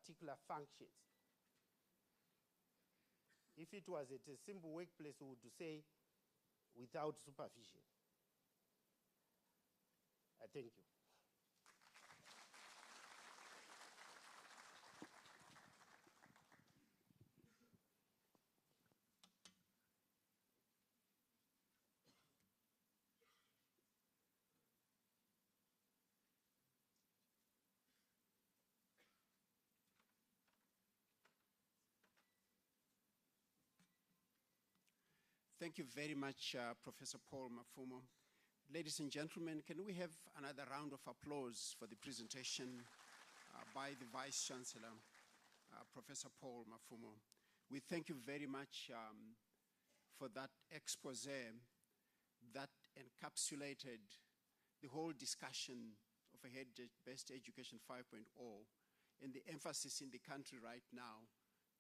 particular functions. If it was at a simple workplace, we would say without supervision. I thank you. Thank you very much, Professor Paul Mafumo. Ladies and gentlemen, can we have another round of applause for the presentation by the Vice-Chancellor, Professor Paul Mafumo. We thank you very much for that expose that encapsulated the whole discussion of a head-based education 5.0 and the emphasis in the country right now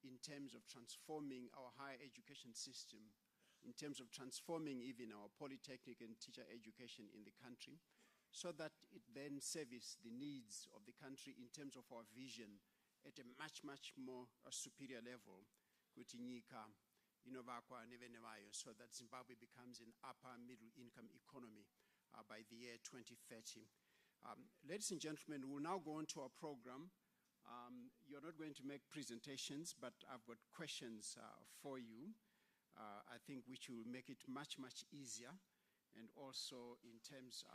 in terms of transforming our higher education system, in terms of transforming even our polytechnic and teacher education in the country, so that it then serves the needs of the country in terms of our vision at a much, much more superior level, so that Zimbabwe becomes an upper middle income economy by the year 2030. Ladies and gentlemen, we'll now go on to our program. You're not going to make presentations, but I've got questions for you. I think which will make it much, much easier, and also in terms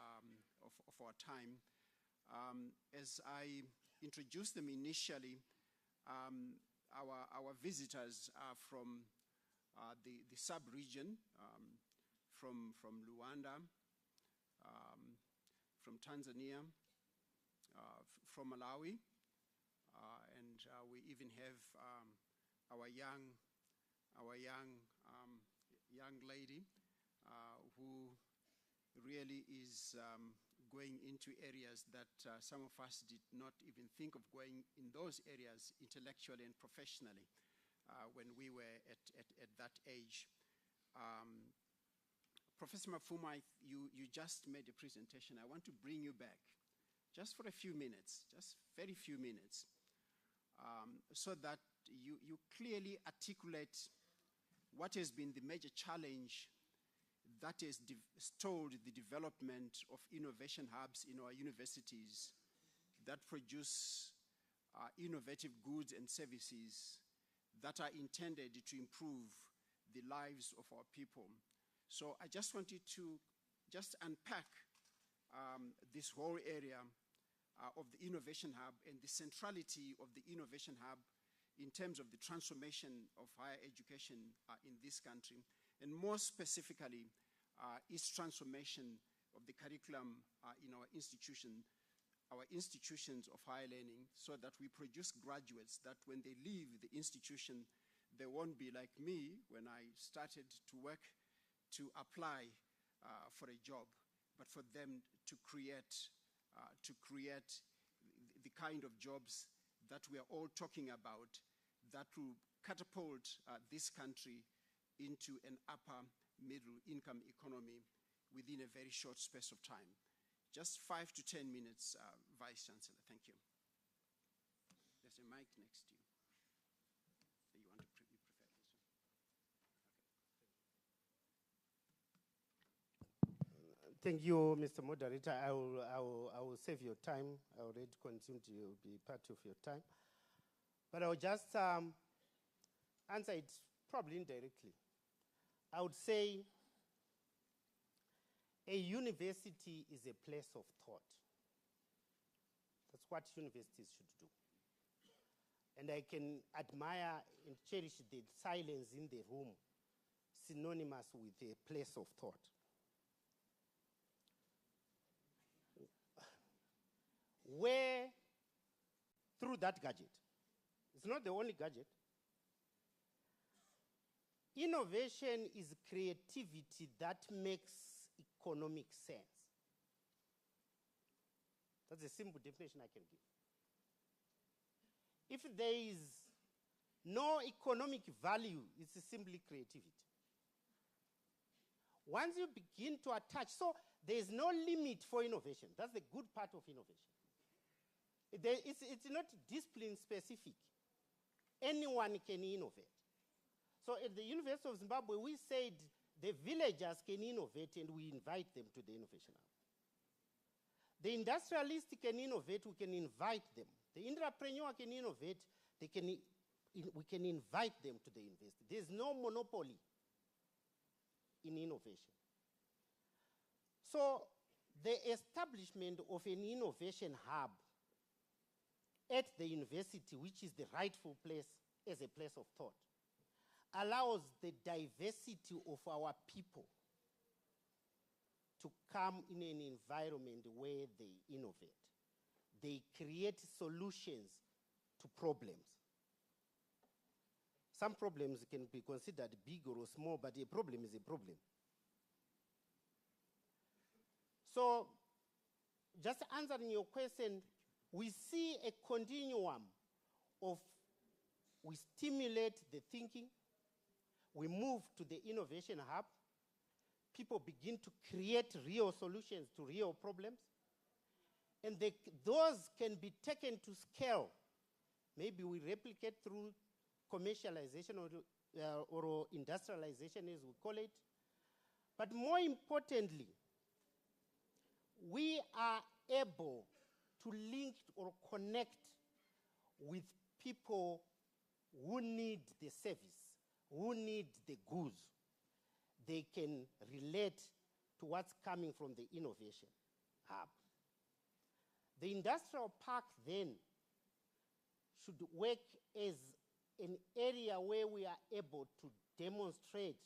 of our time. As I introduced them initially, our visitors are from the sub-region, from Luanda, from Tanzania, from Malawi, and we even have our young lady who really is going into areas that some of us did not even think of going in those areas intellectually and professionally when we were at that age. Professor Mafumo, you just made a presentation. I want to bring you back just for a few minutes, just very few minutes, so that you clearly articulate what has been the major challenge that has stalled the development of innovation hubs in our universities that produce innovative goods and services that are intended to improve the lives of our people. So I just wanted to just unpack this whole area of the innovation hub and the centrality of the innovation hub in terms of the transformation of higher education in this country, and more specifically, its transformation of the curriculum in our institutions of higher learning, so that we produce graduates that when they leave the institution, they won't be like me when I started to work to apply for a job, but for them to create the kind of jobs that we are all talking about, that will catapult this country into an upper middle income economy within a very short space of time. Just 5 to 10 minutes, Vice Chancellor. Thank you. There's a mic next to you. So you want to you prefer this one? Thank you, Mr. Moderator. I will save your time. I already consumed to be part of your time. But I will just answer it probably indirectly. I would say a university is a place of thought. That's what universities should do. And I can admire and cherish the silence in the room, synonymous with a place of thought. Where, through that gadget, it's not the only gadget, innovation is creativity that makes economic sense. That's a simple definition I can give. If there is no economic value, it's simply creativity. Once you begin to attach, so there is no limit for innovation. That's the good part of innovation. It's not discipline specific. Anyone can innovate. So at the University of Zimbabwe, we said the villagers can innovate and we invite them to the Innovation Hub. The industrialist can innovate, we can invite them. The entrepreneur can innovate, we can invite them to the university. There's no monopoly in innovation. So the establishment of an innovation hub at the university, which is the rightful place as a place of thought, allows the diversity of our people to come in an environment where they innovate. They create solutions to problems. Some problems can be considered big or small, but a problem is a problem. So, just answering your question, we see a continuum of, we stimulate the thinking, we move to the innovation hub, people begin to create real solutions to real problems, and those can be taken to scale. Maybe we replicate through commercialization or industrialization, as we call it. But more importantly, we are able to link or connect with people who need the service, who need the goods. They can relate to what's coming from the innovation hub. The industrial park then should work as an area where we are able to demonstrate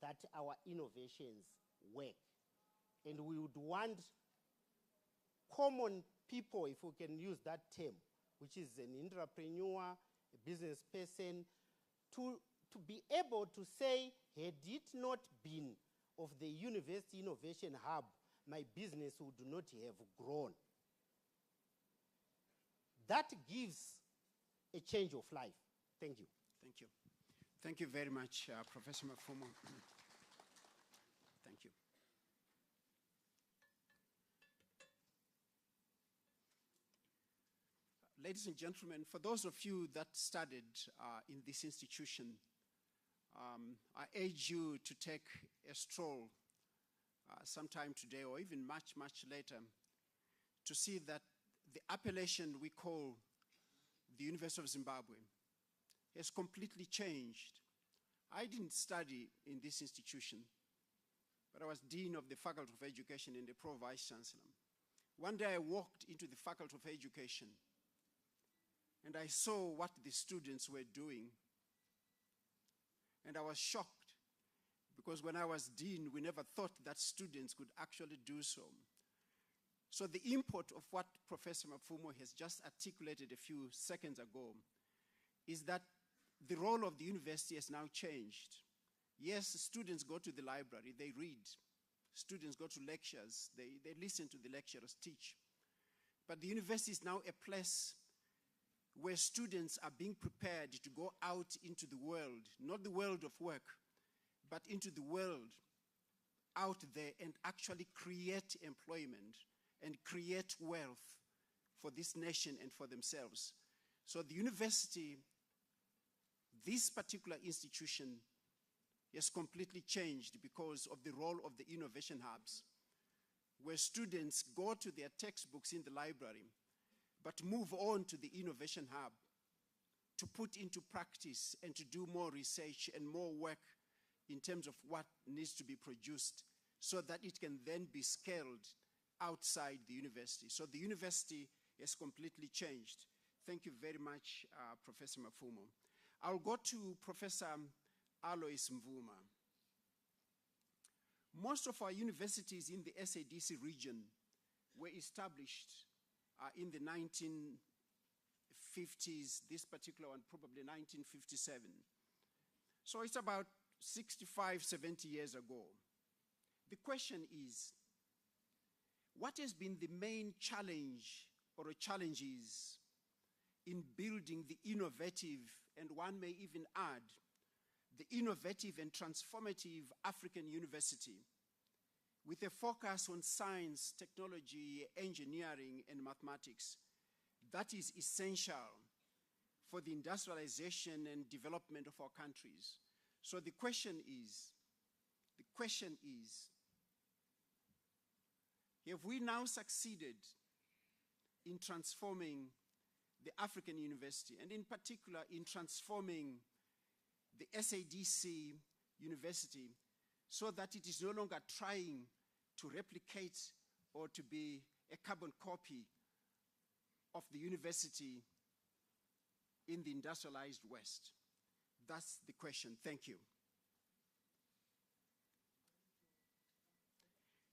that our innovations work. And we would want common people, if we can use that term, which is an entrepreneur, a business person, to be able to say, had it not been of the University Innovation Hub, my business would not have grown. That gives a change of life. Thank you. Thank you. Thank you very much, Professor Mafumo. Thank you. Ladies and gentlemen, for those of you that studied in this institution, I urge you to take a stroll sometime today or even much, much later to see that the appellation we call the University of Zimbabwe has completely changed. I didn't study in this institution, but I was Dean of the Faculty of Education and the Pro-Vice Chancellor. One day I walked into the Faculty of Education and I saw what the students were doing. And I was shocked because when I was Dean, we never thought that students could actually do so. So the import of what Professor Mafumo has just articulated a few seconds ago is that the role of the university has now changed. Yes, students go to the library, they read. Students go to lectures, they listen to the lecturers teach. But the university is now a place where students are being prepared to go out into the world, not the world of work, but into the world out there and actually create employment and create wealth for this nation and for themselves. So the university, this particular institution, has completely changed because of the role of the innovation hubs, where students go to their textbooks in the library, but move on to the innovation hub to put into practice and to do more research and more work in terms of what needs to be produced so that it can then be scaled outside the university. So the university has completely changed. Thank you very much, Professor Mafumo. I'll go to Professor Alois Mvuma. Most of our universities in the SADC region were established in the 1950s, this particular one probably 1957. So it's about 65, 70 years ago. The question is, what has been the main challenge or challenges in building the innovative, and one may even add, the innovative and transformative African university with a focus on science, technology, engineering, and mathematics that is essential for the industrialization and development of our countries. So the question is, have we now succeeded in transforming the African University, and in particular in transforming the SADC University, so that it is no longer trying to replicate or to be a carbon copy of the university in the industrialized West? That's the question. Thank you.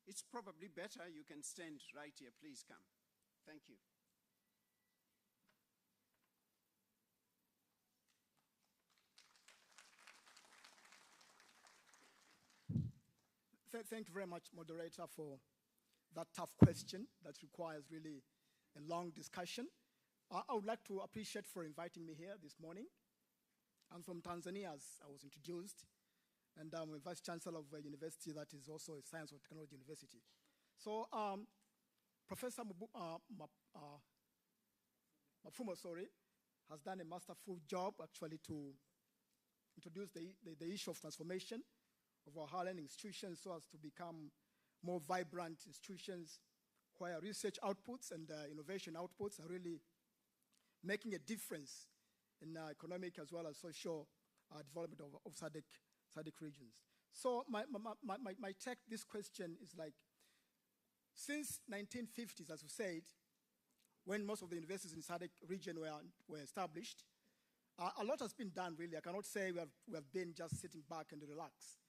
It's probably better you can stand right here. Please come. Thank you. Thank you very much, moderator, for that tough question that requires really a long discussion. I would like to appreciate for inviting me here this morning. I'm from Tanzania, as I was introduced, and I'm a vice chancellor of a university that is also a science or technology university. So Professor Mafumo, has done a masterful job actually to introduce the issue of transformation of our higher learning institutions so as to become more vibrant institutions where research outputs and innovation outputs are really making a difference in economic as well as social development of SADC regions. So my take this question is like, since 1950s, as we said, when most of the universities in SADC region were established, a lot has been done really. I cannot say we have been just sitting back and relax.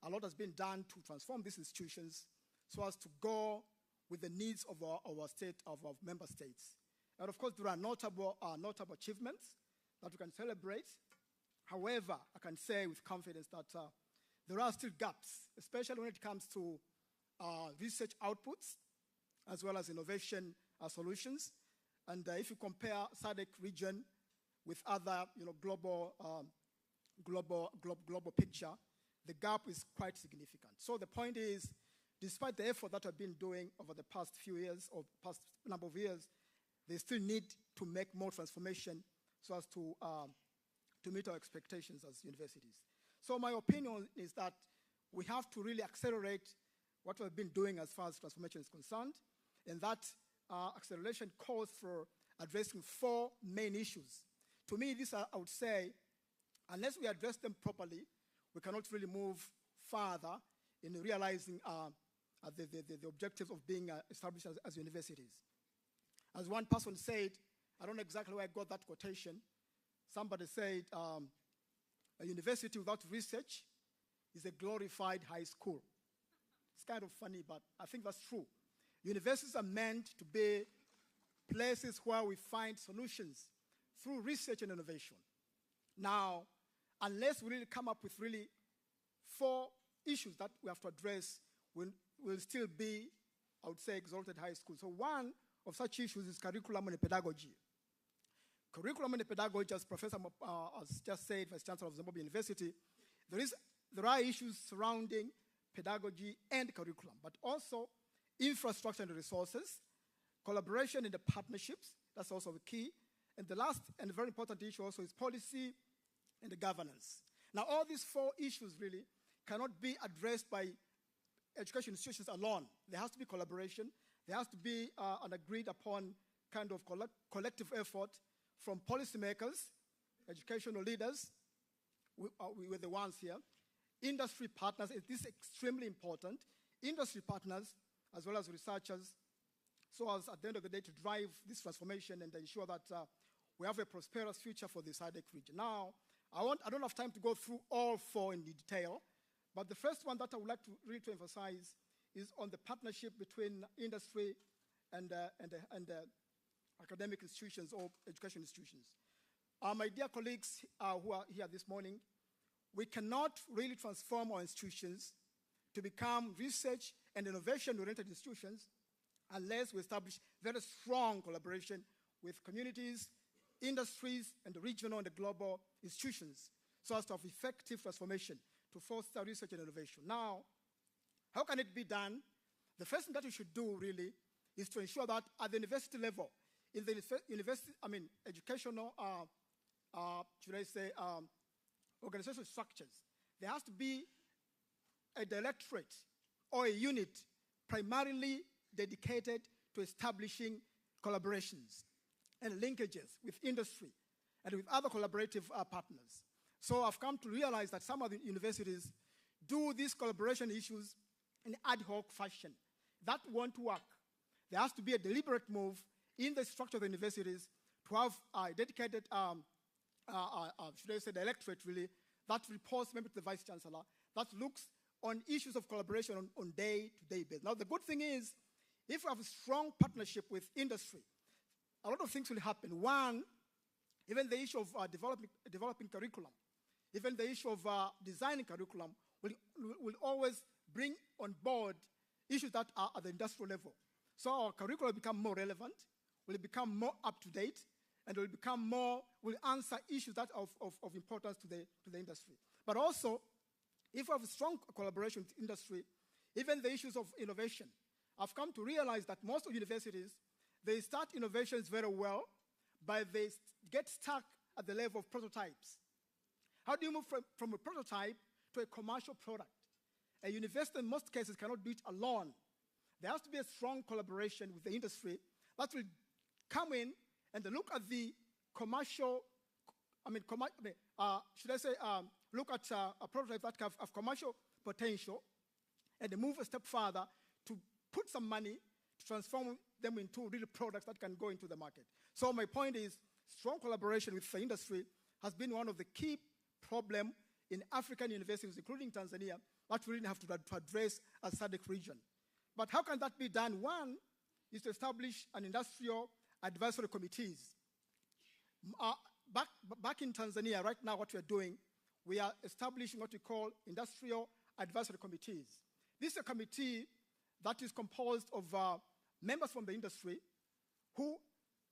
A lot has been done to transform these institutions so as to go with the needs of our state, of our member states. And of course, there are notable achievements that we can celebrate. However, I can say with confidence that there are still gaps, especially when it comes to research outputs, as well as innovation solutions. And if you compare SADC region with other global picture, the gap is quite significant. So the point is, despite the effort that I've been doing over the past few years or past number of years, they still need to make more transformation so as to meet our expectations as universities. So my opinion is that we have to really accelerate what we've been doing as far as transformation is concerned, and that acceleration calls for addressing 4 main issues. To me, this I would say, unless we address them properly, we cannot really move further in realizing the objectives of being established as universities. As one person said, I don't know exactly where I got that quotation. Somebody said, a university without research is a glorified high school. It's kind of funny, but I think that's true. Universities are meant to be places where we find solutions through research and innovation. Now, unless we really come up with really 4 issues that we have to address, we'll still be, I would say, exalted high school. So one of such issues is curriculum and pedagogy. Curriculum and pedagogy, as Professor has just said, Vice Chancellor of Zimbabwe University, there are issues surrounding pedagogy and curriculum, but also infrastructure and resources, collaboration and the partnerships, that's also the key. And the last and very important issue also is policy and the governance. Now, all these 4 issues really cannot be addressed by education institutions alone. There has to be collaboration. There has to be an agreed upon kind of collective effort from policymakers, educational leaders, we're the ones here, industry partners. This is extremely important. Industry partners, as well as researchers, so as at the end of the day to drive this transformation and ensure that we have a prosperous future for the SADC region. Now, I don't have time to go through all 4 in detail, but the first one that I would like to really to emphasize is on the partnership between industry and academic institutions or education institutions. My dear colleagues who are here this morning, we cannot really transform our institutions to become research and innovation-oriented institutions unless we establish very strong collaboration with communities, industries, and the regional and the global institutions so as to have effective transformation to foster research and innovation. Now, how can it be done? The first thing that we should do really is to ensure that at the university level, in the university, educational, should I say, organizational structures, there has to be a directorate or a unit primarily dedicated to establishing collaborations and linkages with industry and with other collaborative partners. So I've come to realize that some of the universities do these collaboration issues in ad hoc fashion. That won't work. There has to be a deliberate move in the structure of the universities to have a dedicated, should I say, directorate really, that reports maybe to the Vice Chancellor, that looks on issues of collaboration on day-to-day basis. Now, the good thing is, if we have a strong partnership with industry, a lot of things will happen. One, even the issue of developing curriculum, even the issue of designing curriculum will always bring on board issues that are at the industrial level. So our curriculum will become more relevant, will become more up-to-date, and will answer issues that are of importance to the industry. But also, if we have a strong collaboration with industry, even the issues of innovation, I've come to realize that most of universities, they start innovations very well, but they get stuck at the level of prototypes. How do you move from a prototype to a commercial product? A university, in most cases, cannot do it alone. There has to be a strong collaboration with the industry that will come in and look at the commercial, look at a prototype that have commercial potential and move a step further to put some money to transform them into real products that can go into the market. So my point is, strong collaboration with the industry has been one of the key problems in African universities, including Tanzania, that we really have to address as SADC region. But how can that be done? One is to establish an industrial advisory committees. Back in Tanzania, right now what we are doing, we are establishing what we call industrial advisory committees. This is a committee that is composed of members from the industry who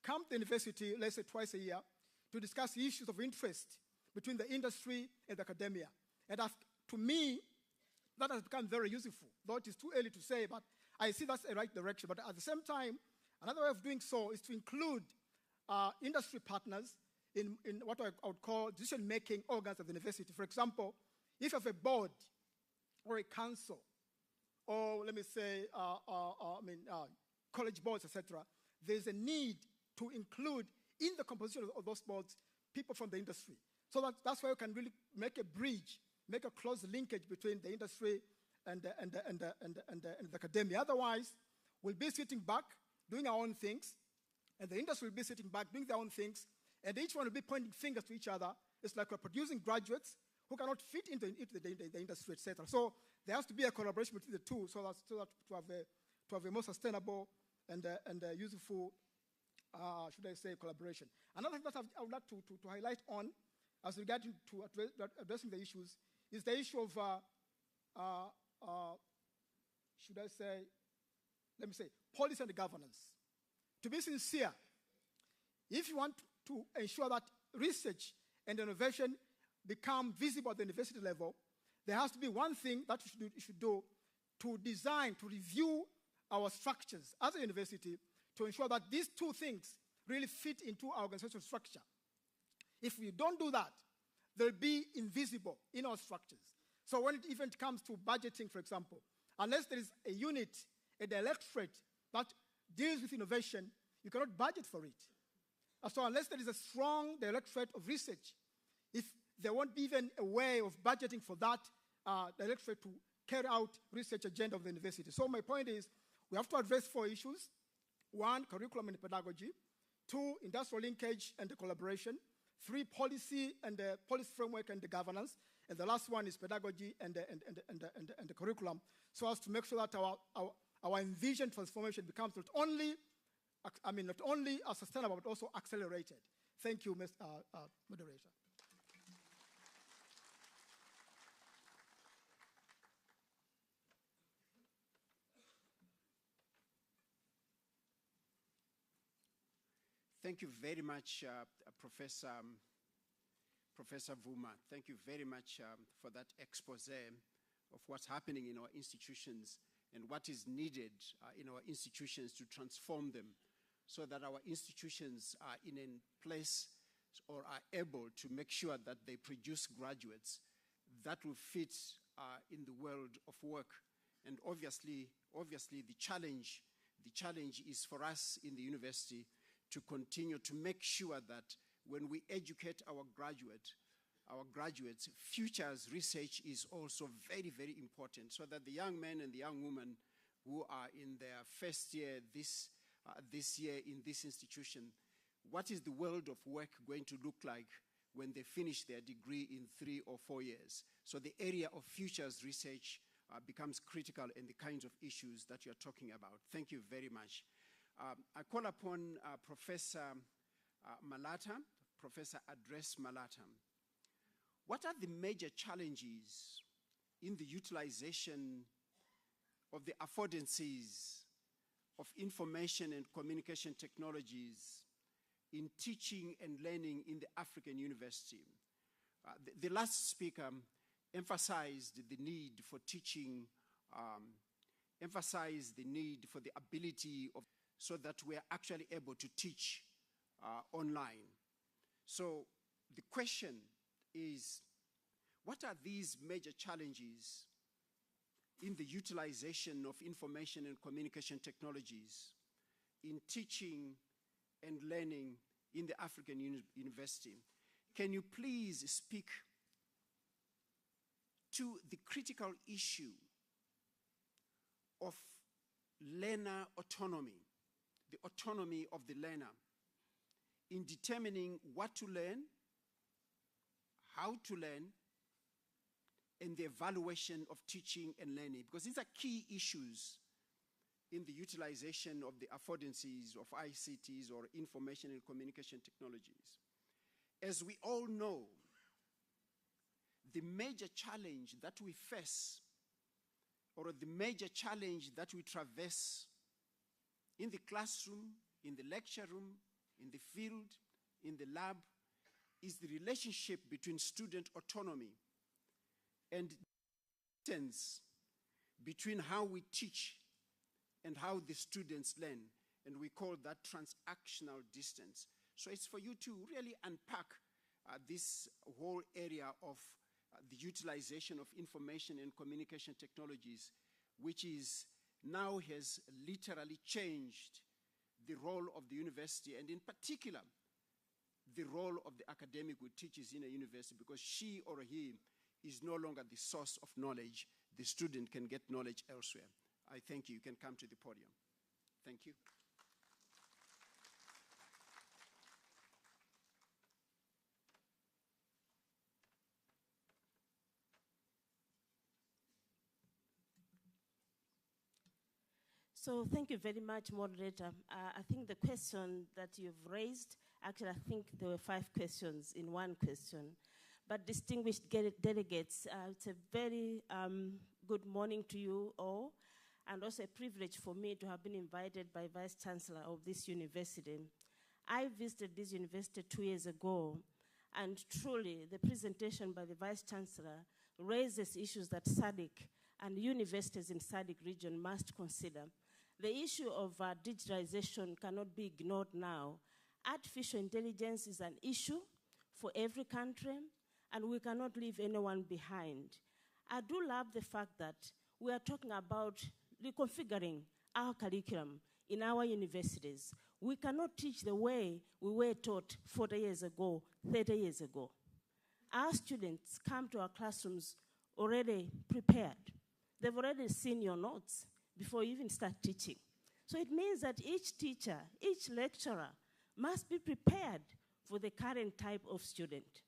come to the university, let's say twice a year, to discuss issues of interest between the industry and academia. And to me, that has become very useful, though it is too early to say, but I see that's the right direction. But at the same time, another way of doing so is to include industry partners in what I would call decision-making organs of the university. For example, if you have a board or a council, or let me say, college boards, etc., there's a need to include in the composition of those boards people from the industry. So that's why you can really make a bridge, make a close linkage between the industry and the academia. Otherwise, we'll be sitting back, doing our own things, and the industry will be sitting back, doing their own things, and each one will be pointing fingers to each other. It's like we're producing graduates who cannot fit into the industry, etc. So there has to be a collaboration between the two so that to have a more sustainable and useful, should I say, collaboration. Another thing that I would like to highlight on as regarding to addressing the issues is the issue of, should I say, let me say, policy and governance. To be sincere, if you want to ensure that research and innovation become visible at the university level, there has to be one thing that you should do to design, to review our structures as a university to ensure that these two things really fit into our organizational structure. If we don't do that, they'll be invisible in our structures. So when it even comes to budgeting, for example, unless there is a unit, a directorate that deals with innovation, you cannot budget for it. So unless there is a strong directorate of research, if there won't be even a way of budgeting for that directorate to carry out research agenda of the university. So my point is, we have to address 4 issues. 1, curriculum and pedagogy. 2, industrial linkage and the collaboration. 3, policy and the policy framework and the governance. And the last one is pedagogy and the curriculum, so as to make sure that our envisioned transformation becomes not only sustainable, but also accelerated. Thank you, Mr. Moderator. Thank you very much, Professor Vuma. Thank you very much for that expose of what's happening in our institutions and what is needed in our institutions to transform them so that our institutions are in a place or are able to make sure that they produce graduates that will fit in the world of work. And obviously the challenge is for us in the university to continue to make sure that when we educate our graduates, futures research is also very, very important, so that the young men and the young women who are in their first year this year in this institution, what is the world of work going to look like when they finish their degree in 3 or 4 years? So the area of futures research becomes critical in the kinds of issues that you're talking about. Thank you very much. I call upon Professor Malata, Professor Address Malata. What are the major challenges in the utilization of the affordances of information and communication technologies in teaching and learning in the African university? The last speaker emphasized the need for teaching, emphasized the need for the ability of, so that we are actually able to teach online. So the question is, what are these major challenges in the utilization of information and communication technologies in teaching and learning in the African university? Can you please speak to the critical issue of learner autonomy, the autonomy of the learner in determining what to learn, how to learn, and the evaluation of teaching and learning? Because these are key issues in the utilization of the affordances of ICTs or information and communication technologies. As we all know, the major challenge that we face, or the major challenge that we traverse in the classroom, in the lecture room, in the field, in the lab, is the relationship between student autonomy and distance between how we teach and how the students learn. And we call that transactional distance. So it's for you to really unpack this whole area of the utilization of information and communication technologies, which is now has literally changed the role of the university, and in particular, the role of the academic who teaches in a university, because she or he is no longer the source of knowledge. The student can get knowledge elsewhere. I thank you. You can come to the podium. Thank you. So thank you very much, moderator. I think the question that you've raised, actually I think there were 5 questions in one question. But distinguished delegates, it's a very good morning to you all, and also a privilege for me to have been invited by Vice Chancellor of this university. I visited this university 2 years ago, and truly the presentation by the Vice Chancellor raises issues that SADC and universities in SADC region must consider. The issue of digitalization cannot be ignored now. Artificial intelligence is an issue for every country, and we cannot leave anyone behind. I do love the fact that we are talking about reconfiguring our curriculum in our universities. We cannot teach the way we were taught 40 years ago, 30 years ago. Our students come to our classrooms already prepared. They've already seen your notes before you even start teaching. So it means that each teacher, each lecturer must be prepared for the current type of student.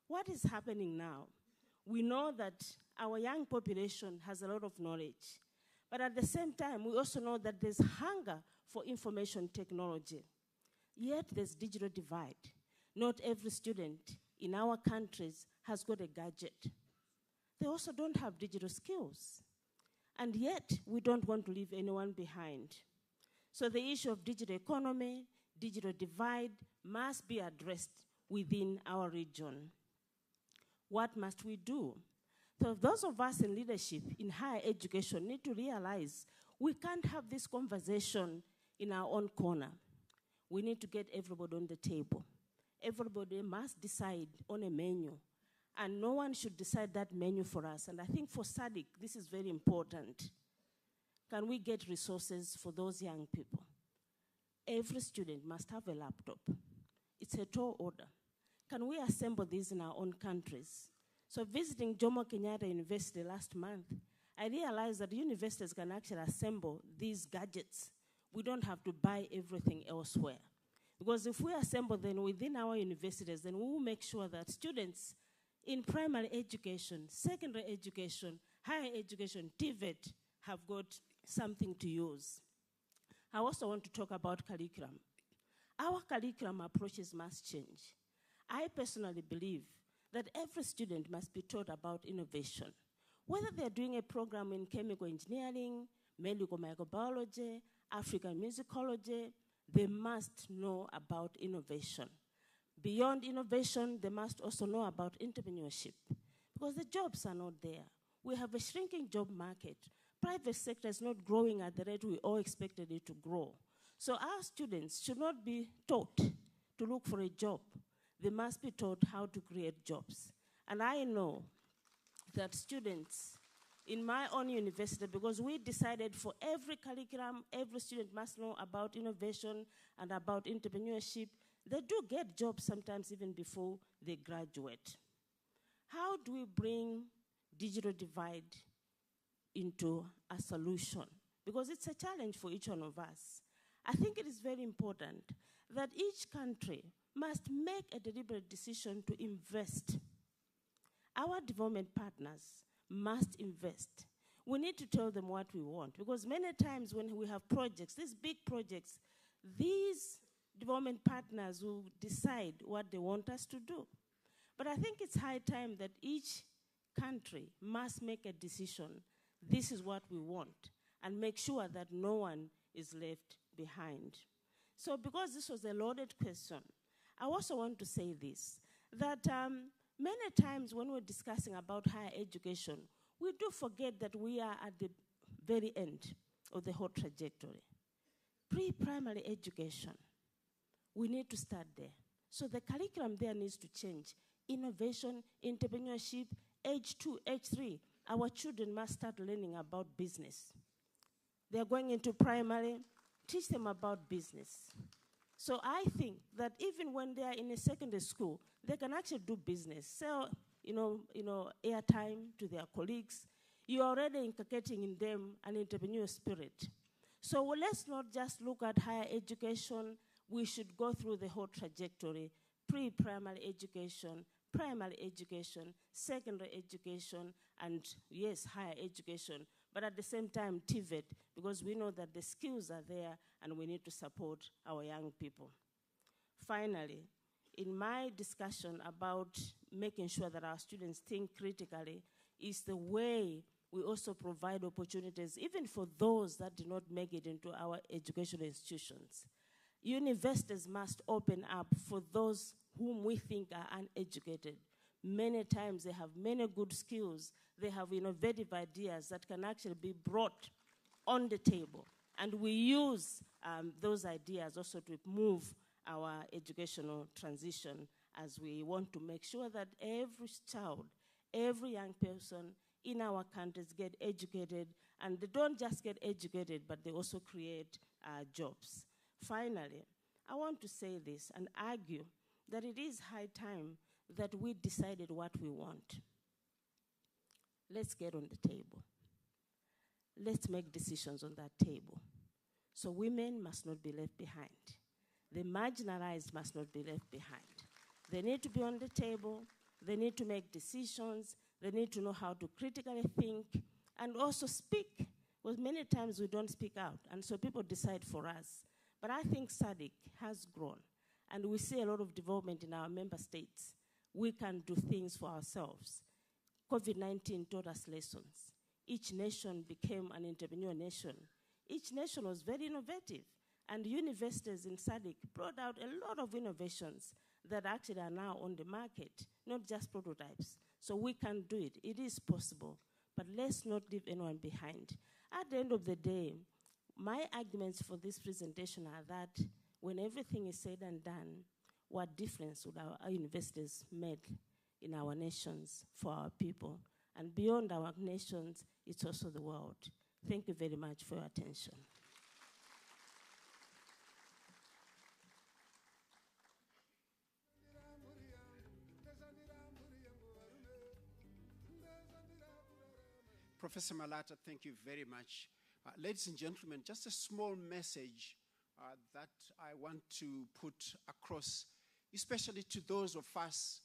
What is happening now? We know that our young population has a lot of knowledge, but at the same time, we also know that there's hunger for information technology. Yet there's digital divide. Not every student in our countries has got a gadget. They also don't have digital skills. And yet, we don't want to leave anyone behind. So the issue of digital economy, digital divide must be addressed within our region. What must we do? So those of us in leadership in higher education need to realize we can't have this conversation in our own corner. we need to get everybody on the table. Everybody must decide on a menu, and no one should decide that menu for us. And I think for SADC, this is very important. Can we get resources for those young people? Every student must have a laptop. It's a tall order. Can we assemble these in our own countries? So visiting Jomo Kenyatta University last month, I realized that universities can actually assemble these gadgets. We don't have to buy everything elsewhere. Because if we assemble them within our universities, then we will make sure that students in primary education, secondary education, higher education, TVET, have got something to use. I also want to talk about curriculum. Our curriculum approaches must change. I personally believe that every student must be taught about innovation. Whether they're doing a program in chemical engineering, medical microbiology, African musicology, they must know about innovation. Beyond innovation, they must also know about entrepreneurship, because the jobs are not there. We have a shrinking job market. Private sector is not growing at the rate we all expected it to grow. So our students should not be taught to look for a job. They must be taught how to create jobs. And I know that students in my own university, because we decided for every curriculum, every student must know about innovation and about entrepreneurship, they do get jobs sometimes even before they graduate. How do we bring digital divide into a solution? Because it's a challenge for each one of us. I think it is very important that each country must make a deliberate decision to invest. Our development partners must invest. We need to tell them what we want, because many times when we have projects, these big projects, these development partners will decide what they want us to do. But I think it's high time that each country must make a decision. This is what we want, and make sure that no one is left behind. So because this was a loaded question, I also want to say this, that many times when we're discussing about higher education, we do forget that we are at the very end of the whole trajectory. Pre-primary education, we need to start there. So the curriculum there needs to change. Innovation, entrepreneurship, age 2, age 3, our children must start learning about business. They're going into primary, teach them about business. So I think that even when they are in a secondary school, they can actually do business, sell airtime to their colleagues. You're already inculcating in them an entrepreneurial spirit. So let's not just look at higher education. We should go through the whole trajectory: pre-primary education, primary education, secondary education, and yes, higher education. But at the same time, TVET, because we know that the skills are there and we need to support our young people. Finally, in my discussion about making sure that our students think critically, is the way we also provide opportunities, even for those that do not make it into our educational institutions. Universities must open up for those whom we think are uneducated. Many times they have many good skills. They have innovative ideas that can actually be brought on the table. And we use those ideas also to move our educational transition, as we want to make sure that every child, every young person in our countries get educated, and they don't just get educated, but they also create jobs. Finally, I want to say this and argue that it is high time that we decided what we want. Let's get on the table. Let's make decisions on that table. So women must not be left behind. The marginalized must not be left behind. They need to be on the table. They need to make decisions. They need to know how to critically think and also speak, because many times we don't speak out, and so people decide for us. But I think SADC has grown, and we see a lot of development in our member states. We can do things for ourselves. COVID-19 taught us lessons. Each nation became an entrepreneurial nation. Each nation was very innovative, and universities in SADC brought out a lot of innovations that actually are now on the market, not just prototypes. So we can do it. It is possible, but let's not leave anyone behind. At the end of the day, my arguments for this presentation are that when everything is said and done, what difference would our universities make in our nations for our people? And beyond our nations, it's also the world. Thank you very much for your attention. Professor Malata, thank you very much. Ladies and gentlemen, just a small message that I want to put across, especially to those of us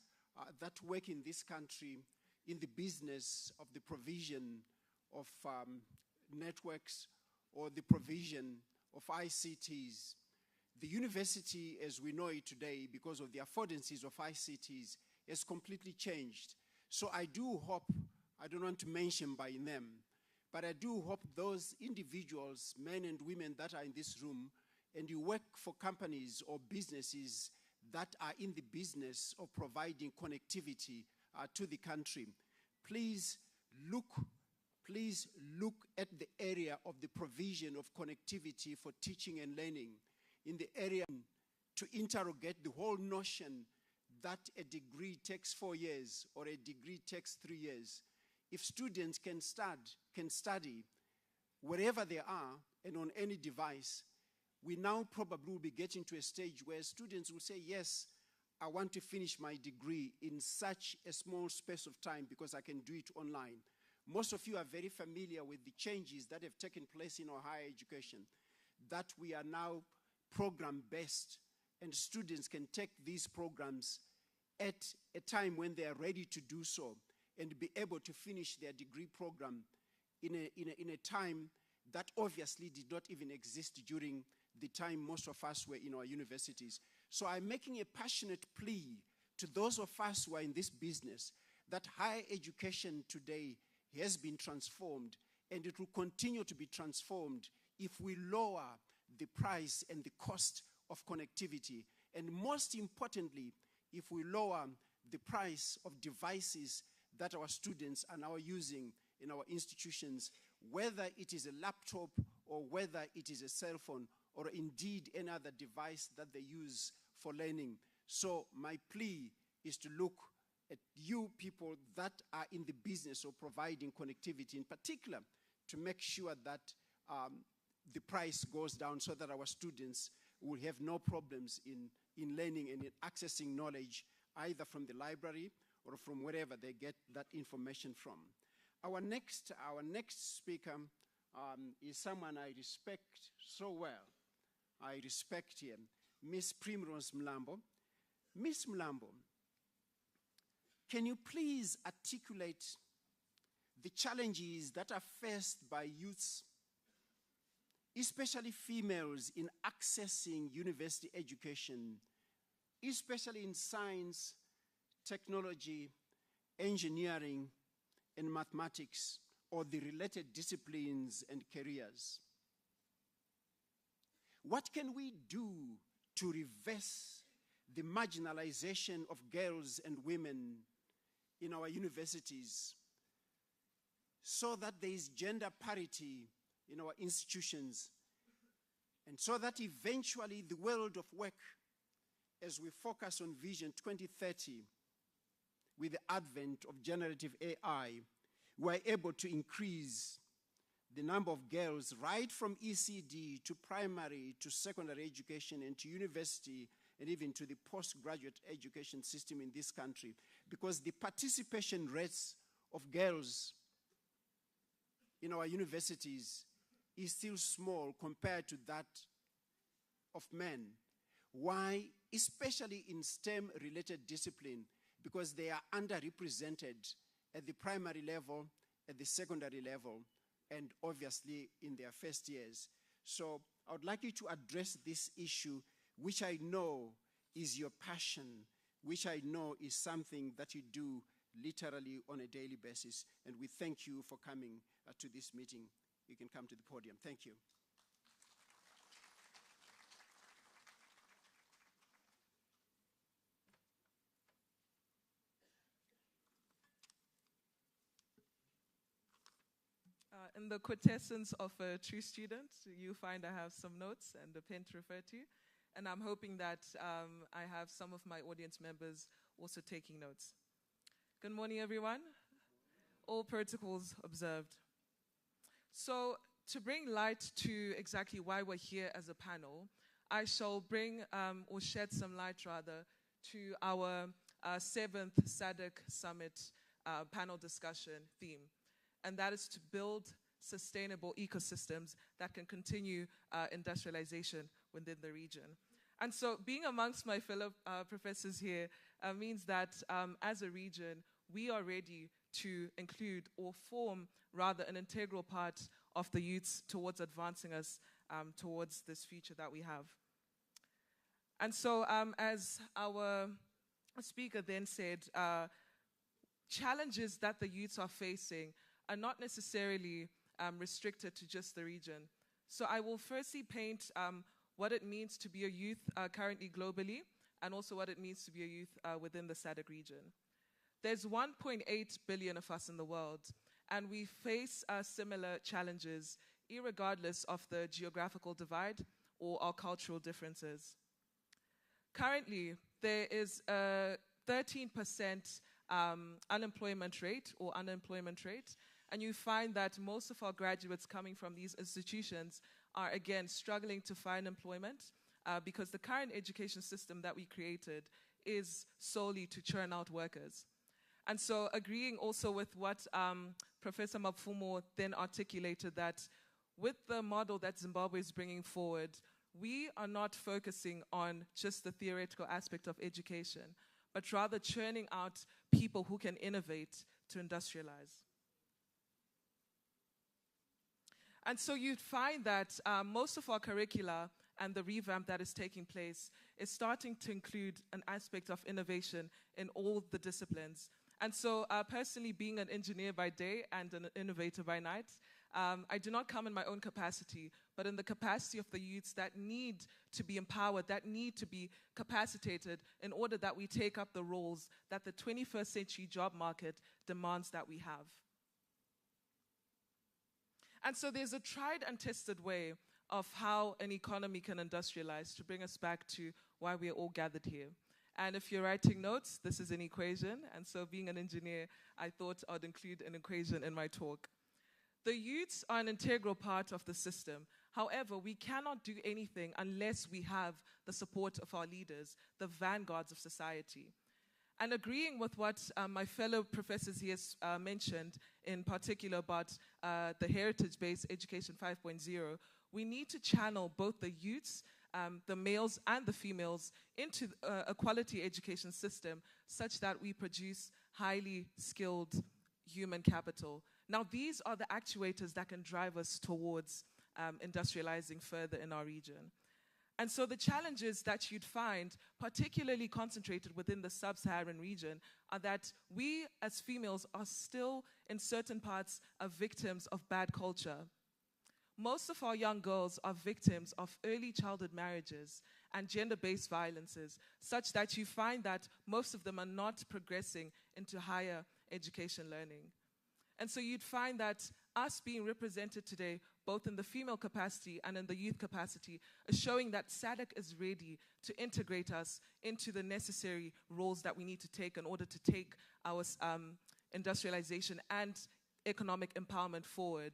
that work in this country in the business of the provision of networks or the provision of ICTs. The university, as we know it today, because of the affordances of ICTs, has completely changed. So I do hope, I don't want to mention by name, but I do hope those individuals, men and women that are in this room, and you work for companies or businesses that are in the business of providing connectivity to the country, please look at the area of the provision of connectivity for teaching and learning, in the area to interrogate the whole notion that a degree takes 4 years or a degree takes 3 years. If students can study wherever they are and on any device, we now probably will be getting to a stage where students will say, yes, I want to finish my degree in such a small space of time because I can do it online. Most of you are very familiar with the changes that have taken place in our higher education, that we are now program-based, and students can take these programs at a time when they are ready to do so and be able to finish their degree program in a time that obviously did not even exist during the time most of us were in our universities. So I'm making a passionate plea to those of us who are in this business that higher education today has been transformed, and it will continue to be transformed if we lower the price and the cost of connectivity. And most importantly, if we lower the price of devices that our students are now using in our institutions, whether it is a laptop or whether it is a cell phone or indeed any other device that they use for learning. So my plea is to look at you people that are in the business of providing connectivity, in particular, to make sure that the price goes down so that our students will have no problems in learning and in accessing knowledge, either from the library or from wherever they get that information from. Our next speaker is someone I respect so well. I respect him, Miss Primrose Mlambo. Miss Mlambo, can you please articulate the challenges that are faced by youths, especially females, in accessing university education, especially in science, technology, engineering, and mathematics, or the related disciplines and careers? What can we do to reverse the marginalization of girls and women in our universities so that there is gender parity in our institutions, and so that eventually the world of work, as we focus on Vision 2030, with the advent of generative AI, we're able to increase the number of girls right from ECD to primary to secondary education and to university and even to the postgraduate education system in this country, because the participation rates of girls in our universities is still small compared to that of men. Why? Especially in STEM-related discipline, because they are underrepresented at the primary level, at the secondary level, and obviously in their first years. So I would like you to address this issue, which I know is your passion, which I know is something that you do literally on a daily basis. And we thank you for coming to this meeting. You can come to the podium. Thank you. In the quintessence of a true student, you find I have some notes and a pen to refer to. and I'm hoping that I have some of my audience members also taking notes. Good morning, everyone. All protocols observed. So, to bring light to exactly why we're here as a panel, I shall bring, or shed some light rather, to our 7th SADC Summit panel discussion theme. And that is to build sustainable ecosystems that can continue industrialization within the region. And so being amongst my fellow professors here means that as a region, we are ready to include or form rather an integral part of the youths towards advancing us towards this future that we have. And so as our speaker then said, challenges that the youths are facing are not necessarily restricted to just the region. So I will firstly paint what it means to be a youth currently globally, and also what it means to be a youth within the SADC region. There's 1.8 billion of us in the world, and we face similar challenges, irregardless of the geographical divide or our cultural differences. Currently, there is a 13% unemployment rate, and you find that most of our graduates coming from these institutions are, again, struggling to find employment because the current education system that we created is solely to churn out workers. And so agreeing also with what Professor Mapfumo then articulated, that with the model that Zimbabwe is bringing forward, we are not focusing on just the theoretical aspect of education, but rather churning out people who can innovate to industrialize. And so you'd find that most of our curricula and the revamp that is taking place is starting to include an aspect of innovation in all the disciplines. And so personally, being an engineer by day and an innovator by night, I do not come in my own capacity, but in the capacity of the youths that need to be empowered, that need to be capacitated in order that we take up the roles that the 21st century job market demands that we have. And so there's a tried and tested way of how an economy can industrialize, to bring us back to why we are all gathered here. And if you're writing notes, this is an equation. And so being an engineer, I thought I'd include an equation in my talk. The youths are an integral part of the system. However, we cannot do anything unless we have the support of our leaders, the vanguards of society. And agreeing with what my fellow professors here mentioned, in particular about the heritage-based education 5.0, we need to channel both the youths, the males and the females, into a quality education system such that we produce highly skilled human capital. Now, these are the actuators that can drive us towards industrializing further in our region. And so the challenges that you'd find, particularly concentrated within the sub-Saharan region, are that we as females are still, in certain parts, victims of bad culture. Most of our young girls are victims of early childhood marriages and gender-based violences, such that you find that most of them are not progressing into higher education learning. And so you'd find that us being represented today, both in the female capacity and in the youth capacity, is showing that SADC is ready to integrate us into the necessary roles that we need to take in order to take our industrialization and economic empowerment forward.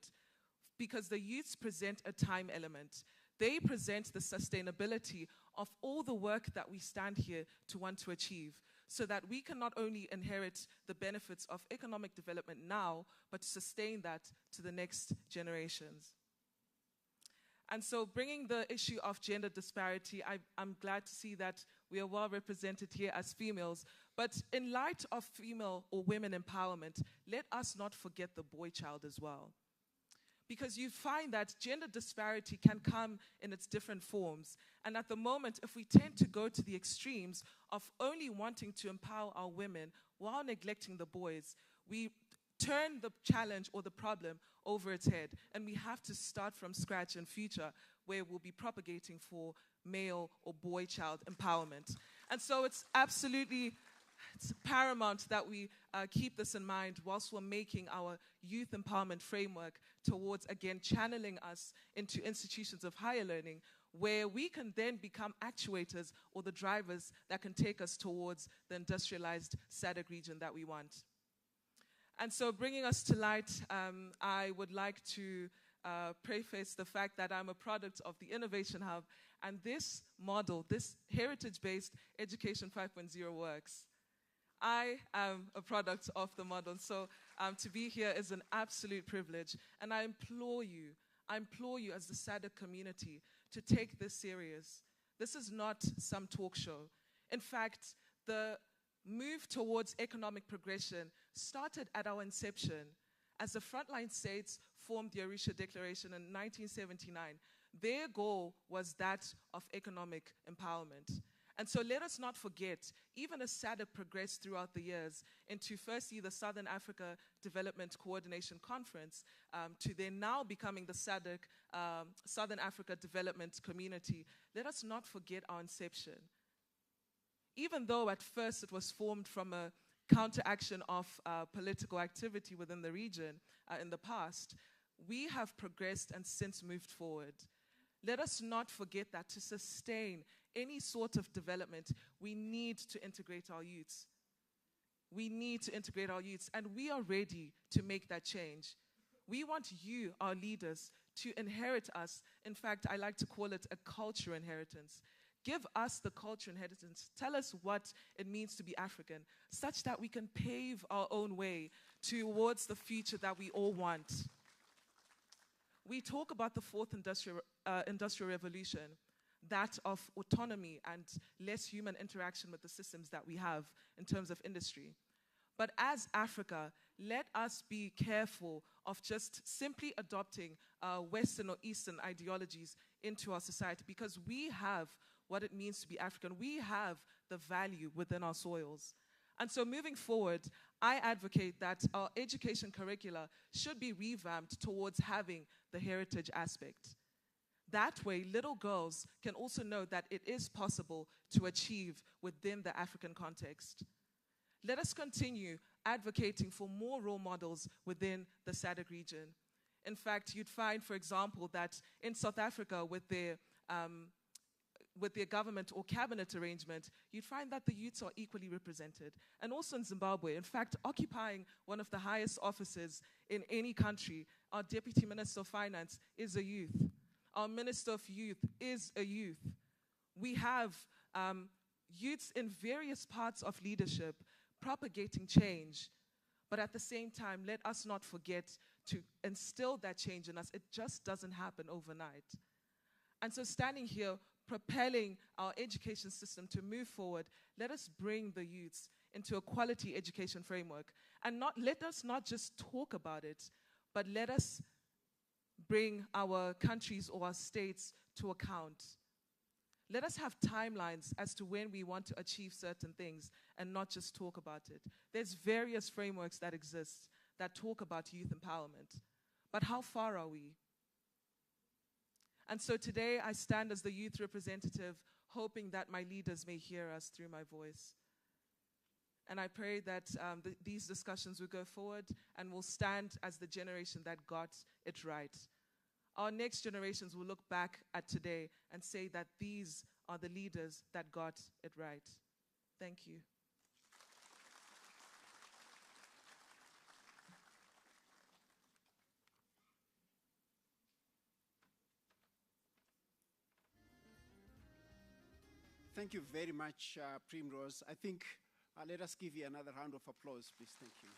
Because the youths present a time element. They present the sustainability of all the work that we stand here to want to achieve, so that we can not only inherit the benefits of economic development now, but to sustain that to the next generations. And so bringing the issue of gender disparity, I'm glad to see that we are well represented here as females. But in light of female or women empowerment, let us not forget the boy child as well. Because you find that gender disparity can come in its different forms. And at the moment, if we tend to go to the extremes of only wanting to empower our women while neglecting the boys, we turn the challenge or the problem over its head. And we have to start from scratch in future, where we'll be propagating for male or boy child empowerment. And so it's paramount that we keep this in mind whilst we're making our youth empowerment framework towards, again, channeling us into institutions of higher learning, where we can then become actuators or the drivers that can take us towards the industrialized SADC region that we want. And so bringing us to light, I would like to preface the fact that I'm a product of the Innovation Hub, and this model, this heritage-based Education 5.0 works. I am a product of the model, so to be here is an absolute privilege, and I implore you as the SADC community to take this serious. This is not some talk show. In fact, the move towards economic progression started at our inception as the frontline states formed the Arusha Declaration in 1979. Their goal was that of economic empowerment. And so let us not forget, even as SADC progressed throughout the years into firstly the Southern Africa Development Coordination Conference, to then now becoming the SADC, Southern Africa Development Community, let us not forget our inception. Even though at first it was formed from a counteraction of political activity within the region in the past, we have progressed and since moved forward. Let us not forget that to sustain any sort of development, we need to integrate our youths. We need to integrate our youths, and we are ready to make that change. We want you, our leaders, to inherit us. In fact, I like to call it a culture inheritance. Give us the culture inheritance. Tell us what it means to be African, such that we can pave our own way towards the future that we all want. We talk about the fourth industrial revolution, that of autonomy and less human interaction with the systems that we have in terms of industry. But as Africa, let us be careful of just simply adopting Western or Eastern ideologies into our society, because we have what it means to be African. We have the value within our soils. And so moving forward, I advocate that our education curricula should be revamped towards having the heritage aspect. That way, little girls can also know that it is possible to achieve within the African context. Let us continue advocating for more role models within the SADC region. In fact, you'd find, for example, that in South Africa with their government or cabinet arrangement, you'd find that the youths are equally represented. And also in Zimbabwe, in fact, occupying one of the highest offices in any country, our Deputy Minister of Finance is a youth. Our Minister of Youth is a youth. We have youths in various parts of leadership propagating change. But at the same time, let us not forget to instill that change in us. It just doesn't happen overnight. And so standing here, propelling our education system to move forward, let us bring the youths into a quality education framework. And let us not just talk about it, but let us bring our countries or our states to account. Let us have timelines as to when we want to achieve certain things and not just talk about it. There's various frameworks that exist that talk about youth empowerment. But how far are we? And so today I stand as the youth representative, hoping that my leaders may hear us through my voice. And I pray that these discussions will go forward and will stand as the generation that got it right. Our next generations will look back at today and say that these are the leaders that got it right. Thank you. Thank you very much, Primrose. I think let us give you another round of applause, please. Thank you.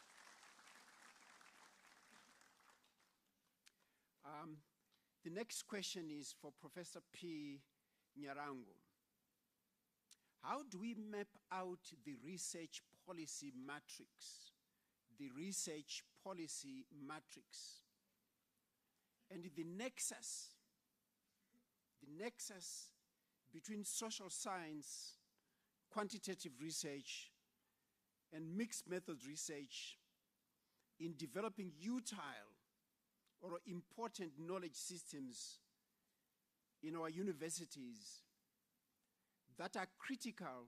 The next question is for Professor P. Nyarango. How do we map out the research policy matrix? The research policy matrix. And the nexus between social science, quantitative research, and mixed method research in developing utile or important knowledge systems in our universities that are critical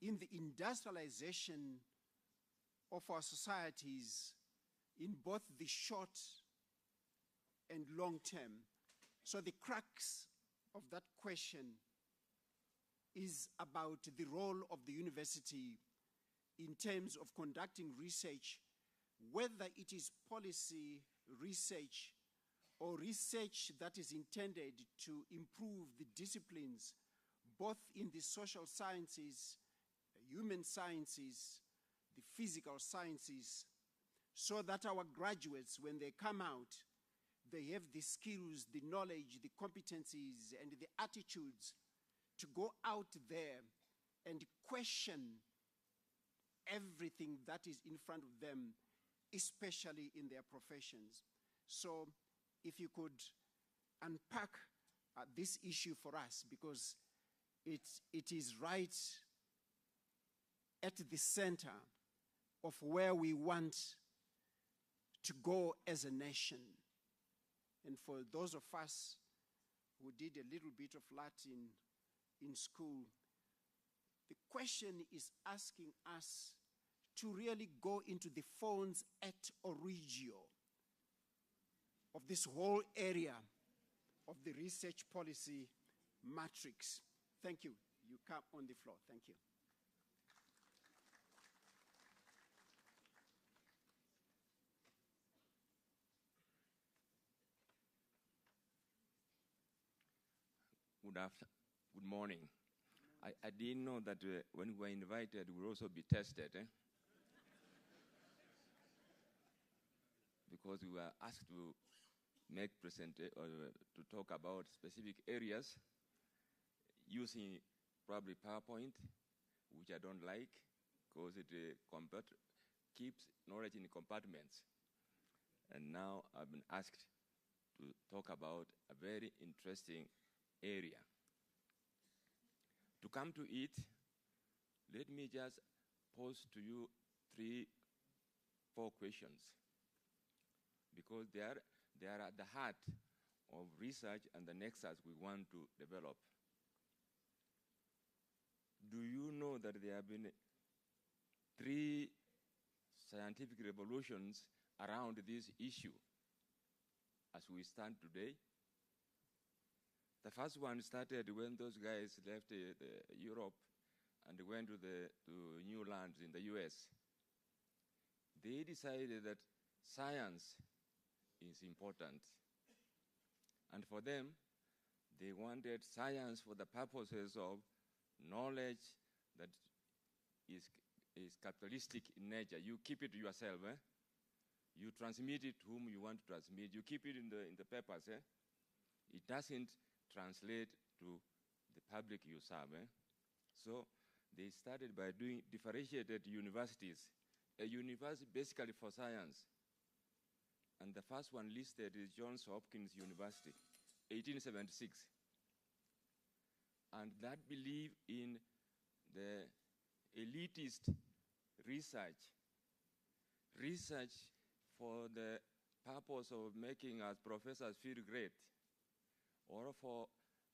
in the industrialization of our societies in both the short and long term. So the crux of that question is about the role of the university in terms of conducting research, whether it is policy research or research that is intended to improve the disciplines, both in the social sciences, human sciences, the physical sciences, so that our graduates, when they come out, they have the skills, the knowledge, the competencies, and the attitudes to go out there and question everything that is in front of them, especially in their professions. So if you could unpack this issue for us, because it is right at the center of where we want to go as a nation. And for those of us who did a little bit of Latin in school, the question is asking us to really go into the fons et origio of this whole area of the research policy matrix. Thank you. You come on the floor. Thank you. Good morning. I didn't know that when we were invited, we would also be tested. Because we were asked to make to talk about specific areas using probably PowerPoint, which I don't like, because it keeps knowledge in compartments. And now I've been asked to talk about a very interesting area. To come to it, let me just pose to you 4 questions, because they are at the heart of research and the nexus we want to develop. Do you know that there have been 3 scientific revolutions around this issue as we stand today? The first one started when those guys left Europe and went to new lands in the US. They decided that science is important. And for them, they wanted science for the purposes of knowledge that is capitalistic in nature. You keep it to yourself. You transmit it to whom you want to transmit. You keep it in the papers. It doesn't translate to the public you serve. So they started by doing differentiated universities. A university basically for science. And the first one listed is Johns Hopkins University, 1876. And that belief in the elitist research for the purpose of making us professors feel great, or for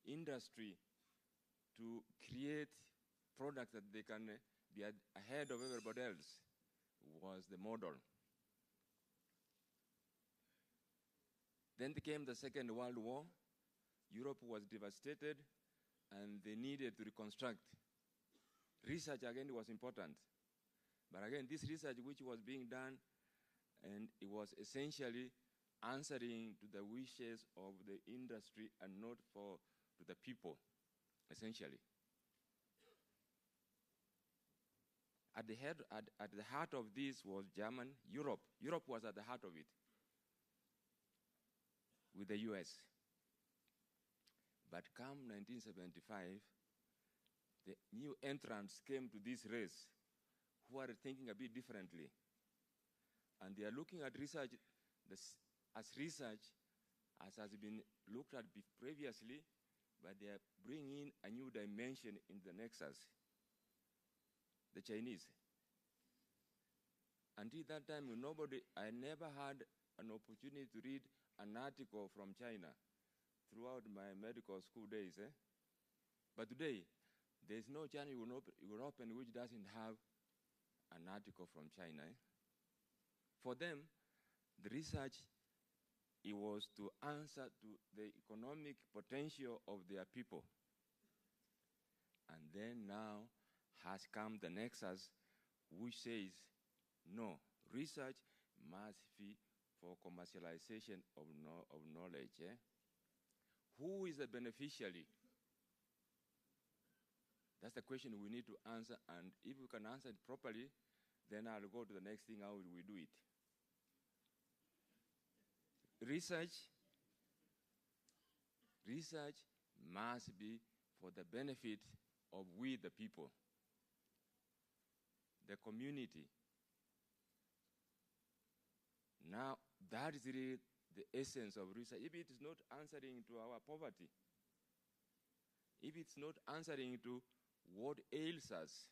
industry to create products that they can be ahead of everybody else, was the model. Then came the Second World War. Europe was devastated, and they needed to reconstruct. Research, again, was important. But again, this research which was being done, and it was essentially answering to the wishes of the industry and not to the people, essentially. At the heart of this was Europe. Europe was at the heart of it, with the US. But come 1975, the new entrants came to this race who are thinking a bit differently. And they are looking at research as research as has been looked at previously, but they are bringing a new dimension in the nexus, the Chinese. Until that time, I never had an opportunity to read an article from China throughout my medical school days. But today, there's no China you will open which doesn't have an article from China. For them, the research it was to answer to the economic potential of their people. And then now has come the nexus, which says, no, research must be for commercialization of knowledge. Who is the beneficiary? That's the question we need to answer, and if we can answer it properly, then I'll go to the next thing, how will we do it? Research must be for the benefit of we, the people, the community. Now, that is really the essence of research. If it is not answering to our poverty, if it's not answering to what ails us,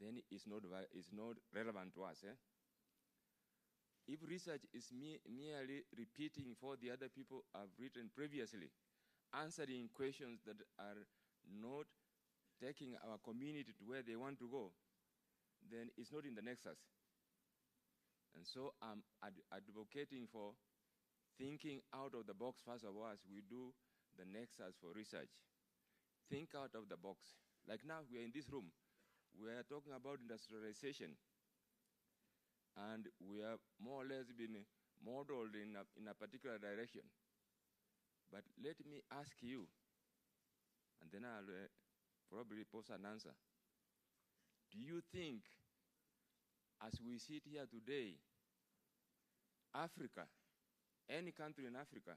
then it's not relevant to us. If research is merely repeating for the other people have written previously, answering questions that are not taking our community to where they want to go, then it's not in the nexus. And so I'm advocating for thinking out of the box first of all as we do the nexus for research. Think out of the box. Like now, we are in this room. We are talking about industrialization. And we have more or less been modeled in a particular direction. But let me ask you, and then I'll probably pose an answer. Do you think, as we sit here today, Africa, any country in Africa,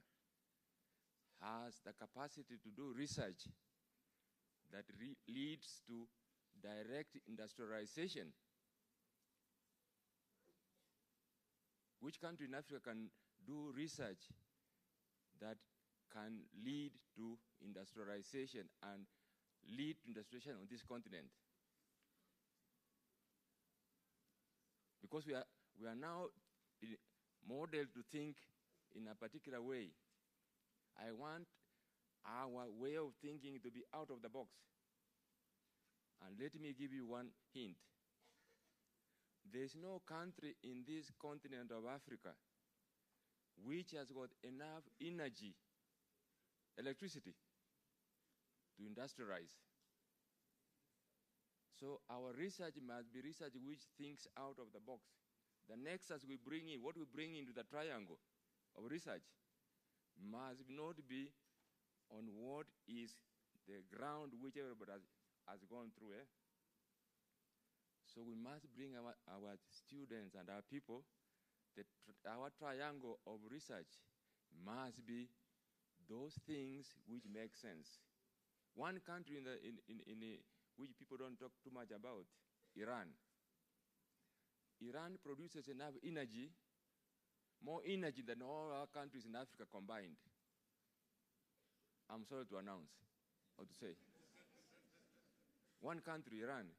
has the capacity to do research that leads to direct industrialization? Which country in Africa can do research that can lead to industrialization and lead to industrialization on this continent? Because we are now modeled to think in a particular way. I want our way of thinking to be out of the box. And let me give you one hint. There's no country in this continent of Africa which has got enough energy, electricity, to industrialize. So our research must be research which thinks out of the box. The nexus we bring in, what we bring into the triangle of research, must not be on what is the ground which everybody has gone through. So we must bring our students and our people, our triangle of research must be those things which make sense. One country which people don't talk too much about, Iran. Iran produces enough energy, more energy than all our countries in Africa combined. I'm sorry to announce, or to say. One country, Iran.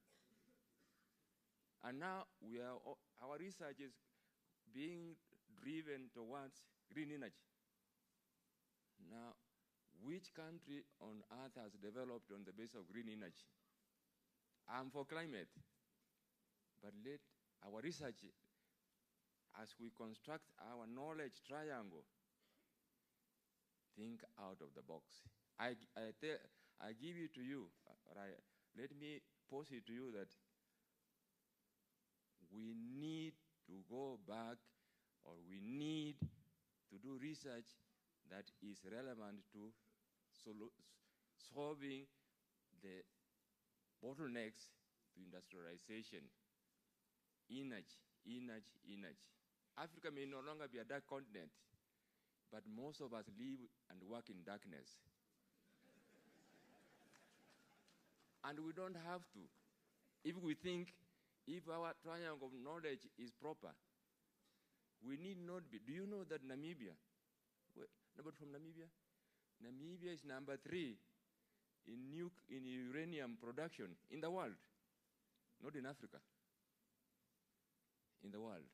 And now our research is being driven towards green energy. Now, which country on earth has developed on the basis of green energy? I'm for climate. But let our research, as we construct our knowledge triangle, think out of the box. I give it to you. Let me pose it to you that we need to go back, or we need to do research that is relevant to solving the bottlenecks to industrialization. Energy. Africa may no longer be a dark continent, but most of us live and work in darkness. And we don't have to. If we think, if our triangle of knowledge is proper, we need not be. Do you know that Namibia, nobody from Namibia? Namibia is number 3 in uranium production in the world, not in Africa, in the world.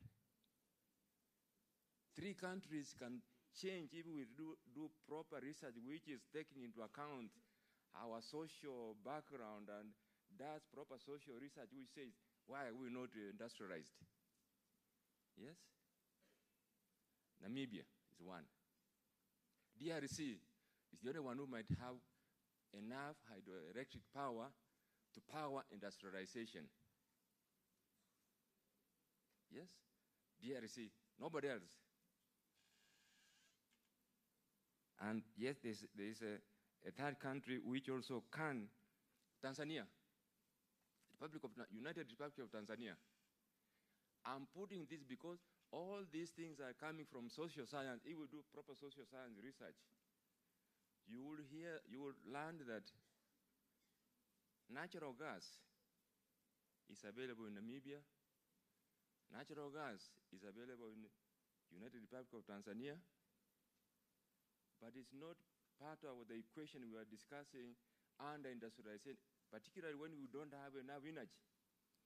3 countries can change if we do proper research, which is taking into account our social background and does proper social research, which says, why are we not industrialized? Yes? Namibia is one. DRC is the only one who might have enough hydroelectric power to power industrialization. Yes, DRC, nobody else. And yes, there is a third country which also can, Tanzania, United Republic of Tanzania. I'm putting this because all these things are coming from social science. If we do proper social science research, you will learn that natural gas is available in Namibia. Natural gas is available in United Republic of Tanzania, but it's not part of the equation we are discussing under industrialization, particularly when we don't have enough energy.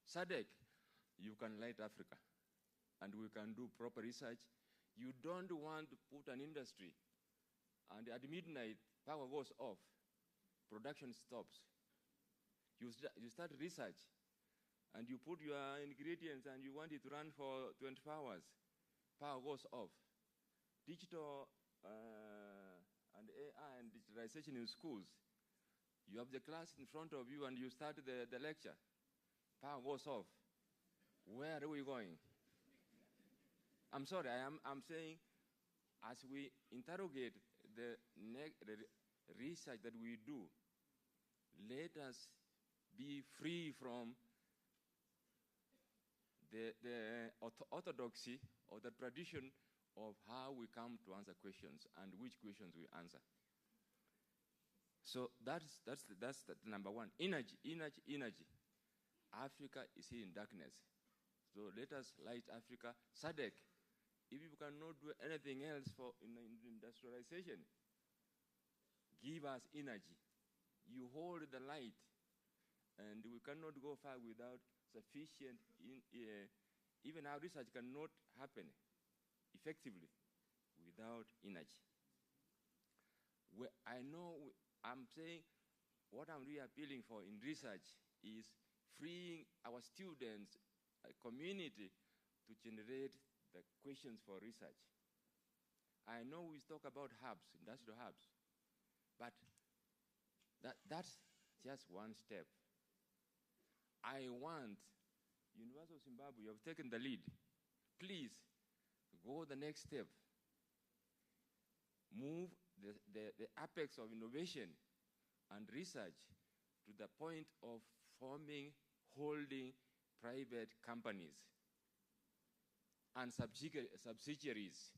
SADC, you can light Africa, and we can do proper research. You don't want to put an industry, and at midnight, power goes off, production stops. You start research, and you put your ingredients, and you want it to run for 24 hours. Power goes off. Digital and AI and digitalization in schools. You have the class in front of you, and you start the lecture. Power goes off. Where are we going? I'm sorry, I'm saying as we interrogate the research that we do, let us be free from the orthodoxy or the tradition of how we come to answer questions and which questions we answer. So that's the number one. Energy. Africa is here in darkness. So let us light Africa. SADC, if you cannot do anything else for industrialization, give us energy. You hold the light, and we cannot go far without sufficient, even our research cannot happen effectively without energy. I'm saying what I'm really appealing for in research is freeing our students, community, to generate the questions for research. I know we talk about hubs, industrial hubs, but that's just one step. I want University of Zimbabwe, you have taken the lead. Please go the next step. Move the apex of innovation and research to the point of forming, holding private companies and subsidiaries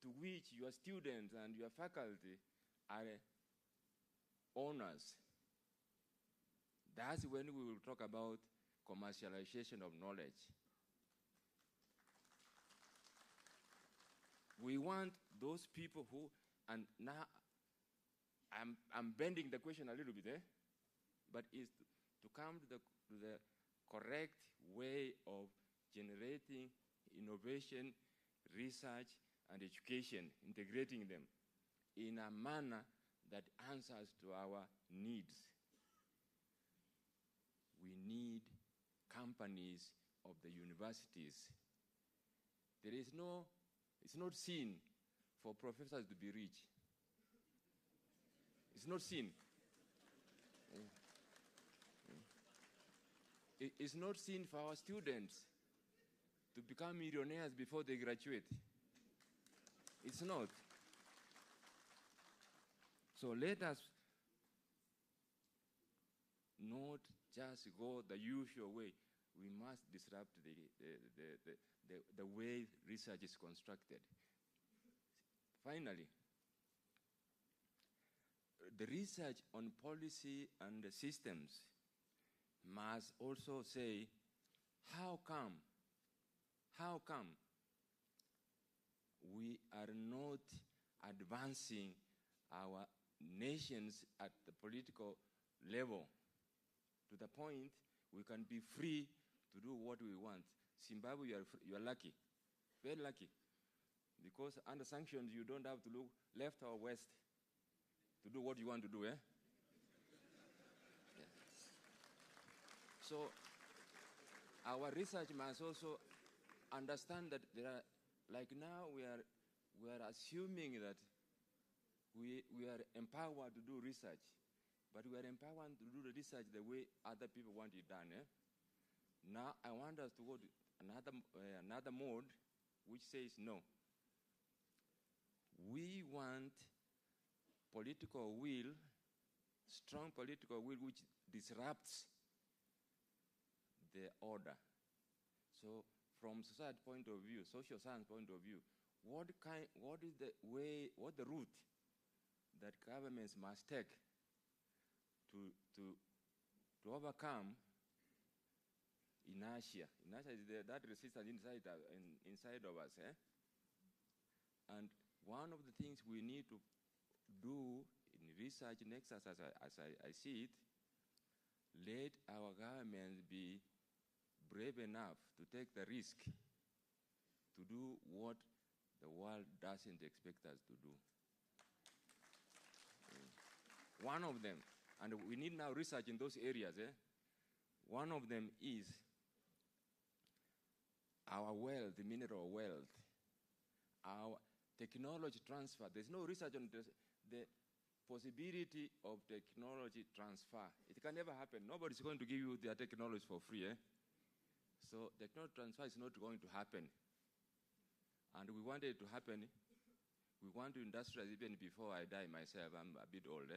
to which your students and your faculty are owners. That's when we will talk about commercialization of knowledge. We want those people who, and now I'm bending the question a little bit, but is to come to the correct way of generating innovation, research, and education, integrating them in a manner that answers to our needs. We need companies of the universities. It's not sin for professors to be rich. It's not sin. It's not sin for our students to become millionaires before they graduate. It's not. So let us not just go the usual way. We must disrupt the way research is constructed. Finally, the research on policy and the systems must also say, how come we are not advancing our nations at the political level to the point we can be free to do what we want. Zimbabwe, you are lucky, very lucky, because under sanctions you don't have to look left or west to do what you want to do, Yeah. So our research must also understand that there are like now we are assuming that we are empowered to do research, but we are empowered to do the research the way other people want it done. Now I want us to go to another mode which says no. We want political will, strong political will which disrupts the order. So from society point of view, social science point of view, what is the way, what the route that governments must take to overcome inertia? Inertia is that resistance inside of us. And one of the things we need to do in research nexus, as I see it, let our governments be brave enough to take the risk to do what the world doesn't expect us to do. One of them, and we need now research in those areas. One of them is our wealth, the mineral wealth, our technology transfer. There's no research on the possibility of technology transfer. It can never happen. Nobody's going to give you their technology for free. So technology transfer is not going to happen. And we want it to happen. We want to industrialize even before I die myself. I'm a bit old.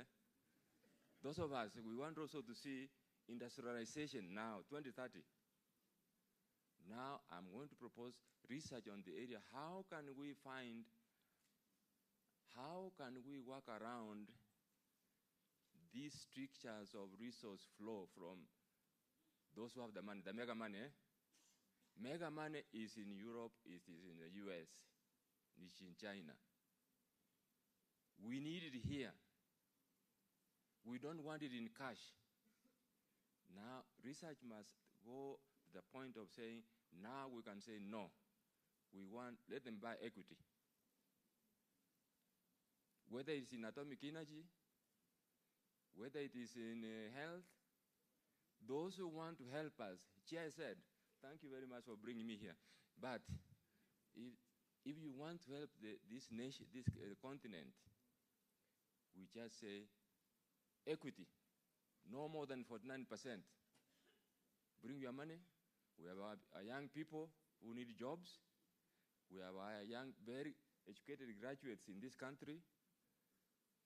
Those of us, we want also to see industrialization now, 2030. Now I'm going to propose research on the area. How can we work around these strictures of resource flow from those who have the money, the mega money? Mega money is in Europe, it is in the US, it's in China. We need it here. We don't want it in cash. Now, research must go to the point of saying, now we can say no. Let them buy equity. Whether it's in atomic energy, whether it is in health, those who want to help us, Chair said, thank you very much for bringing me here. But if you want to help this nation, this continent, we just say equity, no more than 49%. Bring your money. We have our young people who need jobs. We have our young, very educated graduates in this country.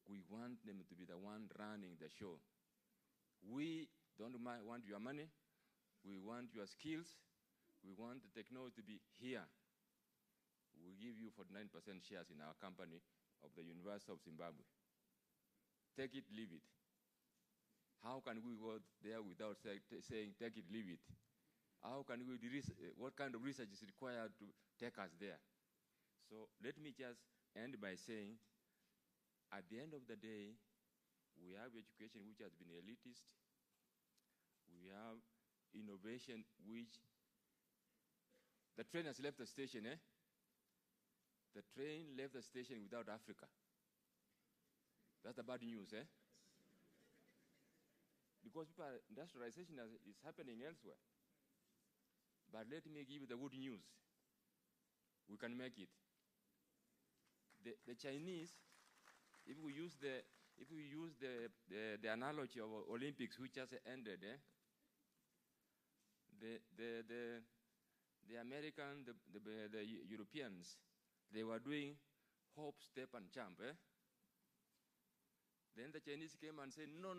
We want them to be the one running the show. We don't want your money. We want your skills. We want the technology to be here. We give you 49% shares in our company of the University of Zimbabwe. Take it, leave it. How can we go there without saying take it, leave it? How can we what kind of research is required to take us there? So let me just end by saying, at the end of the day, we have education which has been elitist. We have innovation which, the train has left the station, The train left the station without Africa. That's the bad news, Because industrialization is happening elsewhere. But let me give you the good news. We can make it. The Chinese, if we use the analogy of Olympics which just ended, the American, the Europeans, they were doing hop, step, and jump. Then the Chinese came and said, no,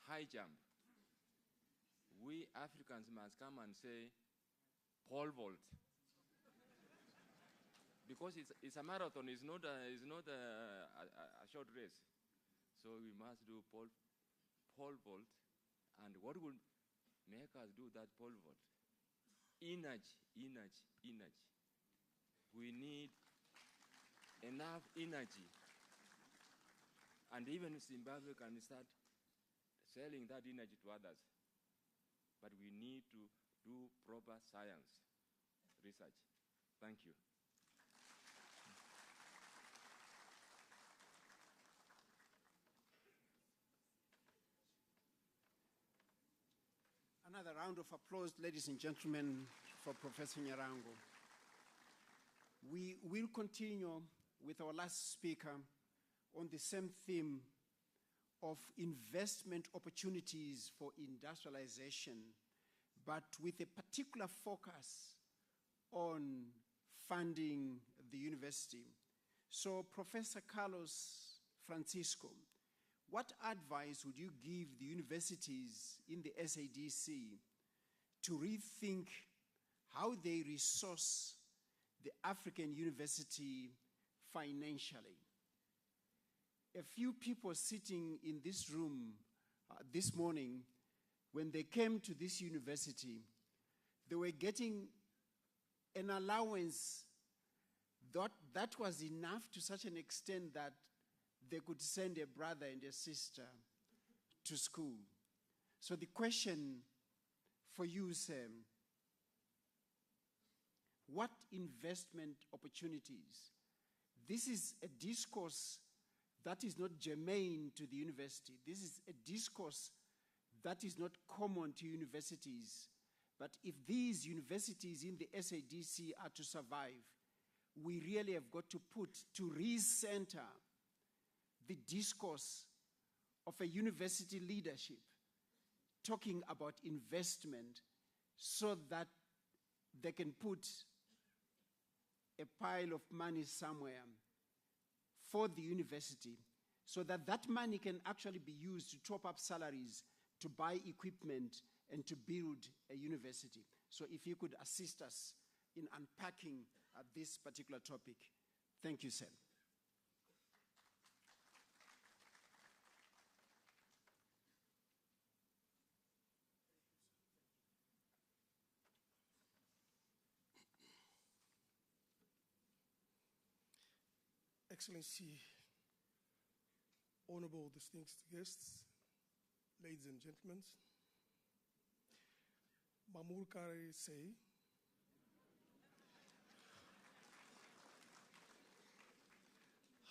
high jump. We Africans must come and say pole vault. Because it's a marathon, it's not a short race. So we must do pole vault. And what will make us do that pole vault? Energy. We need enough energy. And even Zimbabwe can start selling that energy to others. But we need to do proper science research. Thank you. Another round of applause, ladies and gentlemen, for Professor Nyarango. We will continue with our last speaker on the same theme of investment opportunities for industrialization, but with a particular focus on funding the university. So, Professor Carlos Francisco, what advice would you give the universities in the SADC to rethink how they resource the African university financially? A few people sitting in this room this morning, when they came to this university, they were getting an allowance that was enough to such an extent that they could send a brother and a sister to school. So the question for you, Sam, what investment opportunities? This is a discourse that is not germane to the university. This is a discourse that is not common to universities. But if these universities in the SADC are to survive, we really have got to recenter the discourse of a university leadership talking about investment so that they can put a pile of money somewhere for the university so that that money can actually be used to top up salaries, to buy equipment, and to build a university. So if you could assist us in unpacking this particular topic. Thank you, Sam. Excellency, honorable distinguished guests, ladies and gentlemen, Mamur Kare say,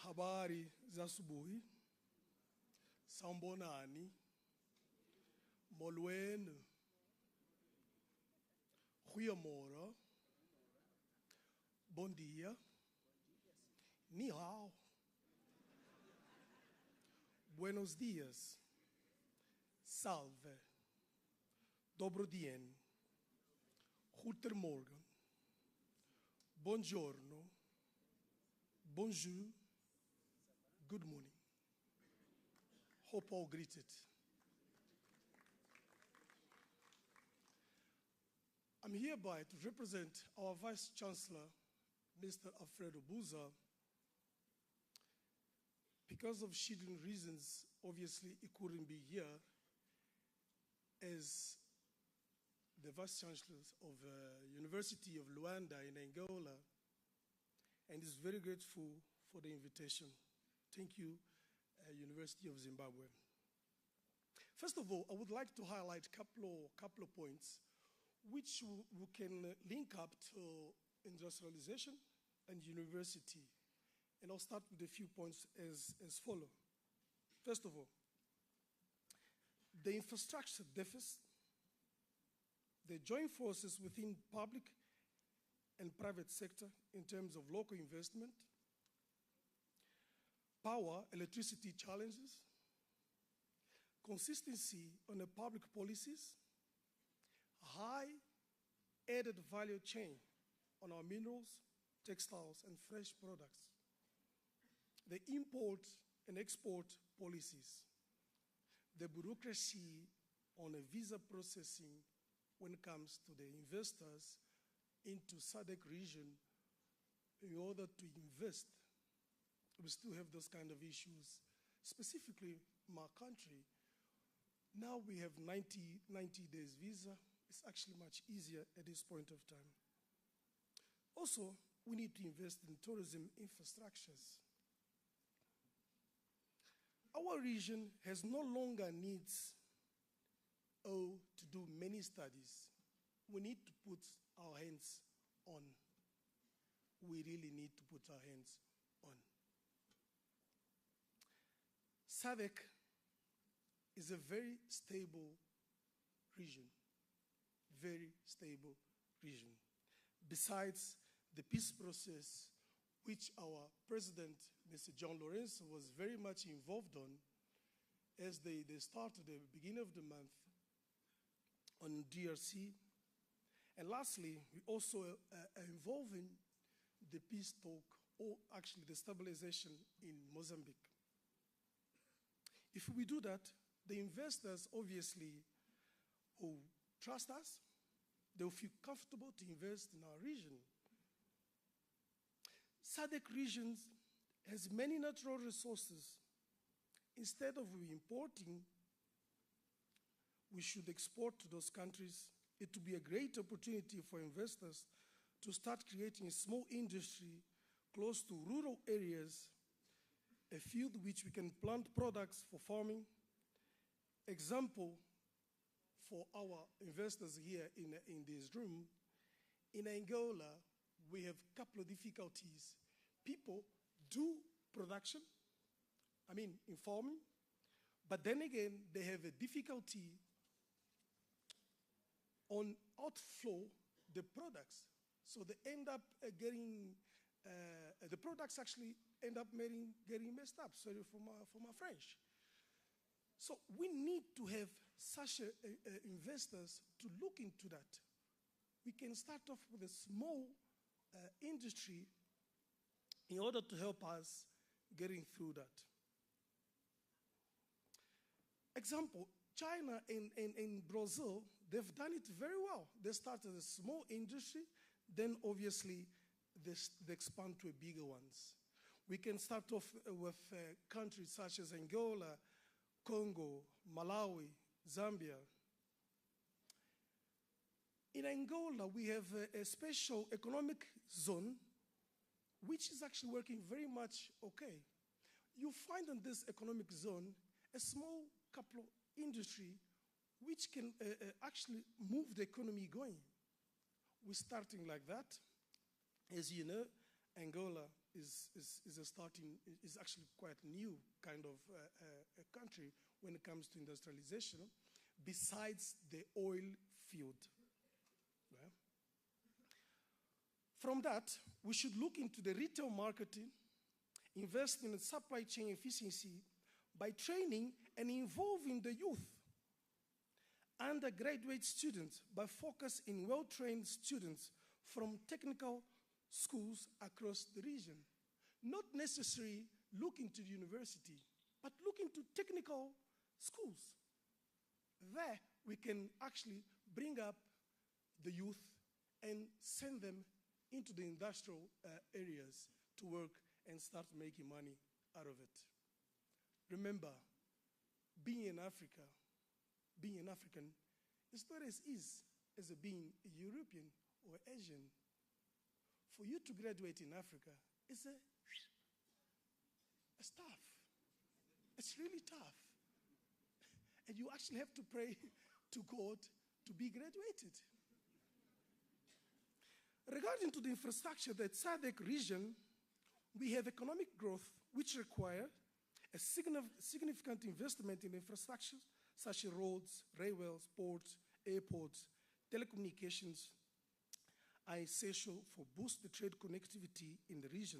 habari za asubuhi, sambonani, molweni, goeiemorgen, bon dia, ni hao, buenos dias, salve, dobro dien, goedemorgen, buongiorno, bonjour, good morning. Hope all greeted. I'm hereby to represent our Vice Chancellor, Mr. Alfredo Buza. Because of scheduling reasons, obviously he couldn't be here as the Vice Chancellor of the University of Luanda in Angola, and is very grateful for the invitation. Thank you, University of Zimbabwe. First of all, I would like to highlight a couple of points which we can link up to industrialization and university. And I'll start with a few points as follow. First of all, the infrastructure deficit, the joint forces within public and private sector in terms of local investment, power, electricity challenges, consistency on the public policies, high added value chain on our minerals, textiles, and fresh products, the import and export policies, the bureaucracy on a visa processing when it comes to the investors into SADC region in order to invest. We still have those kind of issues. Specifically, my country, now we have 90 days visa. It's actually much easier at this point of time. Also, we need to invest in tourism infrastructures. Our region has no longer needs to do many studies. We need to put our hands on. We really need to put our hands on. SADC is a very stable region, very stable region. Besides the peace process, which our president, Mr. John Lawrence, was very much involved on, as they started at the beginning of the month on DRC. And lastly, we also are involved in the peace talk, or actually the stabilization in Mozambique. If we do that, the investors obviously will trust us. They'll feel comfortable to invest in our region. SADC region has many natural resources. Instead of importing, we should export to those countries. It will be a great opportunity for investors to start creating a small industry close to rural areas, a field which we can plant products for farming. Example for our investors here in this room, in Angola, we have a couple of difficulties. People do production, in farming, but then again, they have a difficulty on outflow the products. So they end up getting, the products actually end up getting messed up, sorry for my French. So we need to have such investors to look into that. We can start off with a small industry in order to help us getting through that. Example, China and Brazil, they've done it very well. They started a small industry, then obviously they expand to bigger ones. We can start off with countries such as Angola, Congo, Malawi, Zambia. In Angola, we have a special economic zone, which is actually working very much okay. You find in this economic zone a small couple of industry which can actually move the economy going. We're starting like that. As you know, Angola is actually quite new kind of a country when it comes to industrialization, besides the oil field. Yeah. From that, we should look into the retail marketing, invest in supply chain efficiency by training and involving the youth. Undergraduate students by focus in well-trained students from technical schools across the region. Not necessarily look into the university, but look into technical schools. There, we can actually bring up the youth and send them into the industrial areas to work and start making money out of it. Remember, being in Africa, being an African, is not as easy as being a European or Asian. For you to graduate in Africa, it's tough. It's really tough. And you actually have to pray to God to be graduated. Regarding to the infrastructure, the SADC region, we have economic growth which require a significant investment in infrastructure such as roads, railways, ports, airports, telecommunications are essential for boost the trade connectivity in the region.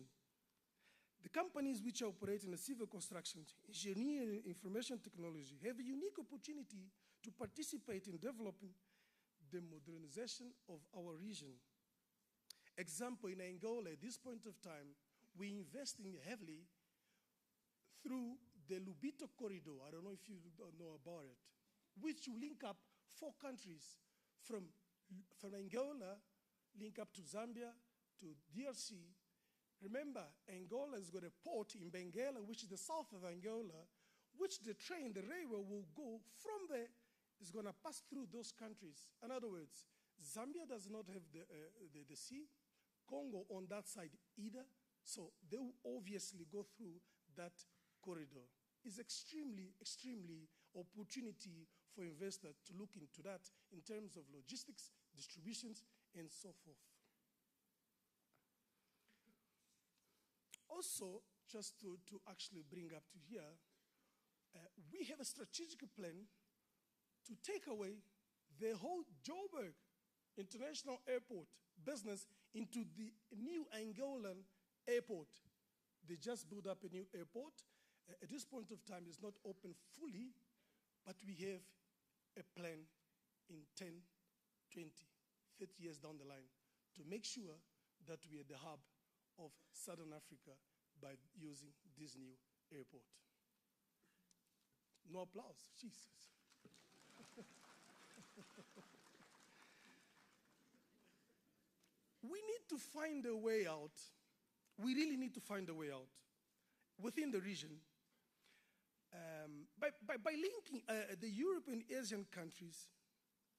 The companies which operate in the civil construction, engineering, and information technology have a unique opportunity to participate in developing the modernization of our region. Example, in Angola, at this point of time, we're investing heavily through the Lubito corridor. I don't know if you know about it, which will link up 4 countries from Angola, link up to Zambia, to DRC. Remember, Angola has got a port in Benguela, which is the south of Angola, which the train, the railway will go from there, is going to pass through those countries. In other words, Zambia does not have the sea, Congo on that side either, so they will obviously go through that corridor. It's extremely opportunity for investors to look into that in terms of logistics, distributions, and so forth. Also, just to actually bring up to here, we have a strategic plan to take away the whole Joburg international airport business into the new Angolan airport. They just built up a new airport. At this point of time, it's not open fully, but we have a plan in 10, 20, 30 years down the line to make sure that we are the hub of Southern Africa by using this new airport. No applause, Jesus. We need to find a way out. We really need to find a way out within the region by linking the European Asian countries,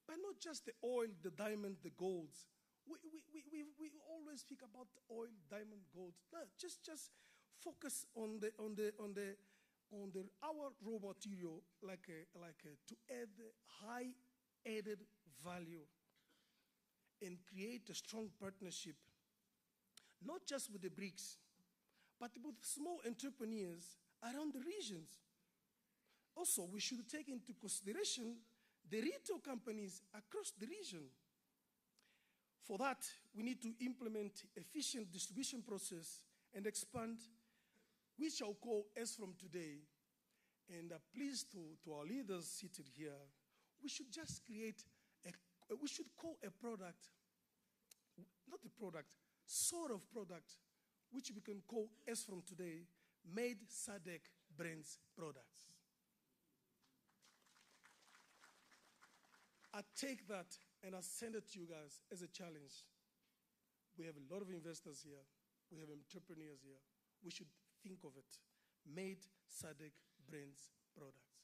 but not just the oil, the diamond, the golds. We always speak about oil, diamond, gold. No, just focus on our raw material to add high added value and create a strong partnership, not just with the BRICS, but with small entrepreneurs around the regions. Also, we should take into consideration the retail companies across the region. For that, we need to implement efficient distribution process and expand, which I'll call as from today. And please to our leaders seated here, we should just create we should call a product, not a product, sort of product, which we can call as from today, made SADC brands products. I take that and I send it to you guys as a challenge. We have a lot of investors here. We have entrepreneurs here. We should think of it. Made SADC brands products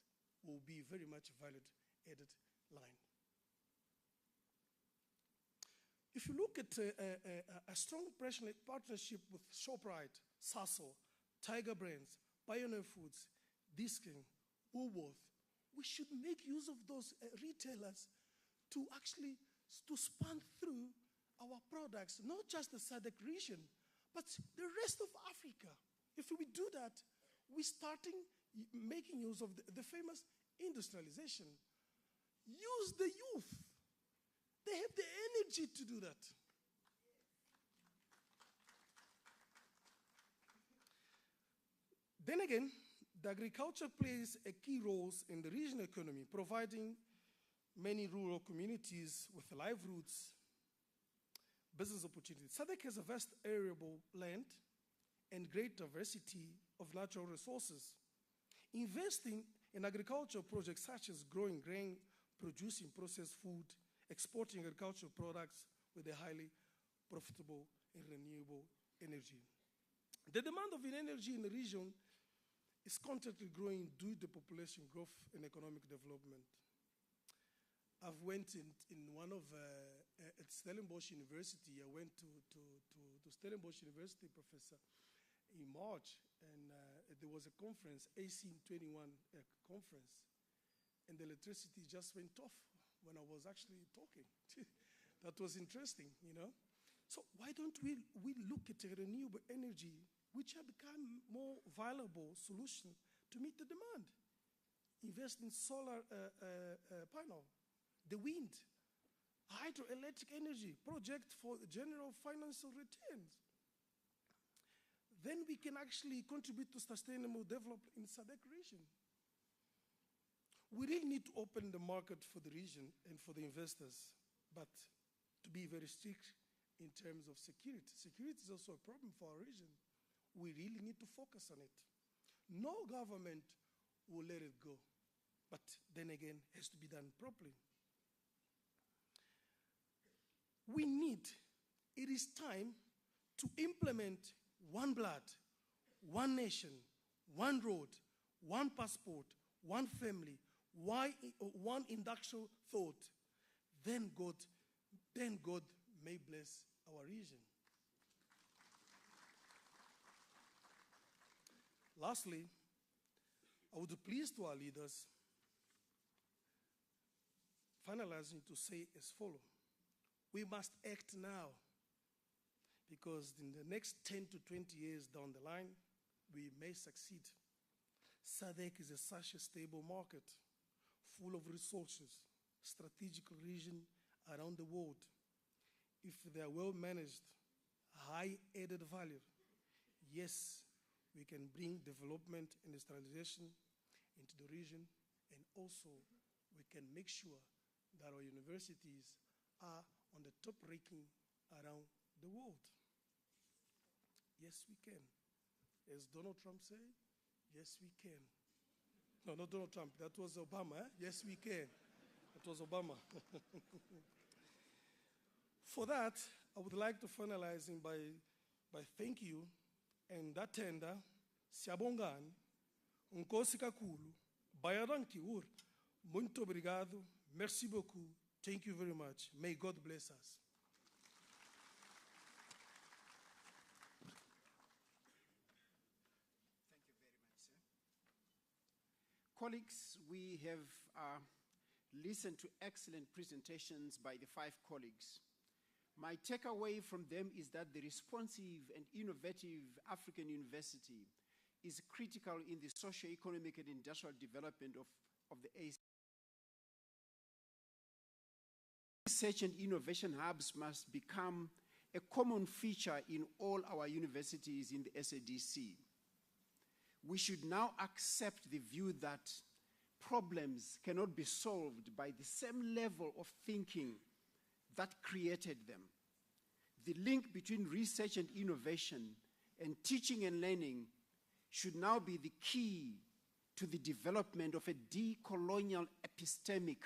will be very much valid added line. If you look at a strong partnership with Shoprite, Sasol, Tiger Brands, Pioneer Foods, Disking, Woolworth, we should make use of those retailers to actually span through our products, not just the SADC region, but the rest of Africa. If we do that, we're starting making use of the famous industrialization. Use the youth. They have the energy to do that. Then again, the agriculture plays a key role in the regional economy, providing many rural communities with livelihoods, business opportunities. SADC has a vast arable land and great diversity of natural resources. Investing in agricultural projects such as growing grain, producing processed food, exporting agricultural products with a highly profitable and renewable energy. The demand of energy in the region is constantly growing due to population growth and economic development. I've went in one of, at Stellenbosch University, I went to Stellenbosch University, Professor, in March, and there was a conference, AC21 conference, and the electricity just went off when I was actually talking. That was interesting, you know? So why don't we look at renewable energy, which have become more viable solution to meet the demand? Invest in solar panel, the wind, hydroelectric energy, project for general financial returns. Then we can actually contribute to sustainable development in SADC region. We really need to open the market for the region and for the investors, but to be very strict in terms of security. Security is also a problem for our region. We really need to focus on it. No government will let it go, but then again, it has to be done properly. It is time to implement one blood, one nation, one road, one passport, one family, one industrial thought. Then God may bless our region. Lastly, I would be pleased to our leaders, finalizing to say as follows. We must act now, because in the next 10 to 20 years down the line, we may succeed. SADC is such a stable market, full of resources, strategic region around the world, if they are well managed, high added value, yes, we can bring development, industrialization into the region, and also we can make sure that our universities are on the top ranking around the world. Yes, we can. As Donald Trump said, yes, we can. No, not Donald Trump. That was Obama. Yes, we can. That was Obama. For that, I would like to finalize by thank you and attenda Siabongani, Nkosi Kakulu, Bayaranki Ur, muito obrigado, merci beaucoup, thank you very much. May God bless us. Colleagues, we have listened to excellent presentations by the 5 colleagues. My takeaway from them is that the responsive and innovative African university is critical in the socio-economic and industrial development of the ACE. Research and innovation hubs must become a common feature in all our universities in the SADC. We should now accept the view that problems cannot be solved by the same level of thinking that created them. The link between research and innovation and teaching and learning should now be the key to the development of a decolonial epistemic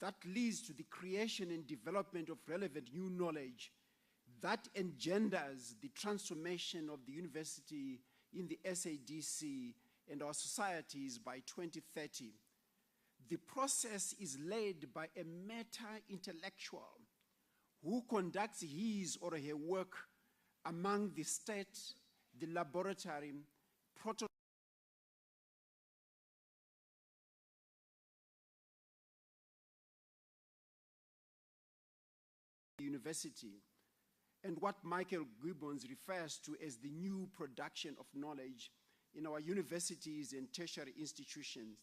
that leads to the creation and development of relevant new knowledge that engenders the transformation of the university in the SADC and our societies by 2030. The process is led by a meta-intellectual who conducts his or her work among the state, the laboratory, university, and what Michael Gibbons refers to as the new production of knowledge in our universities and tertiary institutions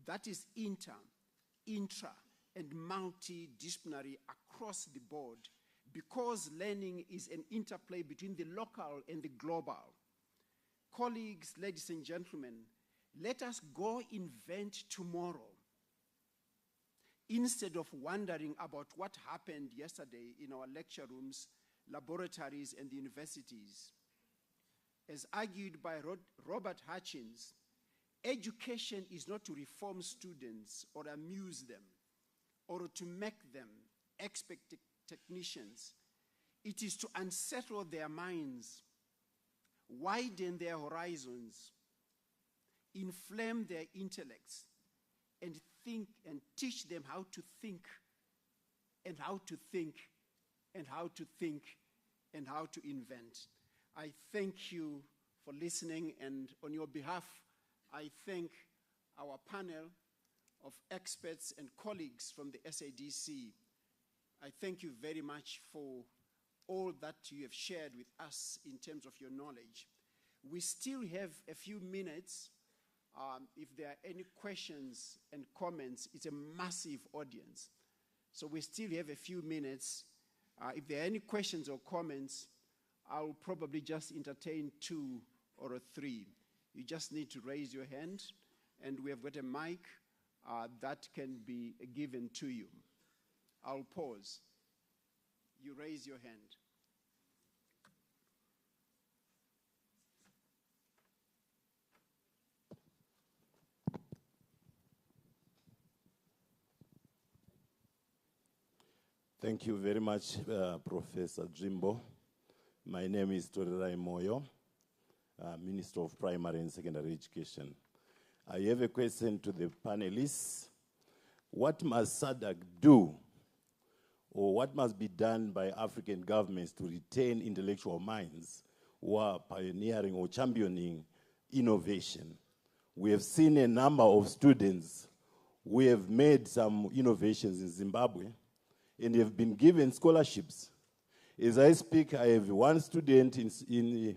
that is intra, and multidisciplinary across the board, because learning is an interplay between the local and the global. Colleagues, ladies and gentlemen, let us go invent tomorrow instead of wondering about what happened yesterday in our lecture rooms, laboratories, and the universities. As argued by Robert Hutchins, education is not to reform students or amuse them or to make them expert technicians. It is to unsettle their minds, widen their horizons, inflame their intellects, and think and teach them how to think and how to think and how to think and how to invent. I thank you for listening, and on your behalf, I thank our panel of experts and colleagues from the SADC. I thank you very much for all that you have shared with us in terms of your knowledge. We still have a few minutes. If there are any questions and comments, it's a massive audience. So we still have a few minutes. If there are any questions or comments, I'll probably just entertain 2 or 3. You just need to raise your hand, and we have got a mic that can be given to you. I'll pause. You raise your hand. Thank you very much, Professor Jimbo. My name is Torirai Moyo, Minister of Primary and Secondary Education. I have a question to the panelists. What must SADC do, or what must be done by African governments to retain intellectual minds who are pioneering or championing innovation? We have seen a number of students who have made some innovations in Zimbabwe, and have been given scholarships. As I speak, I have one student in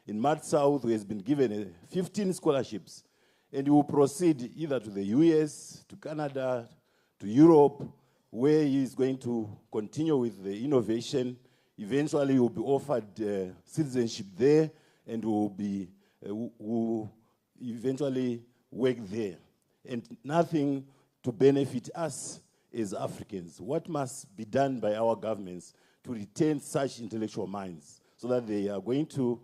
Mad South who has been given 15 scholarships, and he will proceed either to the US, to Canada, to Europe, where he is going to continue with the innovation. Eventually, he will be offered citizenship there and will eventually work there. And nothing to benefit us as Africans. What must be done by our governments to retain such intellectual minds so that they are going to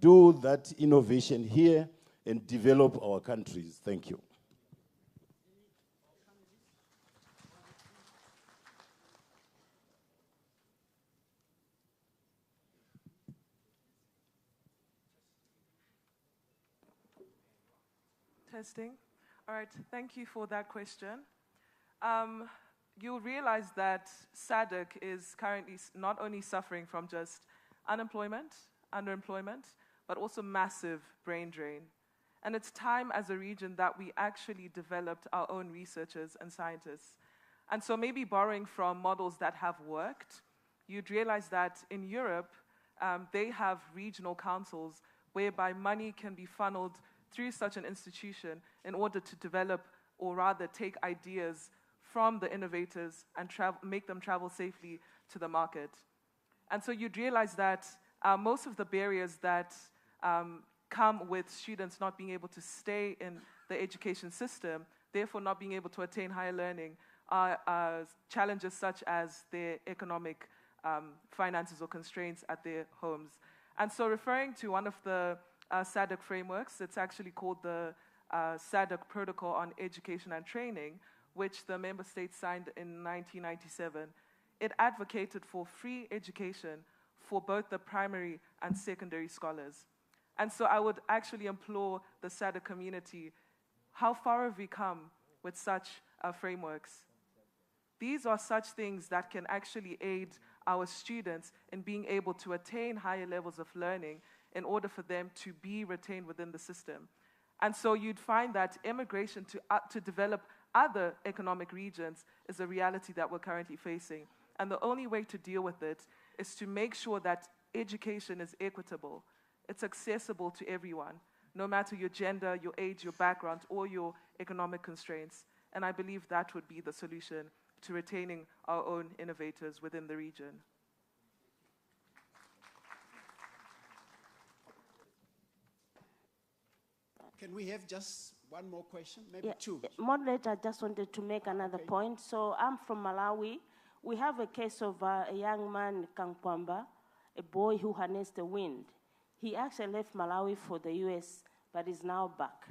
do that innovation here and develop our countries? Thank you. Testing. All right, thank you for that question. You'll realize that SADC is currently not only suffering from just unemployment, underemployment, but also massive brain drain. And it's time as a region that we actually developed our own researchers and scientists. And so maybe borrowing from models that have worked, you'd realize that in Europe, they have regional councils whereby money can be funneled through such an institution in order to develop, or rather take ideas from the innovators and make them travel safely to the market. And so you'd realize that most of the barriers that come with students not being able to stay in the education system, therefore not being able to attain higher learning, are challenges such as their economic finances or constraints at their homes. And so referring to one of the SADC frameworks, it's actually called the SADC Protocol on Education and Training, which the member states signed in 1997. It advocated for free education for both the primary and secondary scholars. And so I would actually implore the SADC community, how far have we come with such frameworks? These are such things that can actually aid our students in being able to attain higher levels of learning in order for them to be retained within the system. And so you'd find that immigration to develop other economic regions is a reality that we're currently facing. And the only way to deal with it is to make sure that education is equitable. It's accessible to everyone, no matter your gender, your age, your background, or your economic constraints. And I believe that would be the solution to retaining our own innovators within the region. Can we have just one more question? Maybe two. Moderator, I just wanted to make another point. So I'm from Malawi. We have a case of a young man, Kankwamba, a boy who harnessed the wind. He actually left Malawi for the US, but is now back.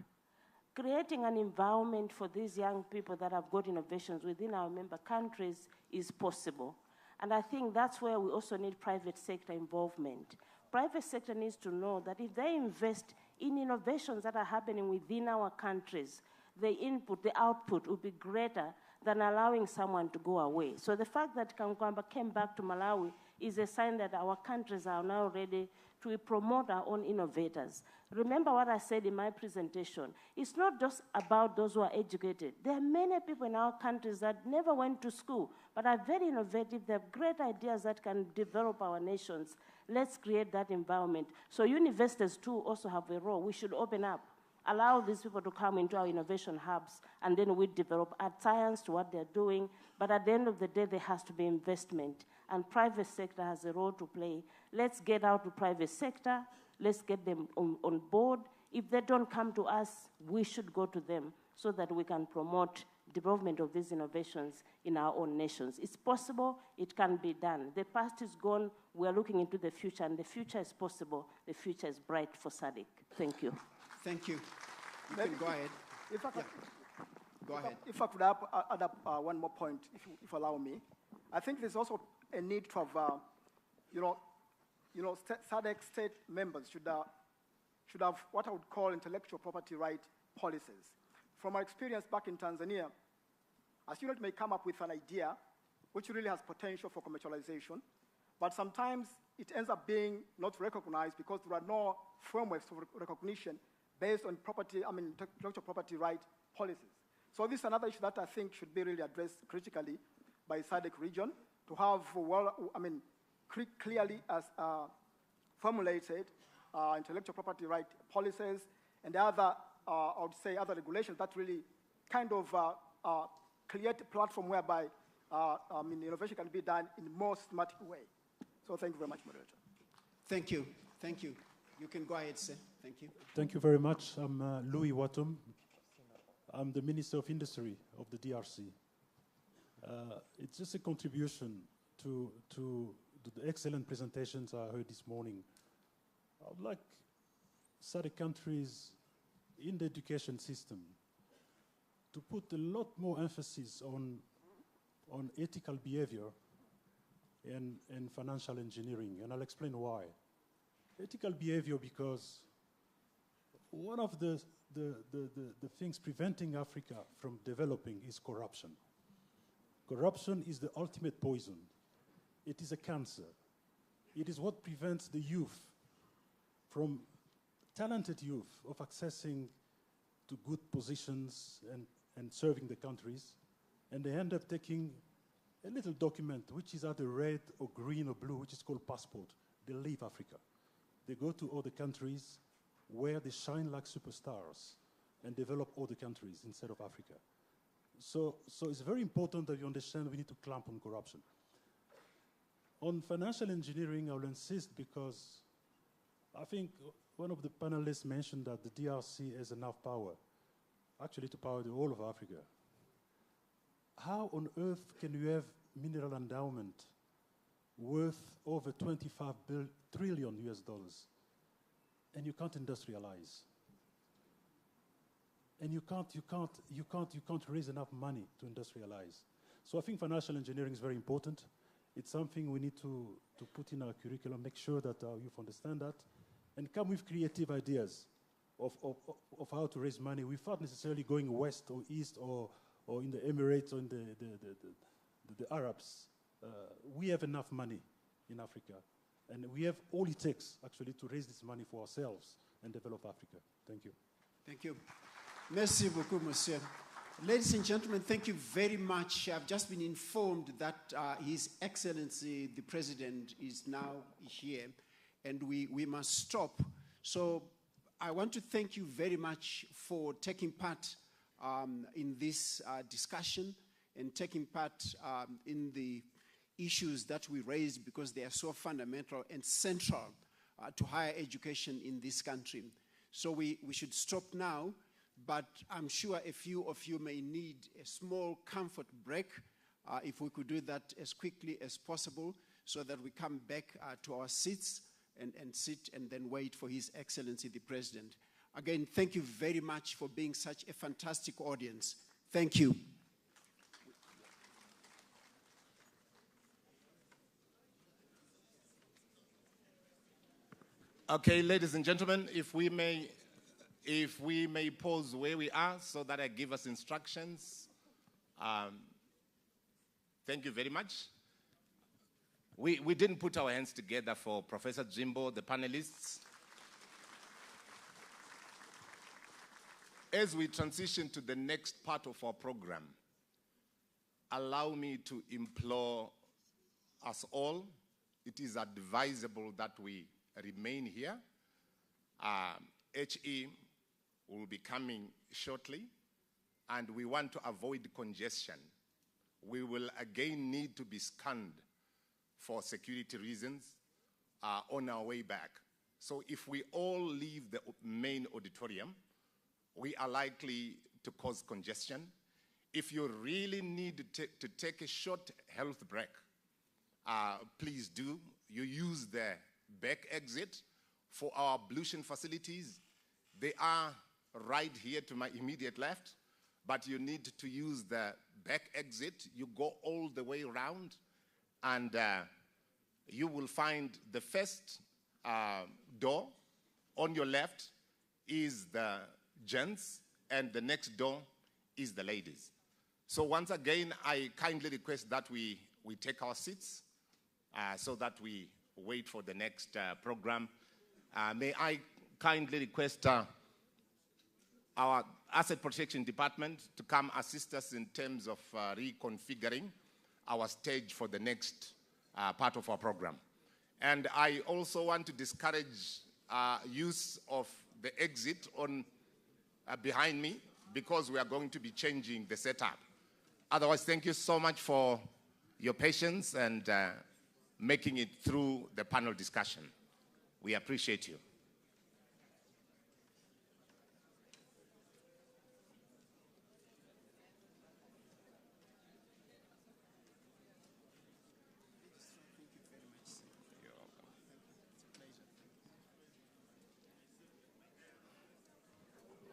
Creating an environment for these young people that have got innovations within our member countries is possible. And I think that's where we also need private sector involvement. Private sector needs to know that if they invest in innovations that are happening within our countries, the input, the output will be greater than allowing someone to go away. So the fact that Kankwamba came back to Malawi is a sign that our countries are now ready to promote our own innovators. Remember what I said in my presentation. It's not just about those who are educated. There are many people in our countries that never went to school, but are very innovative. They have great ideas that can develop our nations. Let's create that environment. So universities too also have a role. We should open up, allow these people to come into our innovation hubs, and then we develop add science to what they're doing. But at the end of the day, there has to be investment, and private sector has a role to play. Let's get out to private sector. Let's get them on board. If they don't come to us, we should go to them so that we can promote development of these innovations in our own nations. It's possible, it can be done. The past is gone, we're looking into the future, and the future is possible. The future is bright for SADC. Thank you. Thank you. You can go ahead. If I could, Go ahead. If I could add up one more point, if you allow me. I think there's also a need to have, SADC state members should have what I would call intellectual property right policies. From my experience back in Tanzania, a student may come up with an idea which really has potential for commercialization, but sometimes it ends up being not recognized because there are no frameworks for recognition based on intellectual property right policies. So this is another issue that I think should be really addressed critically by SADC region to have clearly as formulated intellectual property right policies and other, I would say, other regulations that really kind of create a platform whereby innovation can be done in a more systematic way. So thank you very much, moderator. Thank you. Thank you. You can go ahead, sir. Thank you. Thank you very much. I'm Louis Watum. I'm the Minister of Industry of the DRC. It's just a contribution to the excellent presentations I heard this morning. I would like SADC countries in the education system to put a lot more emphasis on ethical behavior and financial engineering, and I'll explain why. Ethical behavior because one of the things preventing Africa from developing is corruption. Corruption is the ultimate poison. It is a cancer. It is what prevents the youth from, talented youth, of accessing to good positions and serving the countries, and they end up taking a little document which is either red or green or blue, which is called passport. They leave Africa. They go to other countries where they shine like superstars and develop other countries instead of Africa. So it's very important that you understand we need to clamp on corruption. On financial engineering, I will insist because I think one of the panelists mentioned that the DRC has enough power, actually to power the whole of Africa. How on earth can you have mineral endowment worth over 25 trillion US dollars and you can't industrialize? And you can't raise enough money to industrialize. So I think financial engineering is very important. It's something we need to put in our curriculum, make sure that our youth understand that, and come with creative ideas of how to raise money without necessarily going west or east or in the Emirates or in the Arabs. We have enough money in Africa, and we have all it takes, actually, to raise this money for ourselves and develop Africa. Thank you. Thank you. Merci beaucoup, monsieur. Ladies and gentlemen, thank you very much. I've just been informed that His Excellency, the President, is now here, and we must stop. So I want to thank you very much for taking part in this discussion and taking part in the issues that we raised because they are so fundamental and central to higher education in this country. So we should stop now, but I'm sure a few of you may need a small comfort break. If we could do that as quickly as possible so that we come back to our seats and sit and then wait for His Excellency the President. Again, thank you very much for being such a fantastic audience. Thank you. Okay, ladies and gentlemen, if we may pause where we are so that I give us instructions. Thank you very much. We didn't put our hands together for Professor Jimbo, the panelists. As we transition to the next part of our program, allow me to implore us all. It is advisable that we remain here. HE will be coming shortly, and we want to avoid congestion. We will again need to be scanned for security reasons on our way back. So if we all leave the main auditorium, we are likely to cause congestion. If you really need to take a short health break, please do. You use the back exit for our ablution facilities. They are right here to my immediate left, but you need to use the back exit. You go all the way around, and you will find the first door on your left is the gents, and the next door is the ladies. So once again, I kindly request that we take our seats so that we wait for the next program. May I kindly request our Asset Protection Department to come assist us in terms of reconfiguring our stage for the next part of our program. And I also want to discourage use of the exit on behind me, because we are going to be changing the setup. Otherwise, thank you so much for your patience and making it through the panel discussion. We appreciate you.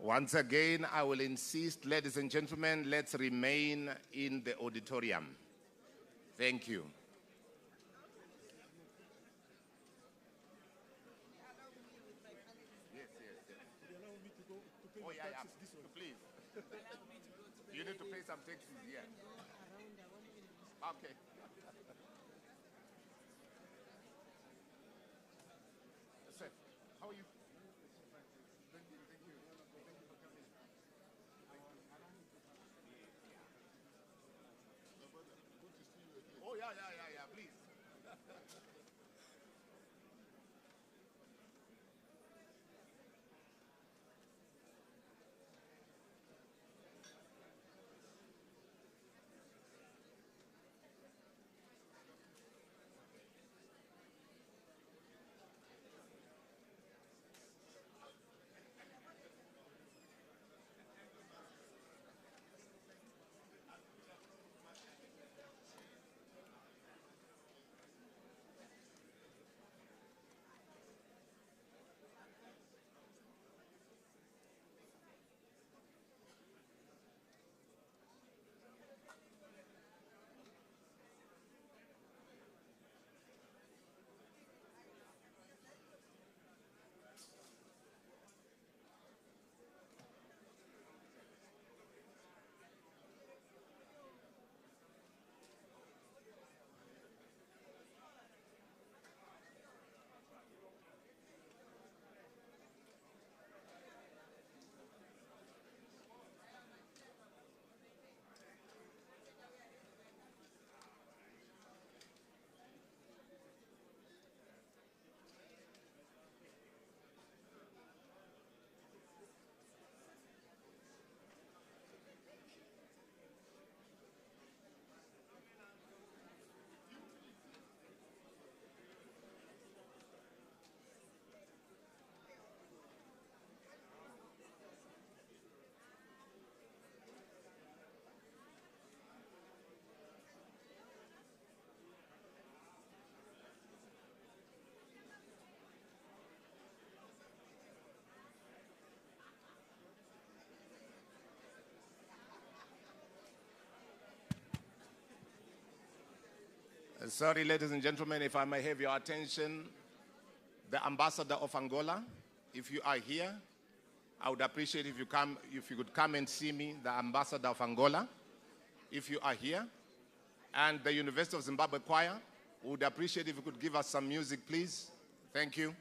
Once again, I will insist, ladies and gentlemen, let's remain in the auditorium. Thank you. Yes. Oh, yeah, please. You need to pay some taxes here. Okay. Sir, how are you? Thank you. Thank you for coming. Oh, yeah, please. Sorry, ladies and gentlemen, if I may have your attention. The ambassador of Angola, if you are here, I would appreciate if you could come and see me, the ambassador of Angola, if you are here. And the University of Zimbabwe Choir, would appreciate if you could give us some music, please. Thank you.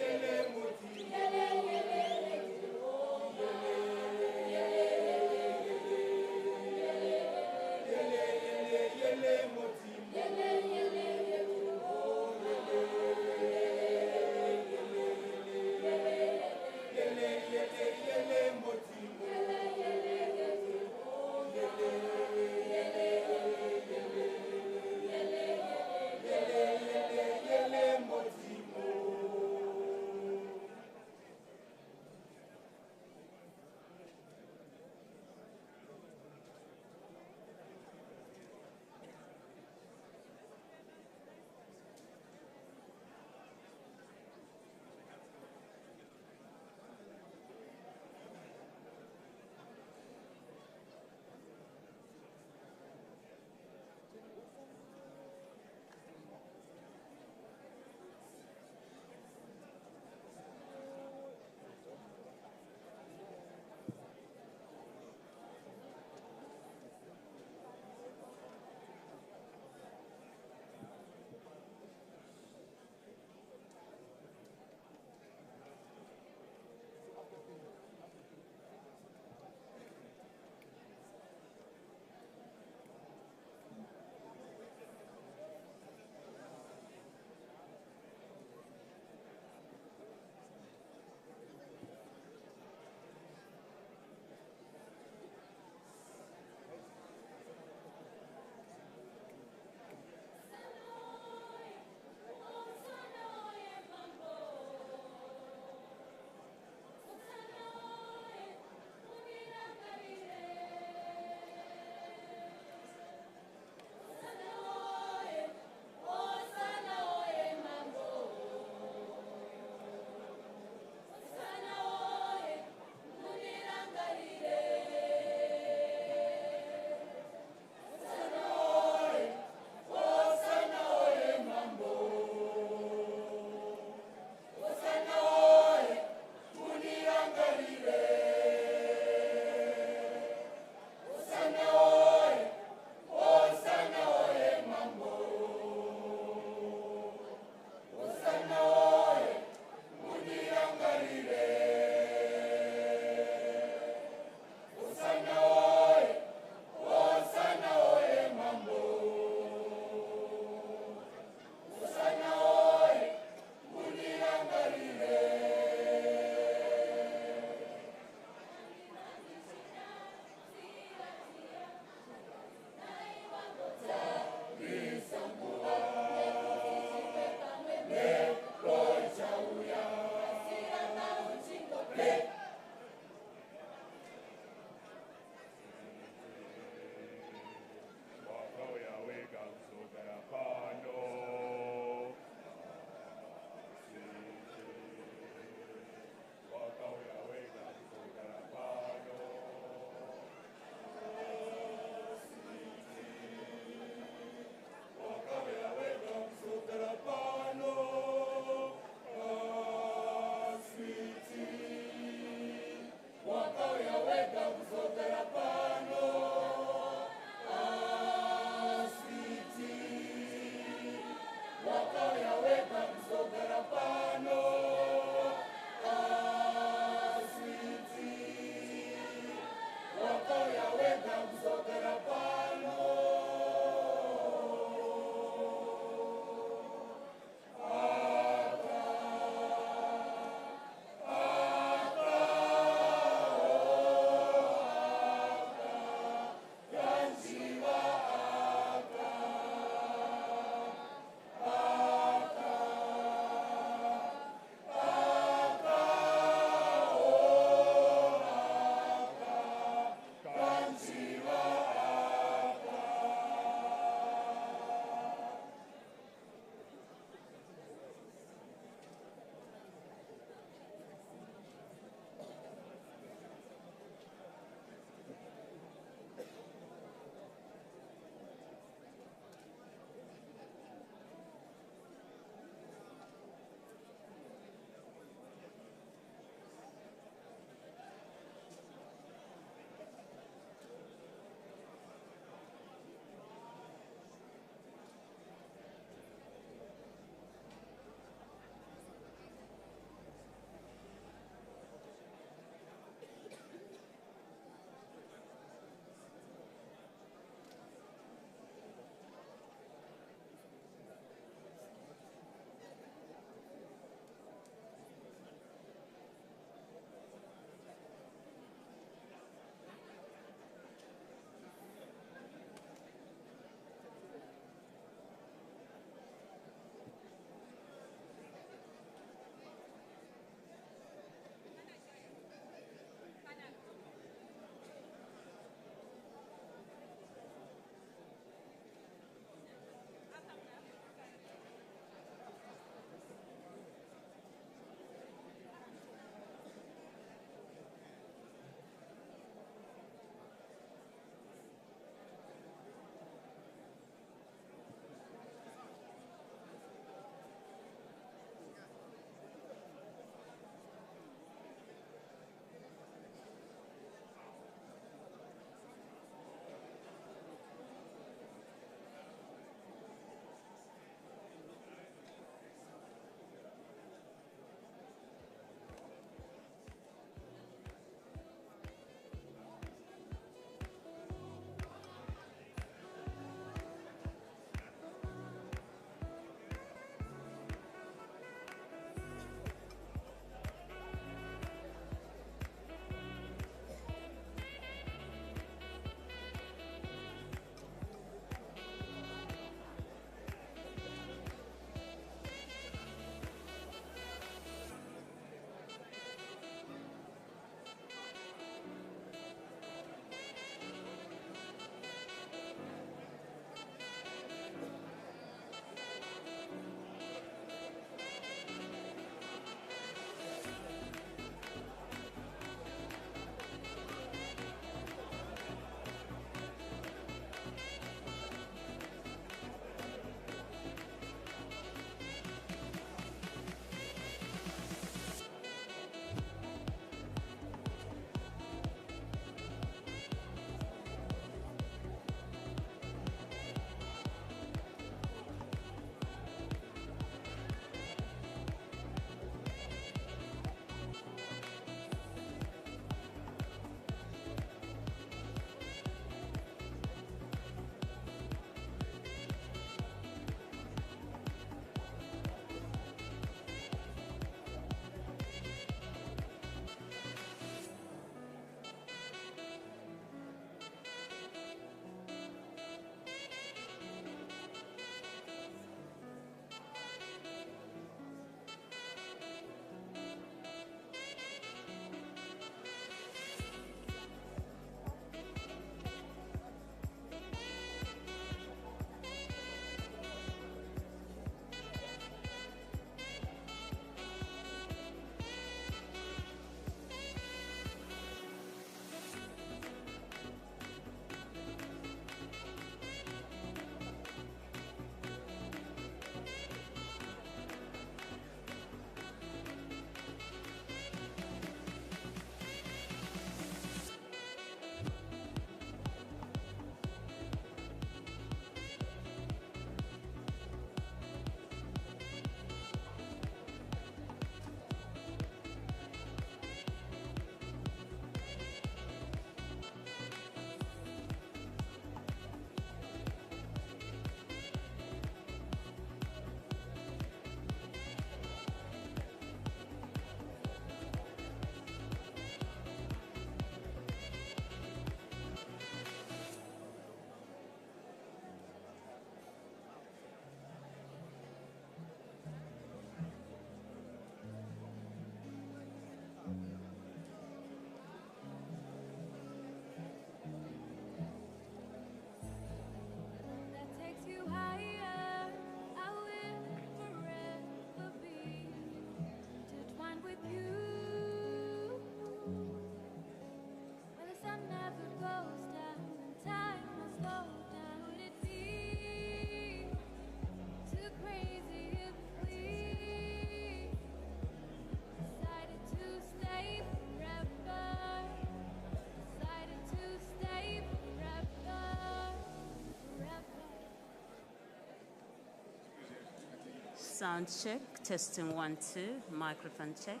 Sound check, testing 1, 2, microphone check.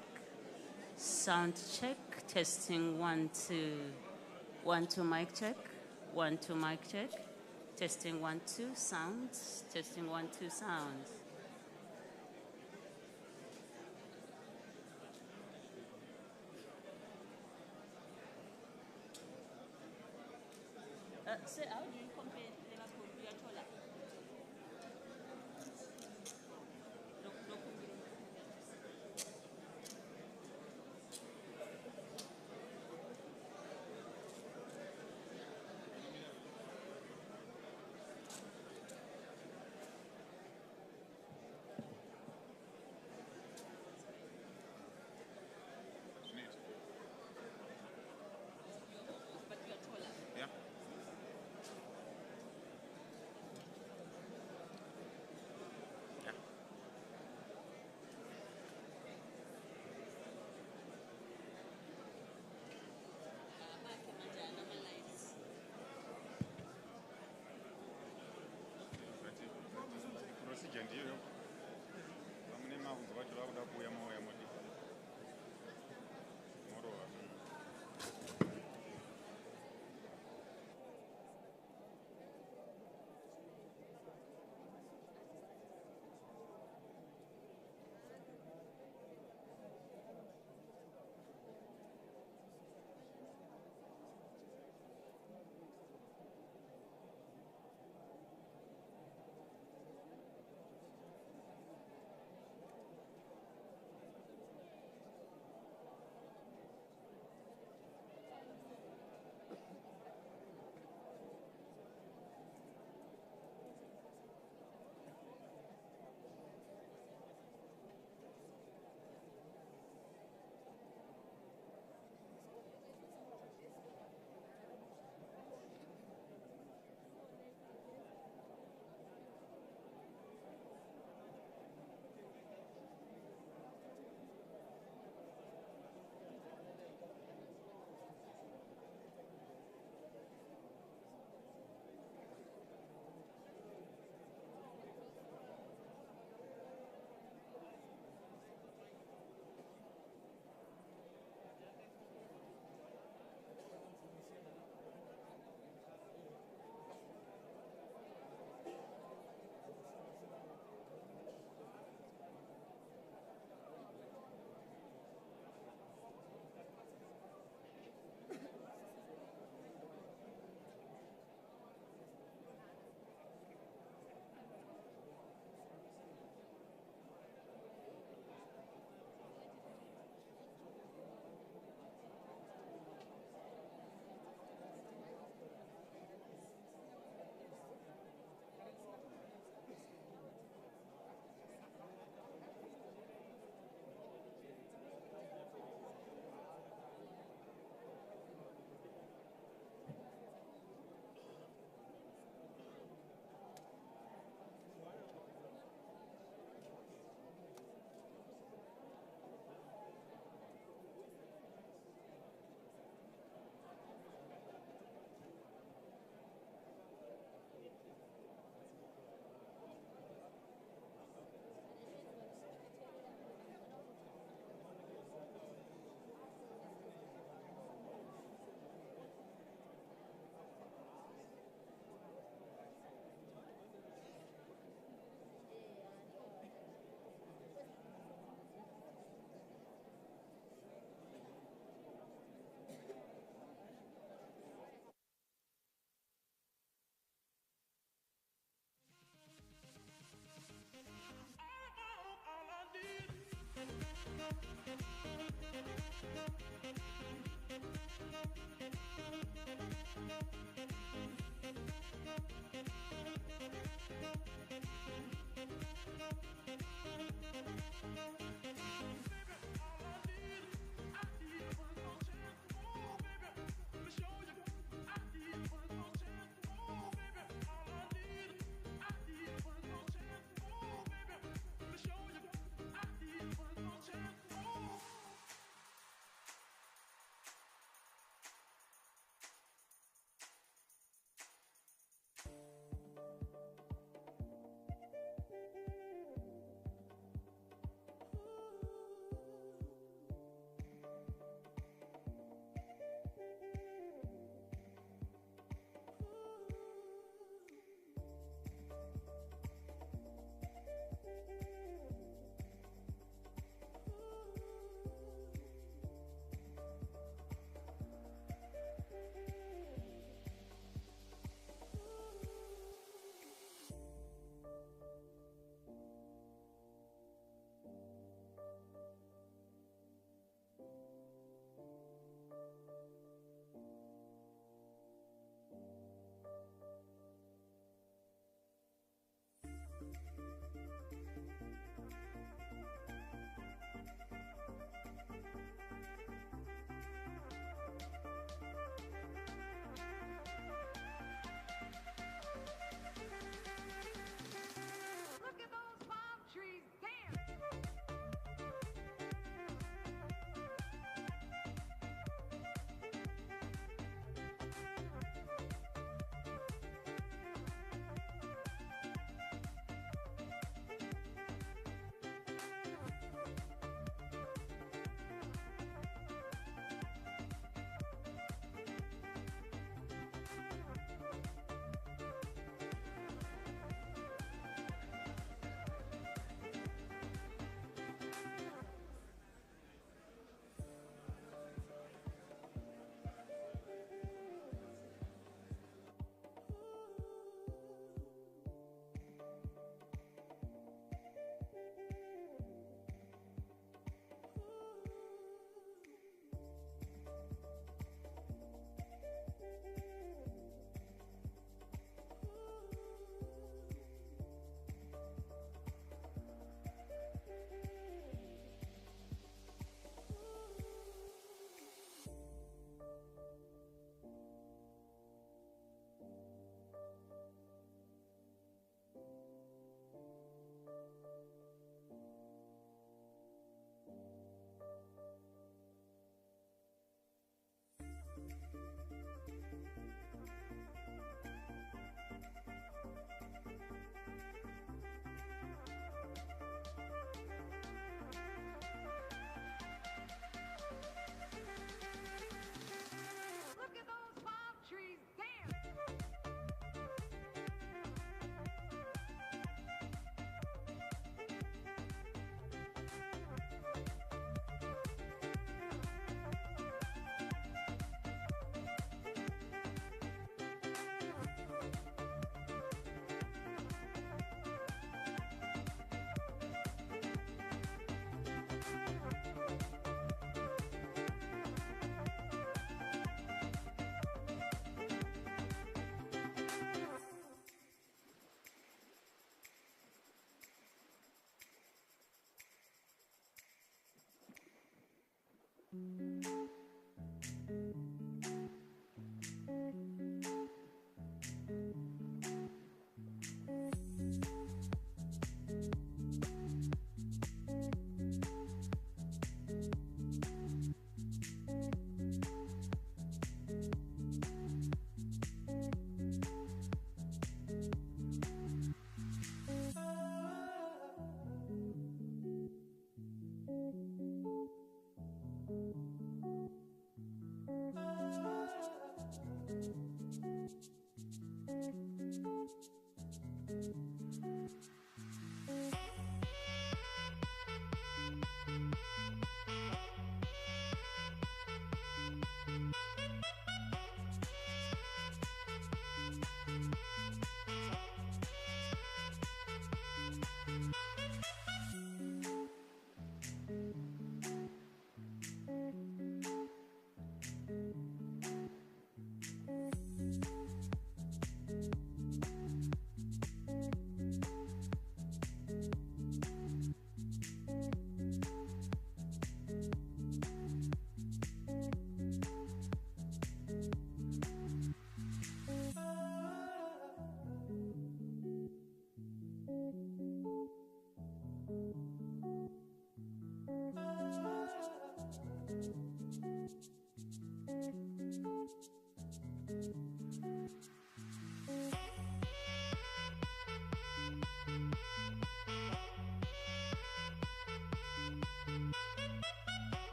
Sound check, testing 1, 2. 1, 2, mic check. 1, 2, mic check. Testing 1, 2, sound. Testing 1, 2, sound. So how do you compare Liverpool to Yatola?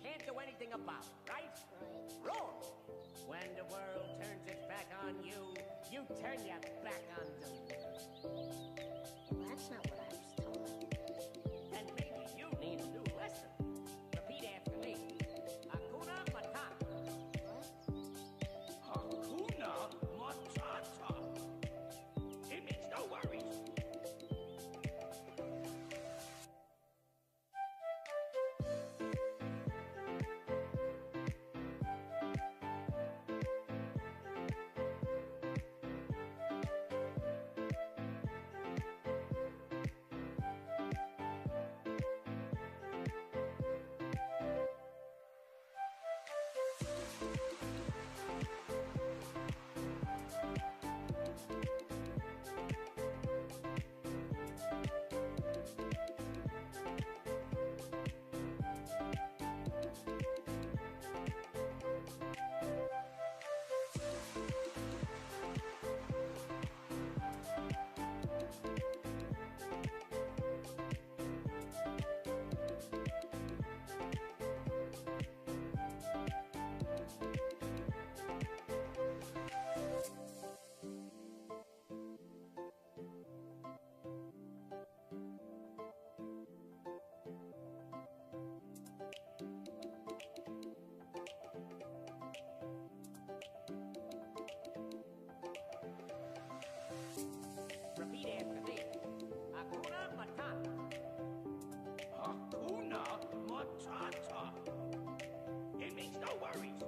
can't do anything about, right? Wrong. When the world turns its back on you, you turn your back on them. Well, that's not what I was told. Then maybe you need a new lesson. Repeat after me. Hakuna Matata. What? Hakuna Matata. It means no worries. Repeat after me. Hakuna Matata. Hakuna Matata. It means no worries.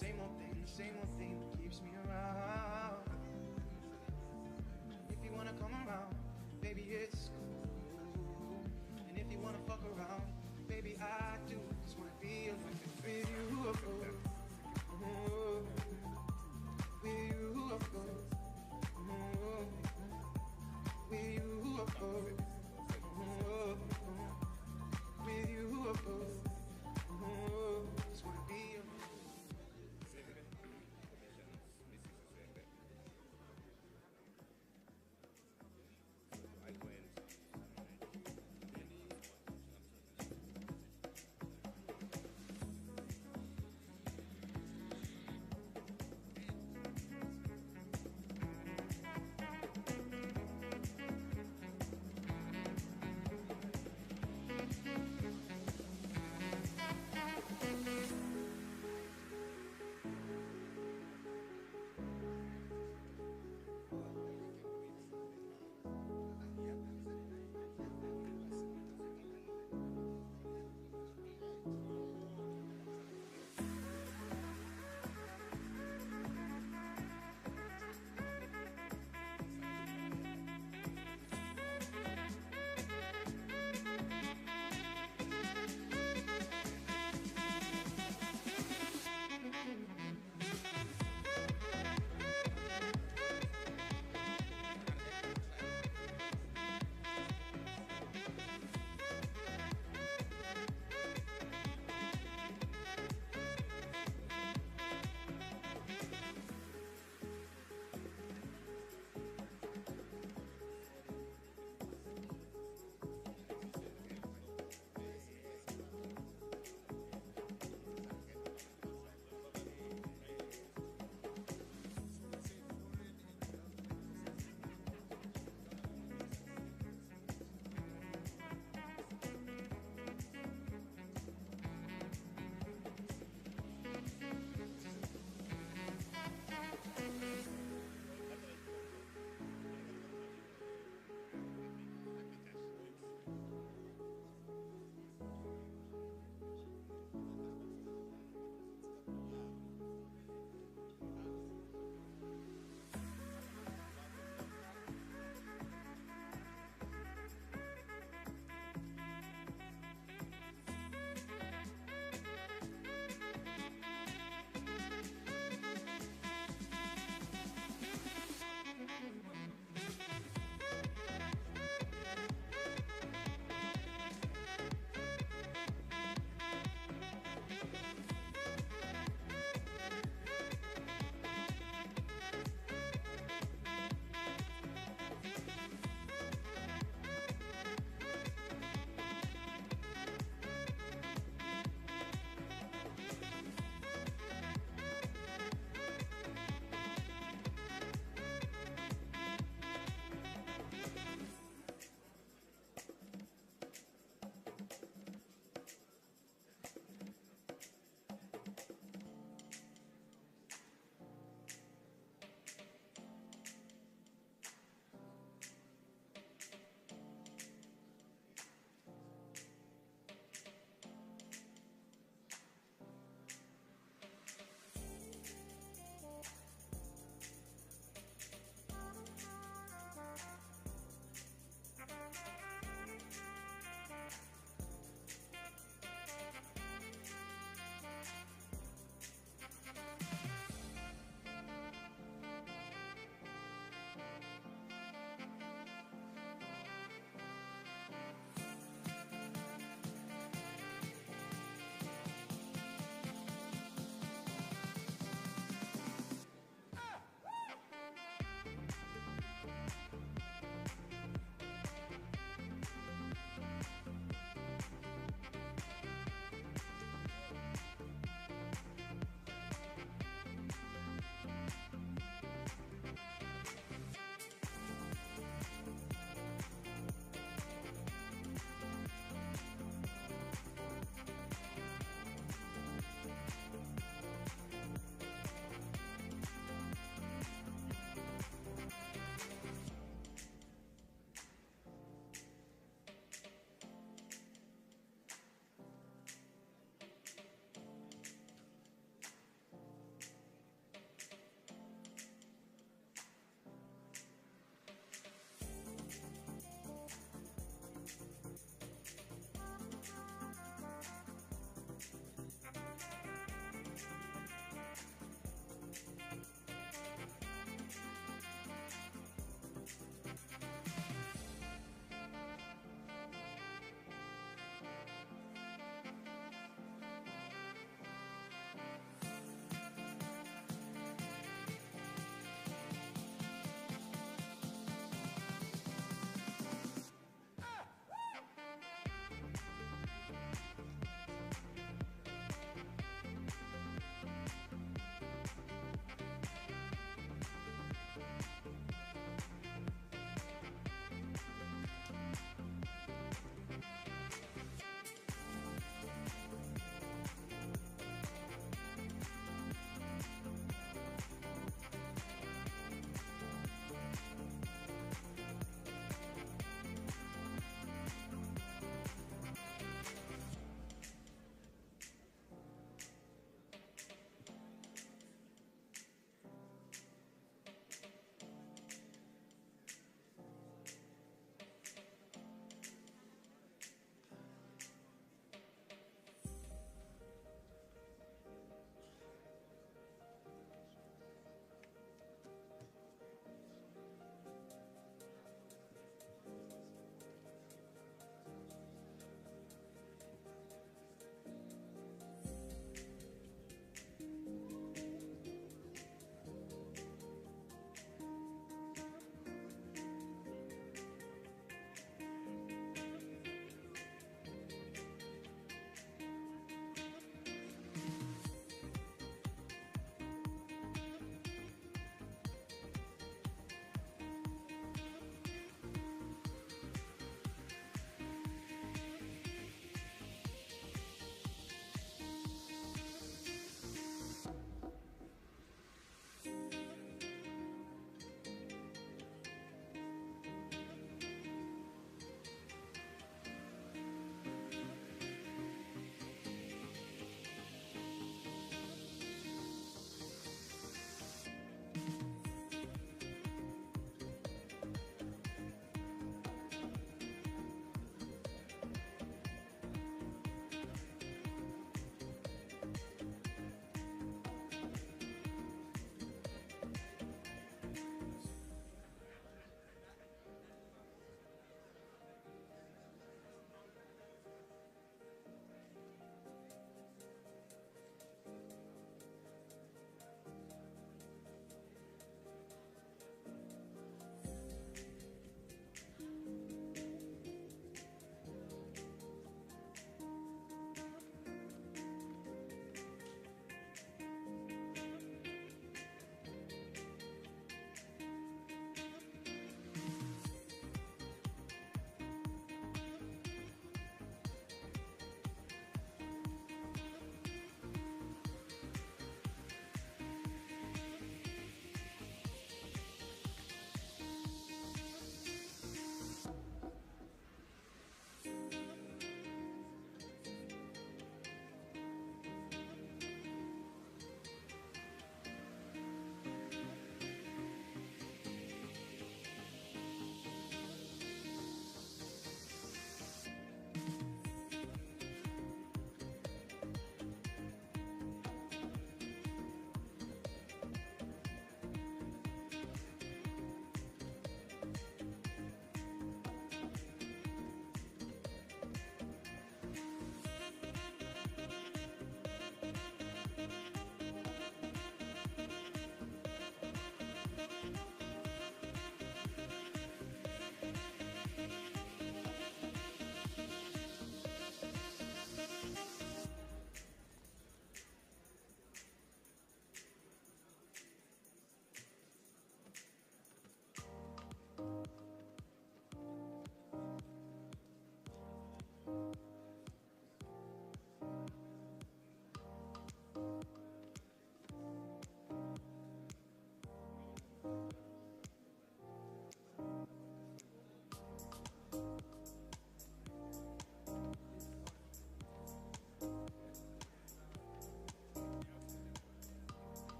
same old thing that keeps me around. If you wanna come around, baby, it's cool. And if you wanna fuck around, baby, I do. Just wanna be alone with you, of course. With you, of course. With you, of course. With you, of course. Just wanna be alone.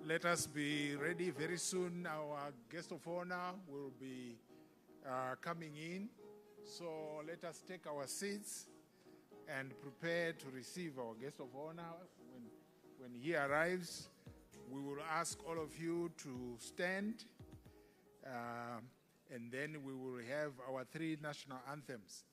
Let us be ready very soon. Our guest of honor will be coming in. So let us take our seats and prepare to receive our guest of honor. When he arrives, we will ask all of you to stand, and then we will have our 3 national anthems.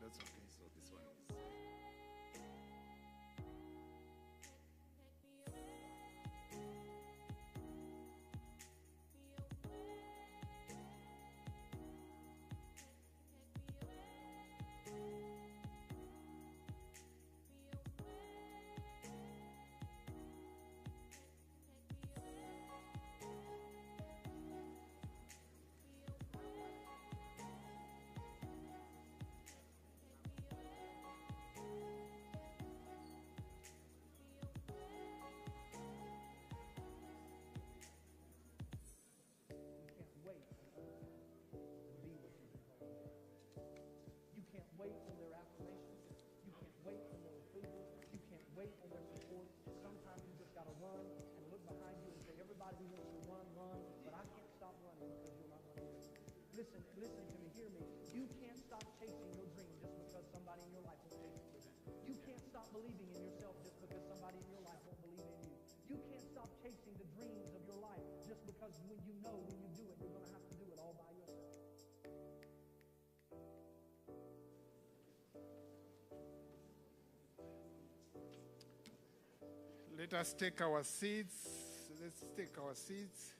That's okay. So this one is. Listen to me, hear me. You can't stop chasing your dream just because somebody in your life won't chase it with you. You can't stop believing in yourself just because somebody in your life won't believe in you. You can't stop chasing the dreams of your life just because when you know when you do it, you're going to have to do it all by yourself. Let us take our seats. Let's take our seats.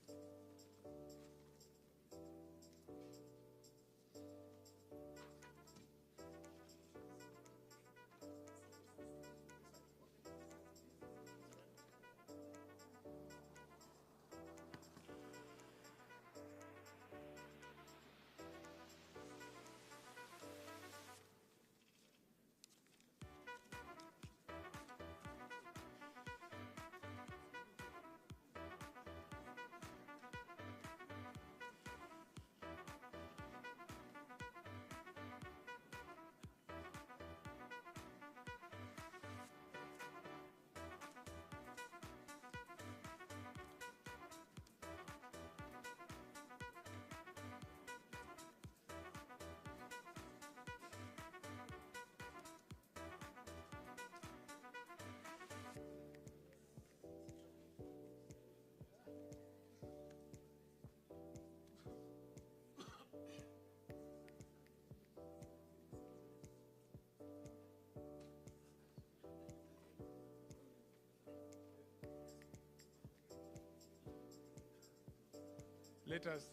Let us.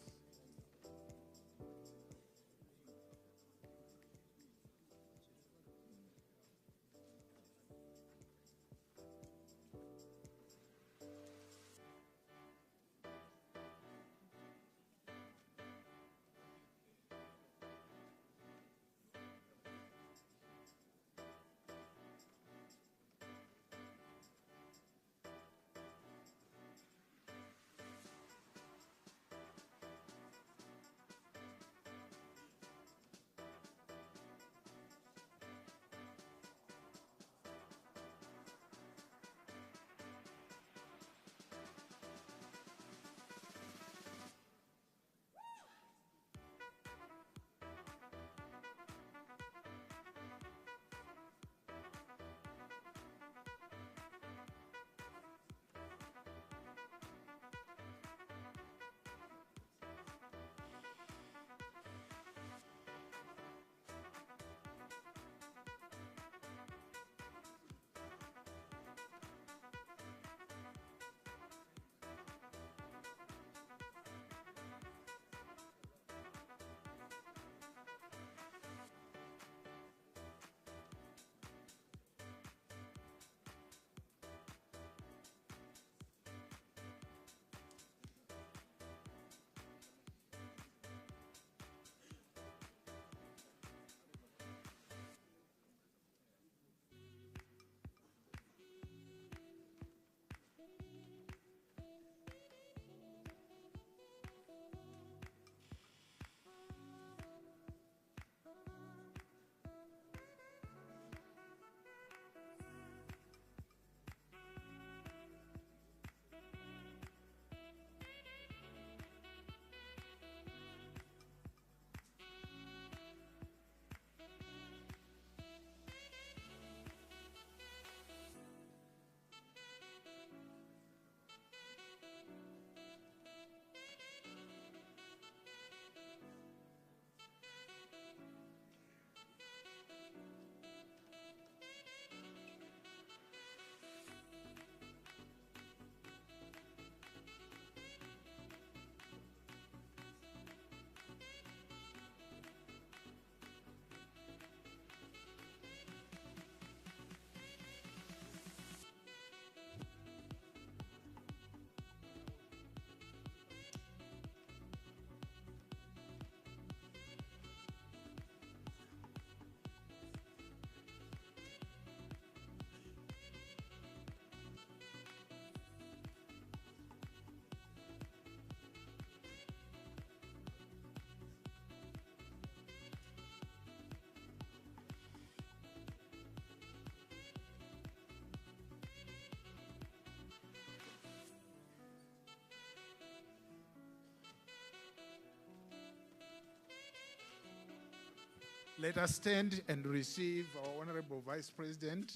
Let us stand and receive our Honorable Vice President.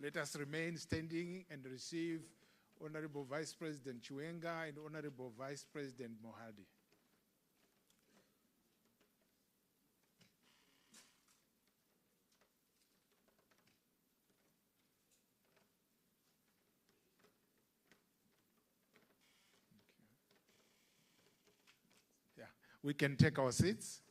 Let us remain standing and receive Honorable Vice President Chiwenga and Honorable Vice President Mohadi. Yeah, we can take our seats.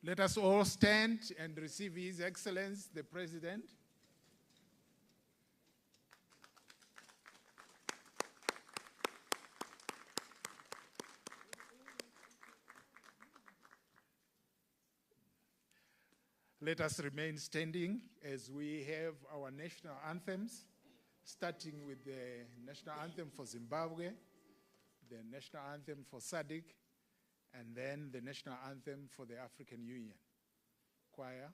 Let us all stand and receive His Excellency, the President. Let us remain standing as we have our national anthems, starting with the national anthem for Zimbabwe, the national anthem for SADC, and then the national anthem for the African Union. Choir.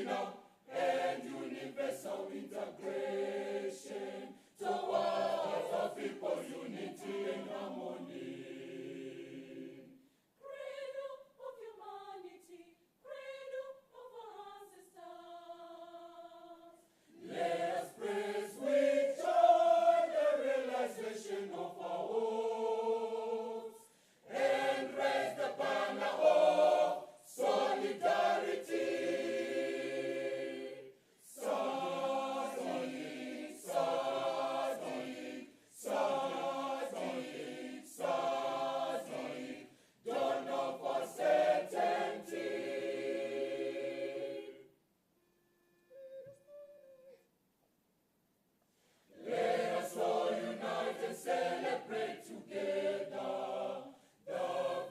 regional and universal integration towards our people's unity and harmony. Cradle of humanity, cradle of our ancestors. Let us praise with joy the realization of our hopes and raise the banner of solidarity. SADC, SADC, SADC, SADC, don't know for certainty. Let us all unite and celebrate together the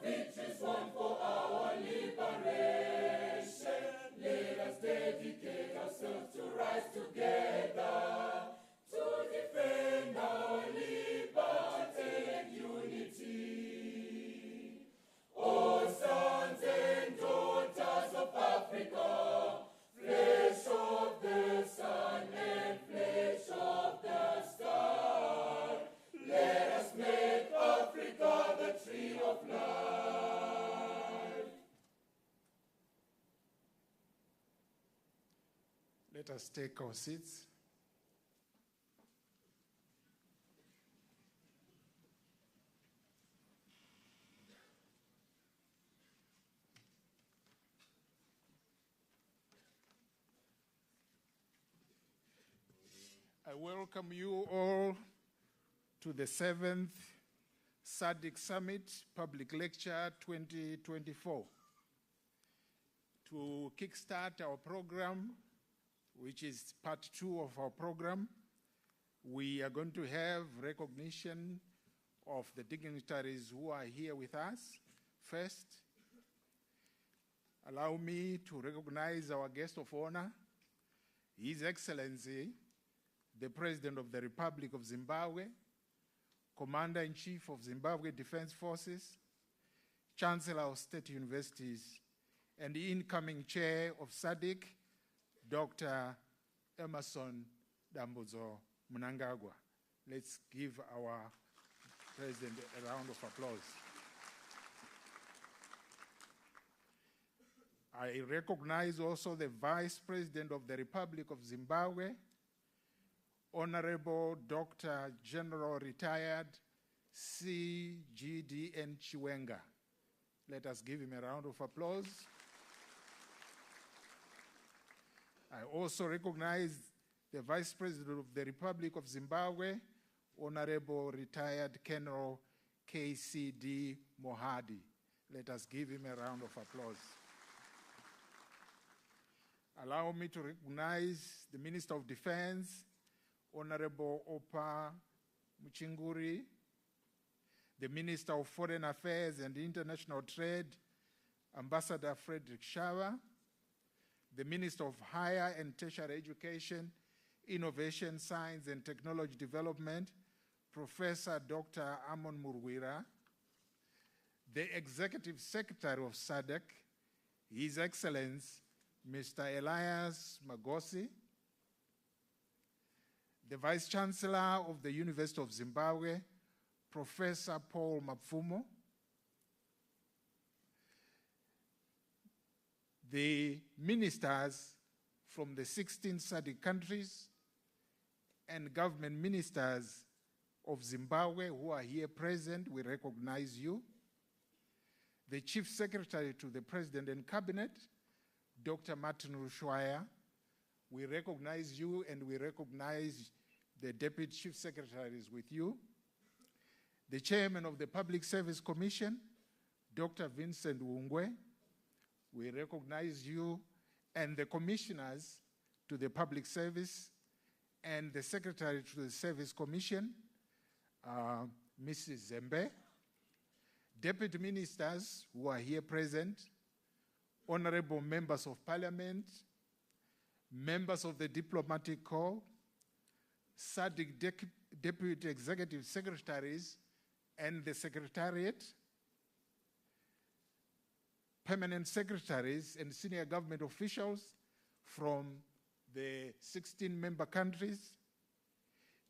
victories won for our liberation. Let us dedicate ourselves to rise together to defend our liberty and unity. Oh, sons and daughters of Africa, flesh of the sun and flesh of the star, let us make Africa the tree of life. Let us take our seats. I welcome you all to the 7th SADC Summit Public Lecture 2024. To kickstart our program, which is part 2 of our program, we are going to have recognition of the dignitaries who are here with us. First, allow me to recognize our guest of honor, His Excellency, the President of the Republic of Zimbabwe, Commander-in-Chief of Zimbabwe Defense Forces, Chancellor of State Universities, and the incoming Chair of SADC, Dr. Emmerson Mnangagwa. Let's give our President a round of applause. I recognize also the Vice President of the Republic of Zimbabwe, Honorable Dr. General Retired C.G.D.N. Chiwenga. Let us give him a round of applause. I also recognize the Vice President of the Republic of Zimbabwe, Honorable Retired Colonel K.C.D. Mohadi. Let us give him a round of applause. Allow me to recognize the Minister of Defense, Honorable Opa Muchinguri, the Minister of Foreign Affairs and International Trade, Ambassador Frederick Shawa, the Minister of Higher and Tertiary Education, Innovation, Science and Technology Development, Professor Dr. Amon Murwira, the Executive Secretary of SADC, His Excellency Mr. Elias Magosi, the Vice Chancellor of the University of Zimbabwe, Professor Paul Mapfumo, the ministers from the 16 SADC countries and government ministers of Zimbabwe who are here present, we recognize you. The Chief Secretary to the President and Cabinet, Dr. Martin Rushwaya, we recognize you and we recognize the Deputy Chief Secretaries with you. The Chairman of the Public Service Commission, Dr. Vincent Wungwe, we recognize you, and the commissioners to the Public Service and the Secretary to the Service Commission, Mrs. Zembe, Deputy Ministers who are here present, Honorable Members of Parliament, members of the Diplomatic Corps, SADC Deputy Executive Secretaries and the Secretariat, permanent secretaries and senior government officials from the 16 member countries,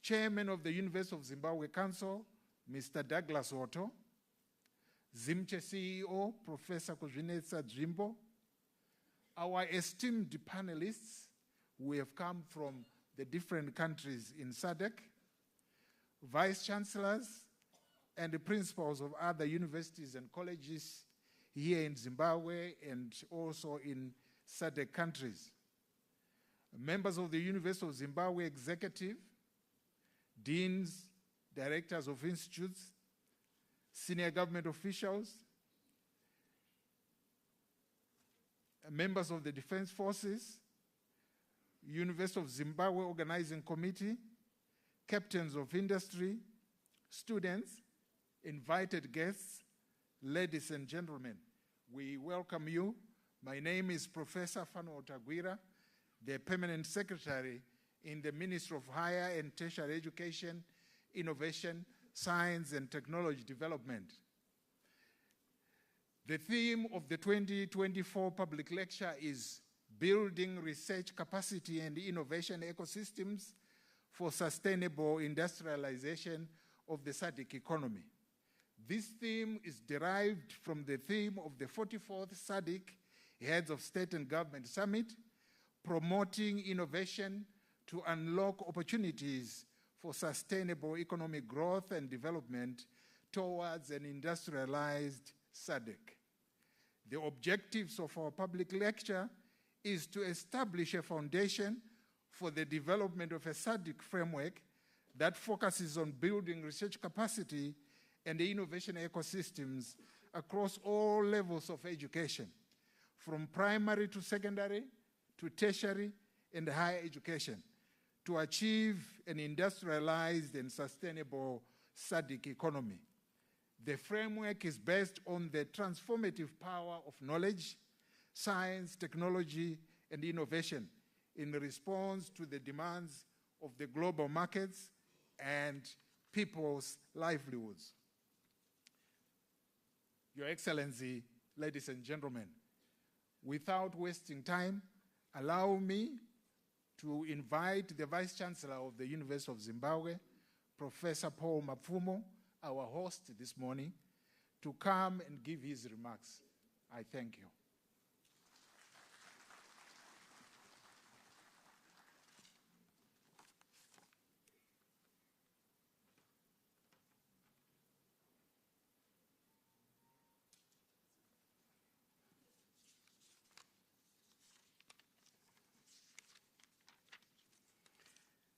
Chairman of the University of Zimbabwe Council, Mr. Douglas Otto, Zimche CEO, Professor Kuzvinetsa Dzvimbo, our esteemed panelists who have come from the different countries in SADC, vice chancellors, and the principals of other universities and colleges here in Zimbabwe and also in SADC countries, members of the University of Zimbabwe Executive, deans, directors of institutes, senior government officials, members of the Defense Forces, University of Zimbabwe Organizing Committee, captains of industry, students, invited guests, ladies and gentlemen, we welcome you. My name is Professor Fano Otagwira, the Permanent Secretary in the Ministry of Higher and Tertiary Education, Innovation, Science and Technology Development. The theme of the 2024 public lecture is Building Research Capacity and Innovation Ecosystems for Sustainable Industrialization of the SADC Economy. This theme is derived from the theme of the 44th SADC Heads of State and Government Summit, promoting innovation to unlock opportunities for sustainable economic growth and development towards an industrialized SADC. The objectives of our public lecture is to establish a foundation for the development of a SADC framework that focuses on building research capacity and the innovation ecosystems across all levels of education, from primary to secondary to tertiary and higher education, to achieve an industrialized and sustainable SADC economy. The framework is based on the transformative power of knowledge, science, technology, and innovation in response to the demands of the global markets and people's livelihoods. Your Excellency, ladies and gentlemen, without wasting time, allow me to invite the Vice Chancellor of the University of Zimbabwe, Professor Paul Mapfumo, our host this morning, to come and give his remarks. I thank you.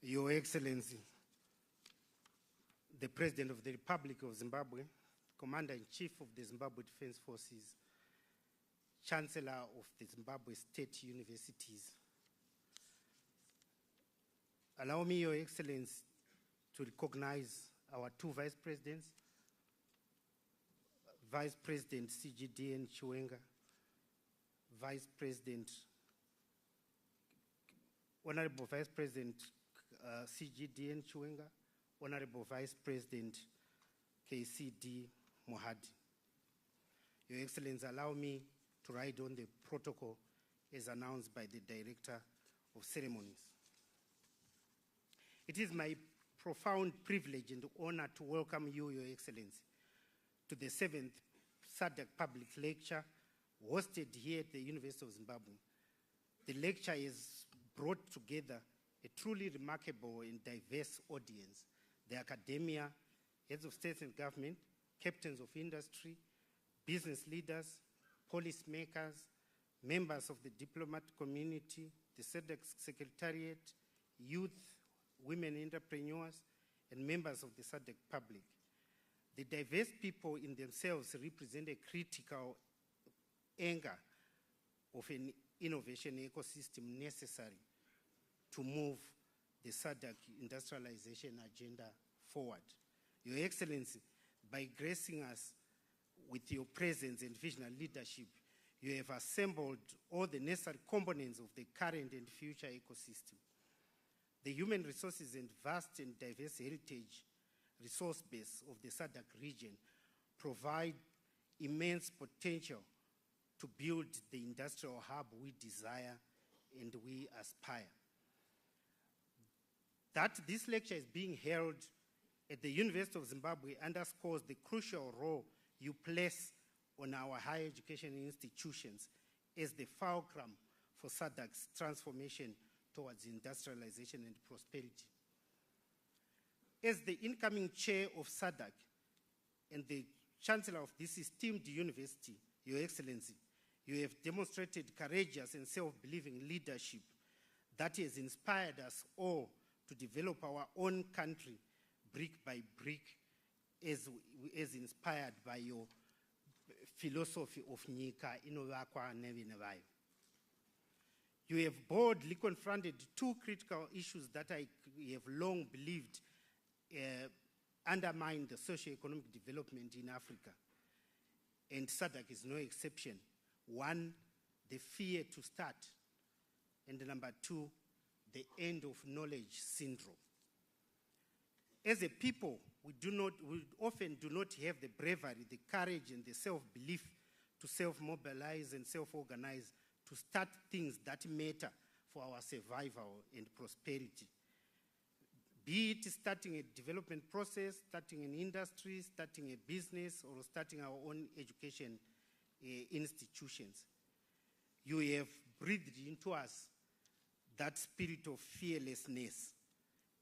Your Excellency, the President of the Republic of Zimbabwe, Commander-in-Chief of the Zimbabwe Defense Forces, Chancellor of the Zimbabwe State Universities. Allow me, Your Excellency, to recognize our two Vice Presidents, Vice President CGDN Chiwenga, Vice President, Honorable Vice President CGDN Chiwenga, Honorable Vice President KCD Mohadi. Your Excellency, allow me to write on the protocol as announced by the Director of Ceremonies. It is my profound privilege and honor to welcome you, Your Excellency, to the 7th SADC Public Lecture hosted here at the University of Zimbabwe. The lecture has brought together a truly remarkable and diverse audience, the academia, heads of state and government, captains of industry, business leaders, policymakers, members of the diplomatic community, the SADC Secretariat, youth, women entrepreneurs, and members of the SADC public. The diverse people in themselves represent a critical anchor of an innovation ecosystem necessary to move the SADC industrialization agenda forward. Your Excellency, by gracing us with your presence and visionary leadership, you have assembled all the necessary components of the current and future ecosystem. The human resources and vast and diverse heritage resource base of the SADC region provide immense potential to build the industrial hub we desire and we aspire. That this lecture is being held at the University of Zimbabwe underscores the crucial role you place on our higher education institutions as the fulcrum for SADC's transformation towards industrialization and prosperity. As the incoming chair of SADC and the chancellor of this esteemed university, Your Excellency, you have demonstrated courageous and self-believing leadership that has inspired us all to develop our own country brick by brick as inspired by your philosophy of Nika inovakwa nevinevayo. You have boldly confronted two critical issues that I have long believed undermine the socio-economic development in Africa. And SADC is no exception. One, the fear to start. And number two, the end of knowledge syndrome. As a people, we often do not have the bravery, the courage, and the self-belief to self-mobilize and self-organize to start things that matter for our survival and prosperity. Be it starting a development process, starting an industry, starting a business, or starting our own education institutions. You have breathed into us that spirit of fearlessness,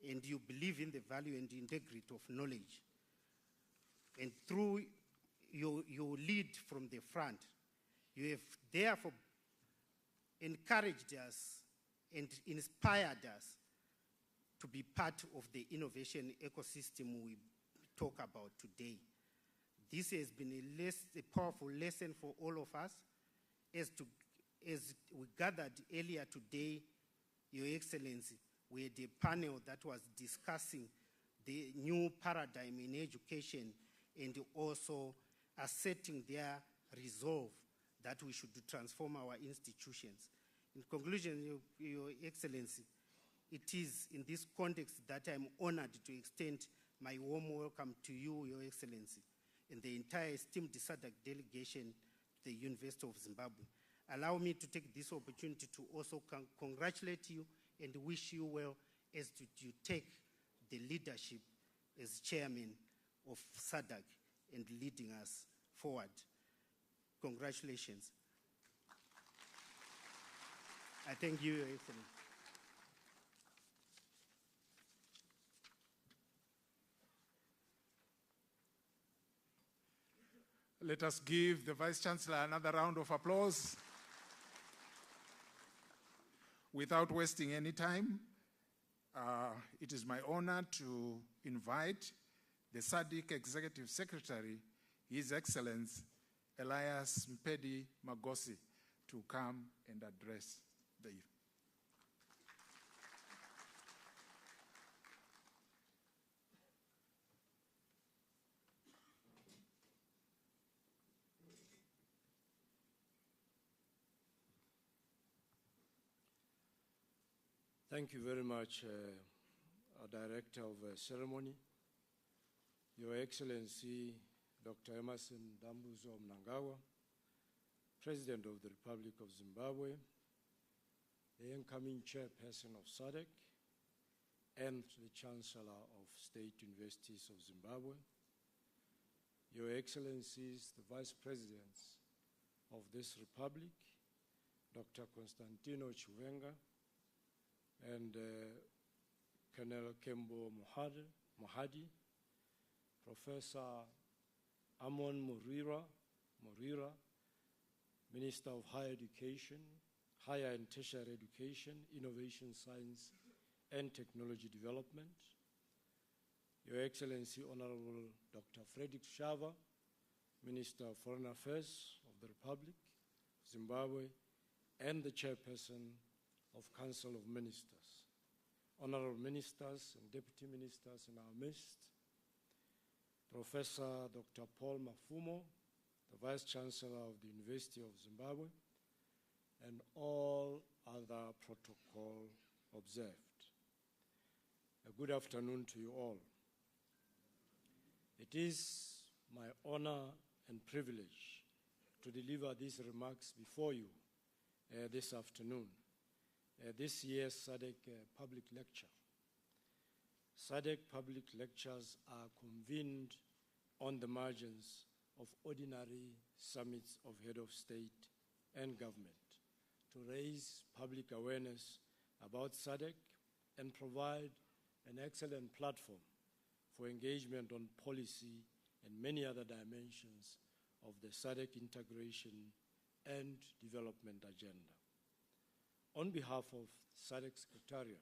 and you believe in the value and integrity of knowledge. And through your lead from the front, you have therefore encouraged us and inspired us to be part of the innovation ecosystem we talk about today. This has been a powerful lesson for all of us. As we gathered earlier today, Your Excellency, we had a panel that was discussing the new paradigm in education and also asserting their resolve that we should transform our institutions. In conclusion, Your Excellency, it is in this context that I'm honored to extend my warm welcome to you, Your Excellency, and the entire esteemed SADC delegation to the University of Zimbabwe. Allow me to take this opportunity to also congratulate you and wish you well as you take the leadership as chairman of SADC and leading us forward. Congratulations. I thank you, Your Excellency. Let us give the Vice Chancellor another round of applause. Without wasting any time, it is my honor to invite the SADC Executive Secretary, His Excellency Elias Mpedi Magosi, to come and address the event. Thank you very much, our Director of Ceremony, Your Excellency, Dr. Emmerson Mnangagwa, President of the Republic of Zimbabwe, the incoming Chairperson of SADC, and the Chancellor of State Universities of Zimbabwe, Your Excellencies, the Vice Presidents of this Republic, Dr. Constantino Chiwenga, and Colonel Kembo Mohadi, Professor Amon Morira, Minister of Higher Education, Higher and Tertiary Education, Innovation, Science, and Technology Development, Your Excellency Honorable Dr. Frederick Shava, Minister of Foreign Affairs of the Republic of Zimbabwe, and the Chairperson of Council of Ministers, Honorable Ministers and Deputy Ministers in our midst, Professor Dr. Paul Mafumo, the Vice Chancellor of the University of Zimbabwe, and all other protocol observed. A good afternoon to you all. It is my honor and privilege to deliver these remarks before you this afternoon this year's SADC public lecture. SADC public lectures are convened on the margins of ordinary summits of head of state and government to raise public awareness about SADC and provide an excellent platform for engagement on policy and many other dimensions of the SADC integration and development agenda. On behalf of SADC Secretariat,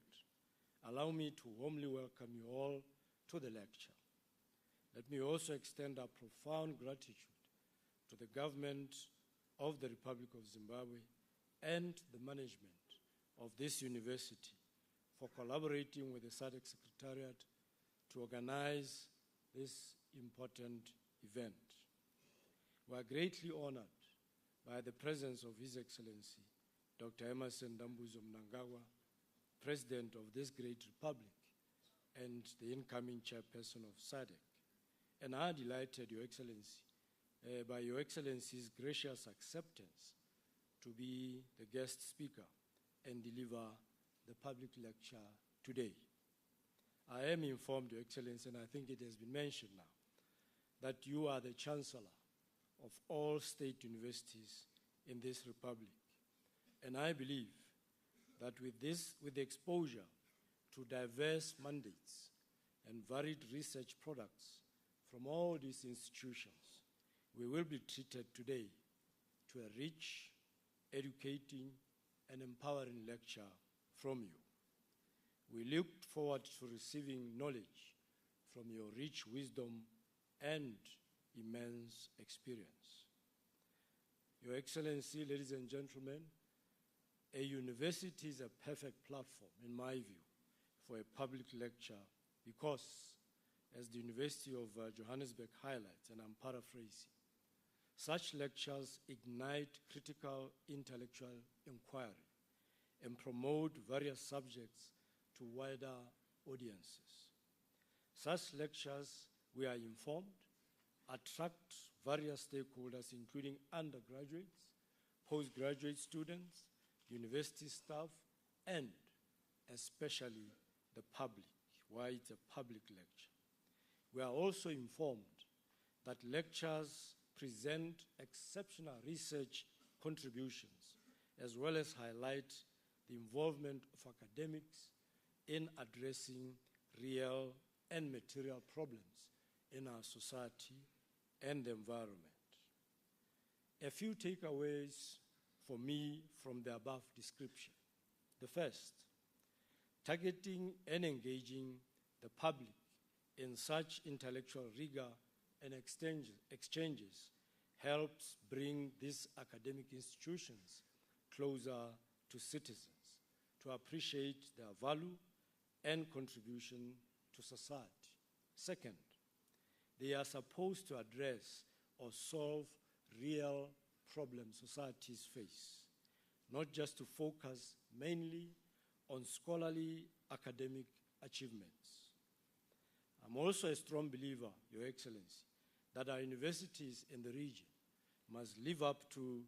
allow me to warmly welcome you all to the lecture. Let me also extend our profound gratitude to the government of the Republic of Zimbabwe and the management of this university for collaborating with the SADC Secretariat to organize this important event. We are greatly honored by the presence of His Excellency, Dr. Emmerson Mnangagwa, President of this great republic and the incoming chairperson of SADC. And I are delighted, Your Excellency, by Your Excellency's gracious acceptance to be the guest speaker and deliver the public lecture today. I am informed, Your Excellency, and I think it has been mentioned now, that you are the Chancellor of all state universities in this republic. And I believe that with the exposure to diverse mandates and varied research products from all these institutions, we will be treated today to a rich, educating, and empowering lecture from you. We look forward to receiving knowledge from your rich wisdom and immense experience. Your Excellency, ladies and gentlemen, a university is a perfect platform, in my view, for a public lecture because, as the University of Johannesburg highlights, and I'm paraphrasing, such lectures ignite critical intellectual inquiry and promote various subjects to wider audiences. Such lectures, we are informed, attract various stakeholders, including undergraduates, postgraduate students, university staff, and especially the public, why it's a public lecture. We are also informed that lectures present exceptional research contributions, as well as highlight the involvement of academics in addressing real and material problems in our society and the environment. A few takeaways for me from the above description. The first, targeting and engaging the public in such intellectual rigor and exchanges helps bring these academic institutions closer to citizens to appreciate their value and contribution to society. Second, they are supposed to address or solve real problems societies face, not just to focus mainly on scholarly academic achievements. I'm also a strong believer, Your Excellency, that our universities in the region must live up to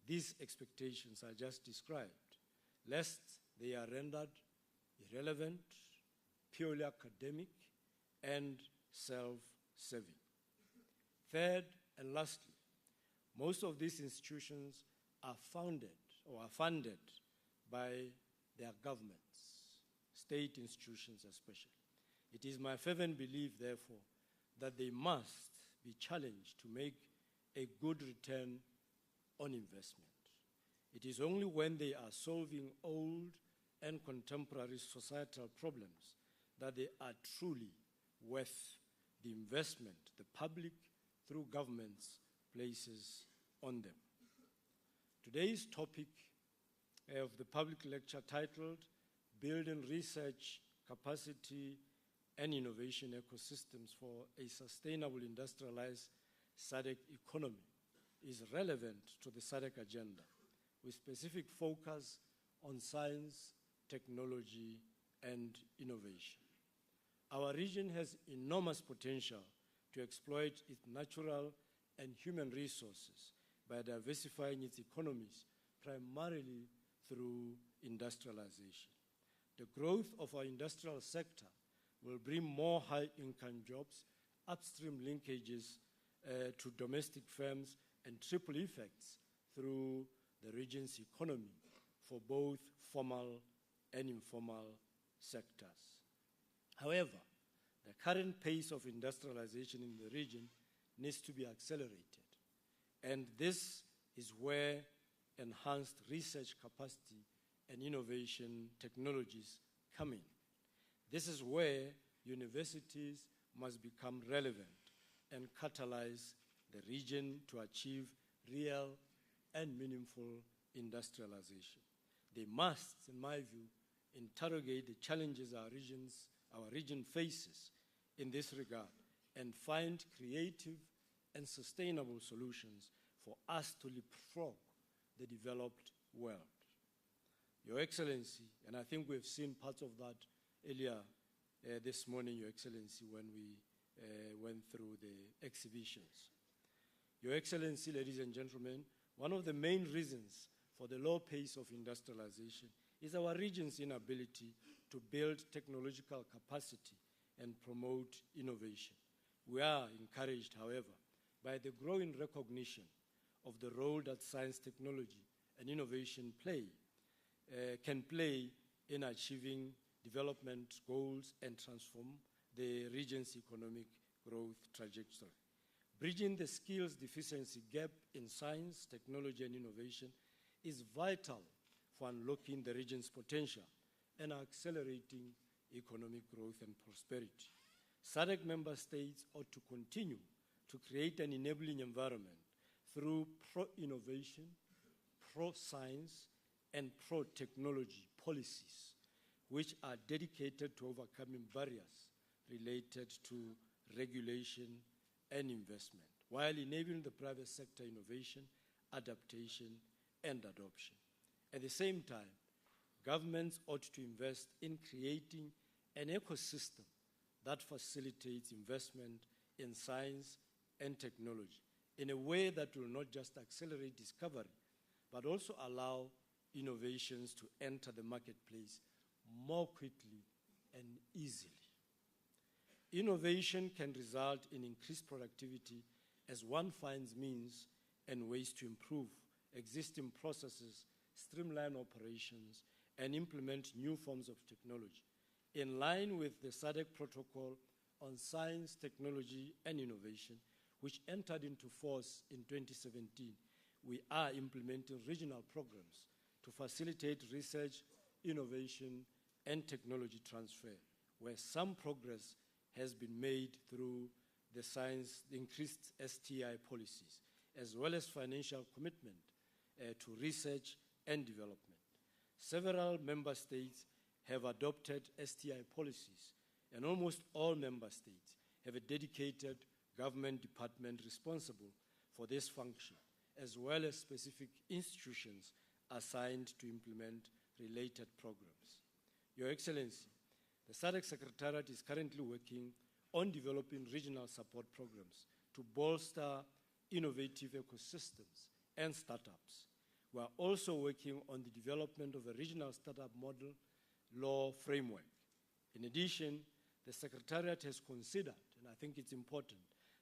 these expectations I just described, lest they are rendered irrelevant, purely academic, and self-serving. Third and lastly, most of these institutions are founded or are funded by their governments, state institutions especially. It is my fervent belief, therefore, that they must be challenged to make a good return on investment. It is only when they are solving old and contemporary societal problems that they are truly worth the investment the public, through governments, places on them. Today's topic of the public lecture, titled Building Research Capacity and Innovation Ecosystems for a Sustainable Industrialized SADC Economy, is relevant to the SADC agenda, with specific focus on science, technology, and innovation. Our region has enormous potential to exploit its natural and human resources by diversifying its economies primarily through industrialization. The growth of our industrial sector will bring more high-income jobs, upstream linkages to domestic firms, and triple effects through the region's economy for both formal and informal sectors. However, the current pace of industrialization in the region needs to be accelerated, and this is where enhanced research capacity and innovation technologies come in. This is where universities must become relevant and catalyze the region to achieve real and meaningful industrialization. They must, in my view, interrogate the challenges our region faces in this regard and find creative and sustainable solutions for us to leapfrog the developed world. Your Excellency, and I think we've seen parts of that earlier this morning, Your Excellency, when we went through the exhibitions. Your Excellency, ladies and gentlemen, one of the main reasons for the low pace of industrialization is our region's inability to build technological capacity and promote innovation. We are encouraged, however, by the growing recognition of the role that science, technology, and innovation can play in achieving development goals and transform the region's economic growth trajectory. Bridging the skills deficiency gap in science, technology, and innovation is vital for unlocking the region's potential and accelerating economic growth and prosperity. SADC member states ought to continue to create an enabling environment through pro-innovation, pro-science, and pro-technology policies, which are dedicated to overcoming barriers related to regulation and investment, while enabling the private sector innovation, adaptation, and adoption. At the same time, governments ought to invest in creating an ecosystem that facilitates investment in science and technology in a way that will not just accelerate discovery, but also allow innovations to enter the marketplace more quickly and easily. Innovation can result in increased productivity as one finds means and ways to improve existing processes, streamline operations, and implement new forms of technology. In line with the SADC Protocol on Science, Technology, and Innovation, which entered into force in 2017, we are implementing regional programs to facilitate research, innovation, and technology transfer, where some progress has been made through the increased STI policies, as well as financial commitment to research and development. Several member states have adopted STI policies, and almost all member states have a dedicated government department responsible for this function, as well as specific institutions assigned to implement related programs. Your Excellency, the SADC Secretariat is currently working on developing regional support programs to bolster innovative ecosystems and startups. We are also working on the development of a regional startup model law framework. In addition, the Secretariat has considered, and I think it's important,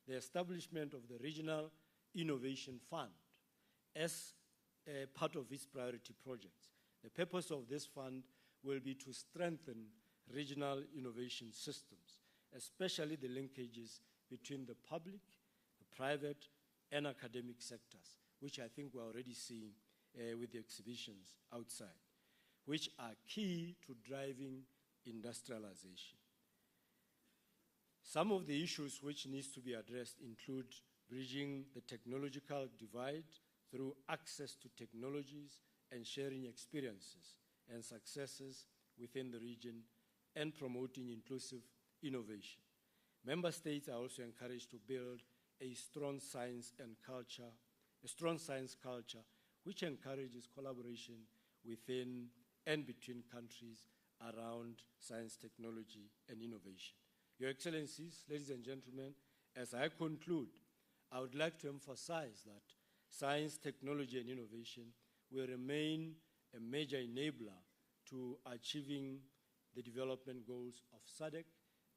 the establishment of the Regional Innovation Fund as a part of its priority projects. The purpose of this fund will be to strengthen regional innovation systems, especially the linkages between the public, the private, and academic sectors, which I think we're already seeing with the exhibitions outside, which are key to driving industrialization. Some of the issues which needs to be addressed include bridging the technological divide through access to technologies and sharing experiences and successes within the region and promoting inclusive innovation. Member states are also encouraged to build a strong science culture which encourages collaboration within and between countries around science, technology, and innovation. Your Excellencies, ladies and gentlemen, as I conclude, I would like to emphasize that science, technology, and innovation will remain a major enabler to achieving the development goals of SADC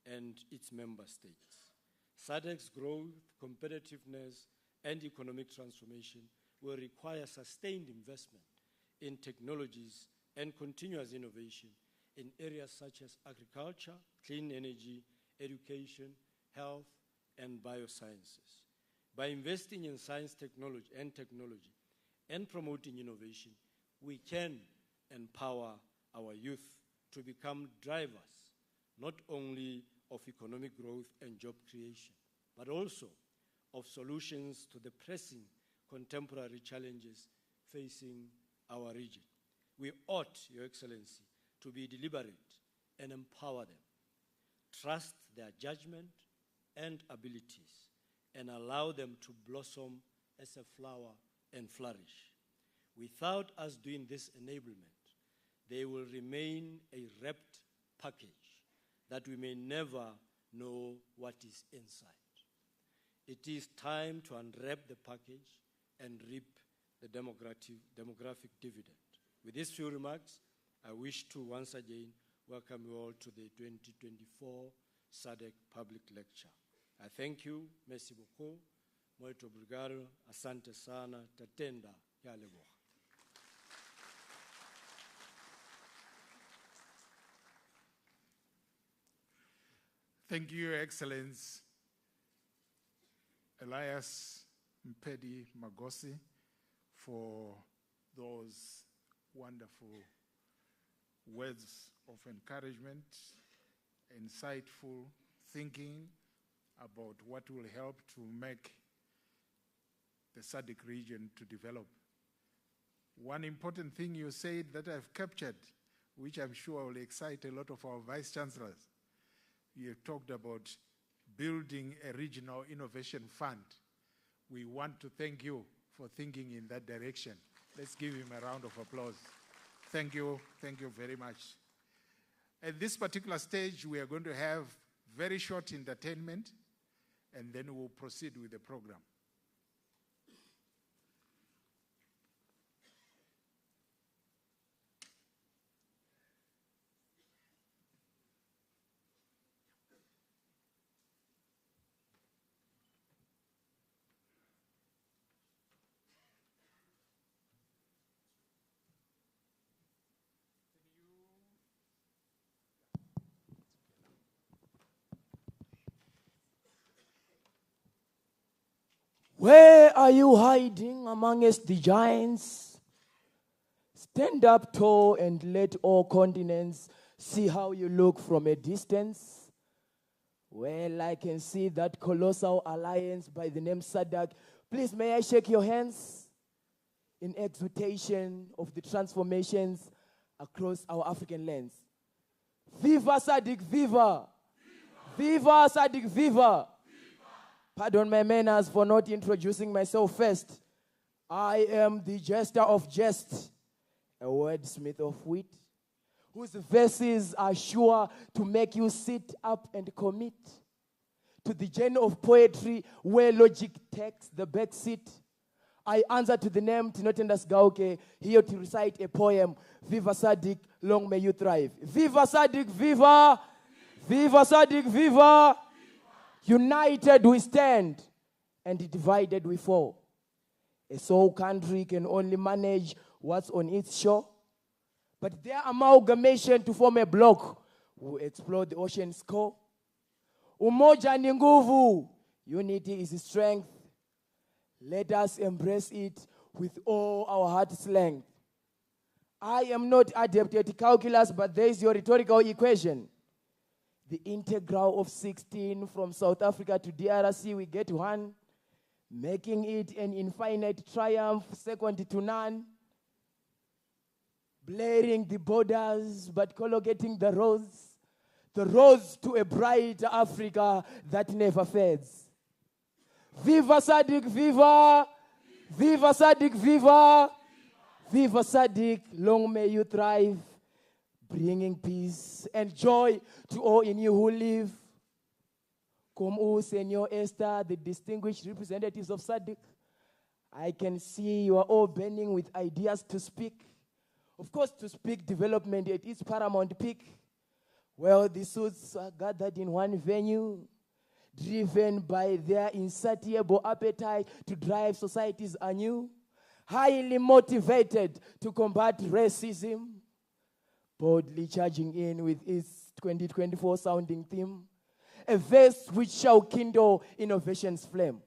and its member states. SADC's growth, competitiveness, and economic transformation will require sustained investment in technologies and continuous innovation in areas such as agriculture, clean energy, education, health, and biosciences. By investing in science technology and promoting innovation, we can empower our youth to become drivers, not only of economic growth and job creation, but also of solutions to the pressing contemporary challenges facing our region. We ought, Your Excellency, to be deliberate and empower them, trust their judgment and abilities, and allow them to blossom as a flower and flourish. Without us doing this enablement, they will remain a wrapped package that we may never know what is inside. It is time to unwrap the package and reap the demographic dividend. With these few remarks, I wish to once again welcome you all to the 2024 SADC Public Lecture. I thank you, merci beaucoup, muito obrigado, asante sana, tatenda, yalebo. Thank you, Your Excellency Elias Mpedi Magosi, for those wonderful words of encouragement, insightful thinking about what will help to make the SADC region to develop. One important thing you said that I've captured, which I'm sure will excite a lot of our vice chancellors. You talked about building a regional innovation fund. We want to thank you for thinking in that direction. Let's give him a round of applause. Thank you very much. At this particular stage, we are going to have very short entertainment, and then we'll proceed with the program. Where are you hiding amongst the giants? Stand up tall and let all continents see how you look from a distance. Well, I can see that colossal alliance by the name SADC. Please, may I shake your hands in exhortation of the transformations across our African lands. Viva SADC, viva! Viva SADC, viva! Pardon my manners for not introducing myself first. I am the jester of jest, a wordsmith of wit, whose verses are sure to make you sit up and commit to the journey of poetry where logic takes the back seat. I answer to the name Tinotendas Gauke, here to recite a poem. Viva SADC, long may you thrive. Viva SADC, viva! Viva SADC, viva! United we stand, and divided we fall. A sole country can only manage what's on its shore, but their amalgamation to form a block will explore the ocean's core. Umoja ni nguvu, unity is strength. Let us embrace it with all our heart's length. I am not adept at calculus, but there is your rhetorical equation. The integral of 16 from South Africa to DRC, we get 1, making it an infinite triumph, second to none. Blurring the borders, but collocating the roads to a brighter Africa that never fades. Viva SADC, viva! Viva SADC, viva! Viva SADC, long may you thrive, bringing peace and joy to all in you who live. Como Senor Esther, the distinguished representatives of SADC, I can see you are all burning with ideas to speak Of course, to speak development at its paramount peak, well, the suits are gathered in one venue, driven by their insatiable appetite to drive societies anew, highly motivated to combat racism, boldly charging in with its 2024 sounding theme, a verse which shall kindle innovation's flame.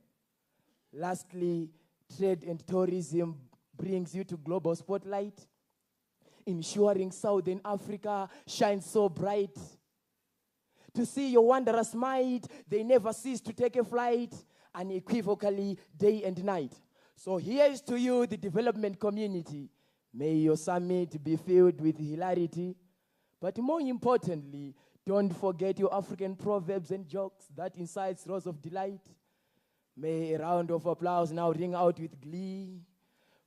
Lastly, trade and tourism brings you to global spotlight, ensuring Southern Africa shines so bright. To see your wondrous might, they never cease to take a flight, unequivocally day and night. So here's to you, the development community. May your summit be filled with hilarity. But more importantly, don't forget your African proverbs and jokes that incites roars of delight. May a round of applause now ring out with glee,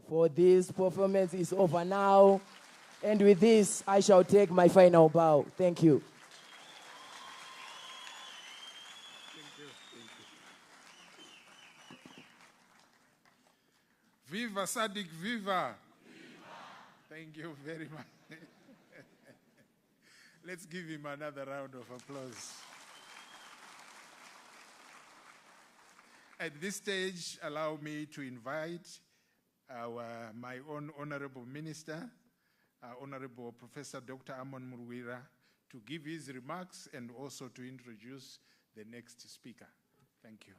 for this performance is over now. And with this, I shall take my final bow. Thank you. Viva SADC, viva! Thank you very much. Let's give him another round of applause. At this stage, allow me to invite my own honorable minister, Honorable Professor Dr. Amon Murwira, to give his remarks and also to introduce the next speaker. Thank you.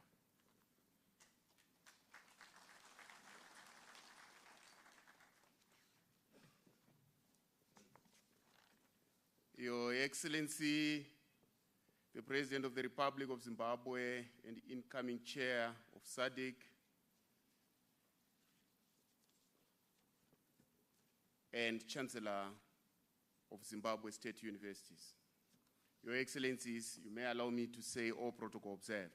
Your Excellency, the President of the Republic of Zimbabwe and incoming chair of SADC, and Chancellor of Zimbabwe State Universities. Your Excellencies, you may allow me to say all protocol observed.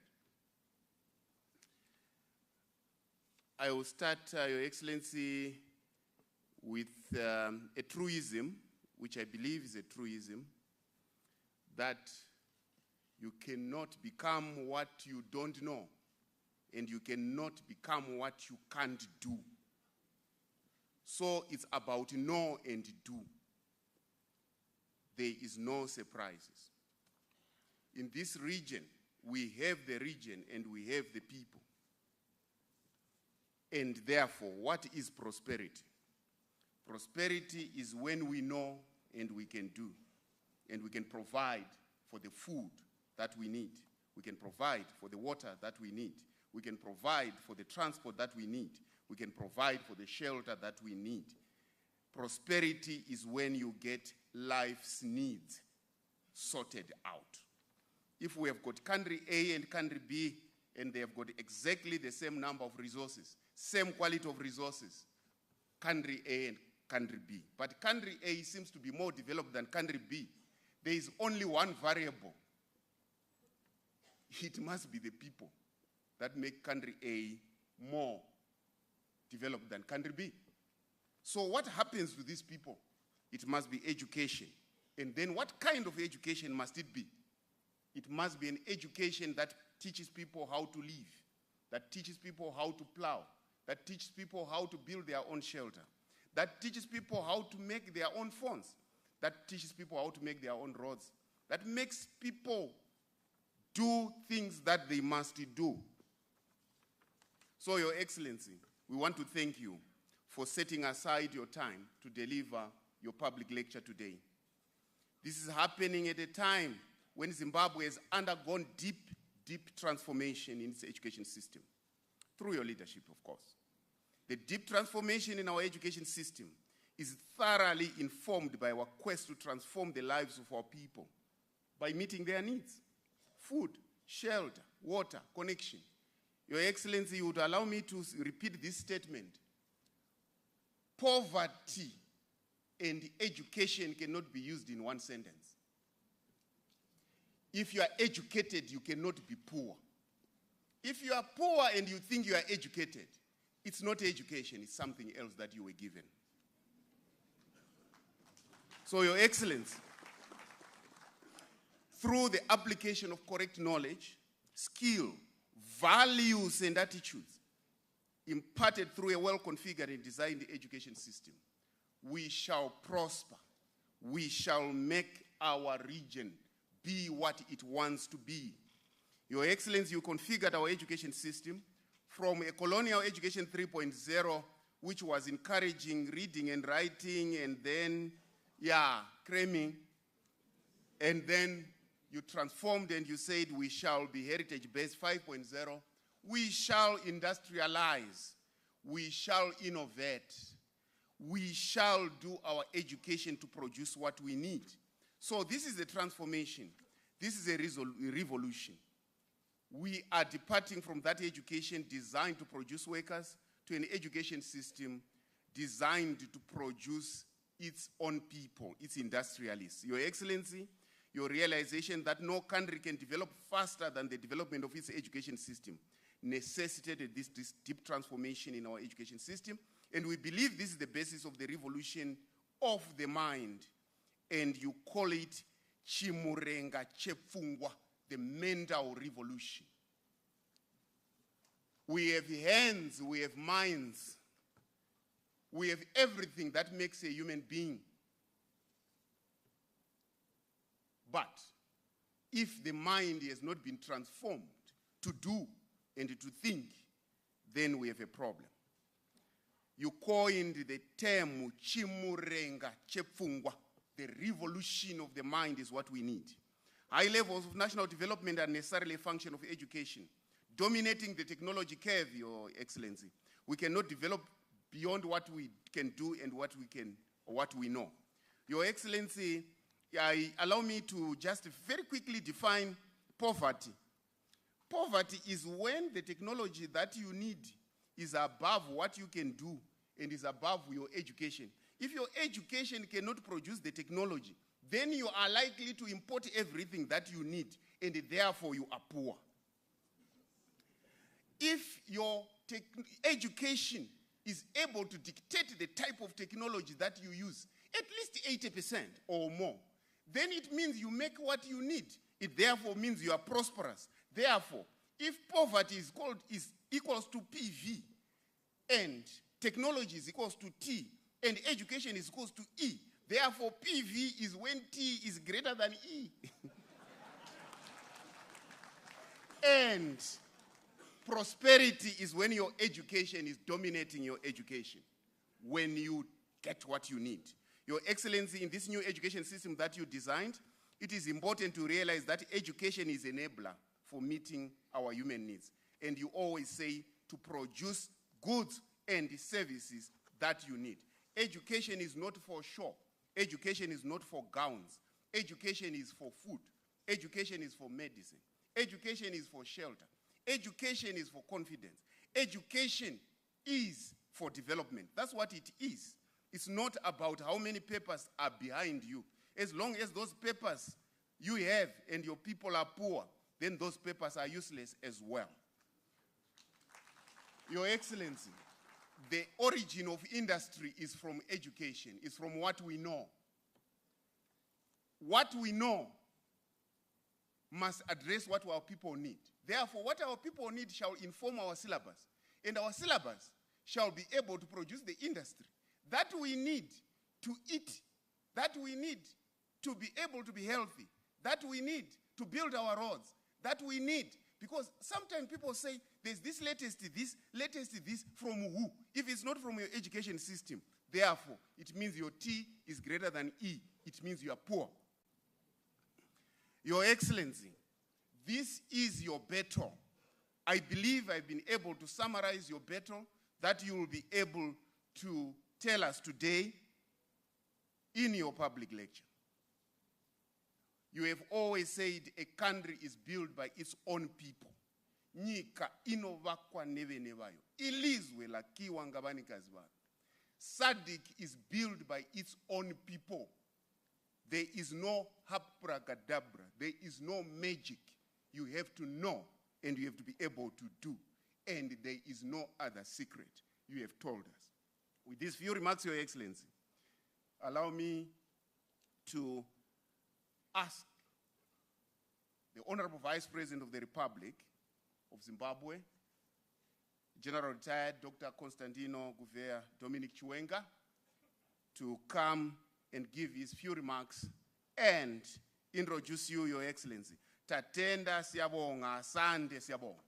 I will start, Your Excellency, with a truism, which I believe is a truism, that you cannot become what you don't know, and you cannot become what you can't do. So it's about know and do. There is no surprises. In this region, we have the region and we have the people. And therefore, what is prosperity? Prosperity is when we know and we can do, and we can provide for the food that we need. We can provide for the water that we need. We can provide for the transport that we need. We can provide for the shelter that we need. Prosperity is when you get life's needs sorted out. If we have got country A and country B, and they have got exactly the same number of resources, same quality of resources, country A and country B. But country A seems to be more developed than country B. There is only one variable. It must be the people that make country A more developed than country B. So what happens to these people? It must be education. And then what kind of education must it be? It must be an education that teaches people how to live, that teaches people how to plow, that teaches people how to build their own shelter, that teaches people how to make their own phones, that teaches people how to make their own roads, that makes people do things that they must do. So, Your Excellency, we want to thank you for setting aside your time to deliver your public lecture today. This is happening at a time when Zimbabwe has undergone deep transformation in its education system, through your leadership, of course. The deep transformation in our education system is thoroughly informed by our quest to transform the lives of our people by meeting their needs: food, shelter, water, connection. Your Excellency, you would allow me to repeat this statement. Poverty and education cannot be used in one sentence. If you are educated, you cannot be poor. If you are poor and you think you are educated, it's not education, it's something else that you were given. So, Your Excellency, through the application of correct knowledge, skill, values, and attitudes imparted through a well-configured and designed education system, we shall prosper. We shall make our region be what it wants to be. Your Excellency, you configured our education system from a colonial education 3.0, which was encouraging reading and writing and then, cramming. And then you transformed and you said we shall be heritage-based 5.0. We shall industrialize. We shall innovate. We shall do our education to produce what we need. So this is a transformation. This is a revolution. We are departing from that education designed to produce workers to an education system designed to produce its own people, its industrialists. Your Excellency, your realization that no country can develop faster than the development of its education system necessitated this deep transformation in our education system. And we believe this is the basis of the revolution of the mind. And you call it Chimurenga Chepfungwa, the mental revolution. We have hands, we have minds, we have everything that makes a human being. But if the mind has not been transformed to do and to think, then we have a problem. You coined the term Chimurenga Chepfungwa. The revolution of the mind is what we need. High levels of national development are necessarily a function of education. Dominating the technology curve, Your Excellency. We cannot develop beyond what we can do and what we know. Your Excellency, allow me to just very quickly define poverty. Poverty is when the technology that you need is above what you can do and is above your education. If your education cannot produce the technology, then you are likely to import everything that you need, and therefore you are poor. If your education is able to dictate the type of technology that you use, at least 80% or more, then it means you make what you need. It therefore means you are prosperous. Therefore, if poverty is equals to PV, and technology is equals to T, and education is equals to E, therefore PV is when T is greater than E. And prosperity is when your education is dominating your education, when you get what you need. Your Excellency, in this new education system that you designed, it is important to realize that education is an enabler for meeting our human needs. And you always say to produce goods and services that you need. Education is not for show. Education is not for gowns. Education is for food. Education is for medicine. Education is for shelter. Education is for confidence. Education is for development. That's what it is. It's not about how many papers are behind you. As long as those papers you have and your people are poor, then those papers are useless as well. Your Excellency, the origin of industry is from education, is from what we know. What we know must address what our people need. Therefore, what our people need shall inform our syllabus, and our syllabus shall be able to produce the industry that we need to eat, that we need to be able to be healthy, that we need to build our roads, that we need. Because sometimes people say, there's this latest this from who? If it's not from your education system, therefore, it means your T is greater than E. It means you are poor. Your Excellency, this is your battle. I believe I've been able to summarize your battle that you will be able to tell us today in your public lecture. You have always said a country is built by its own people. Nyika inovakwa nevene vayo. Ilizwe lakiwa ngabanikazi vayo. SADC is built by its own people. There is no abracadabra. There is no magic. You have to know and you have to be able to do. And there is no other secret you have told us. With these few remarks, Your Excellency, allow me to ask the Honorable Vice President of the Republic of Zimbabwe, General Retired Dr. Constantino Gouveia Dominic Chiwenga, to come and give his few remarks and introduce you, Your Excellency. Tatenda siyabonga, sande siyabonga.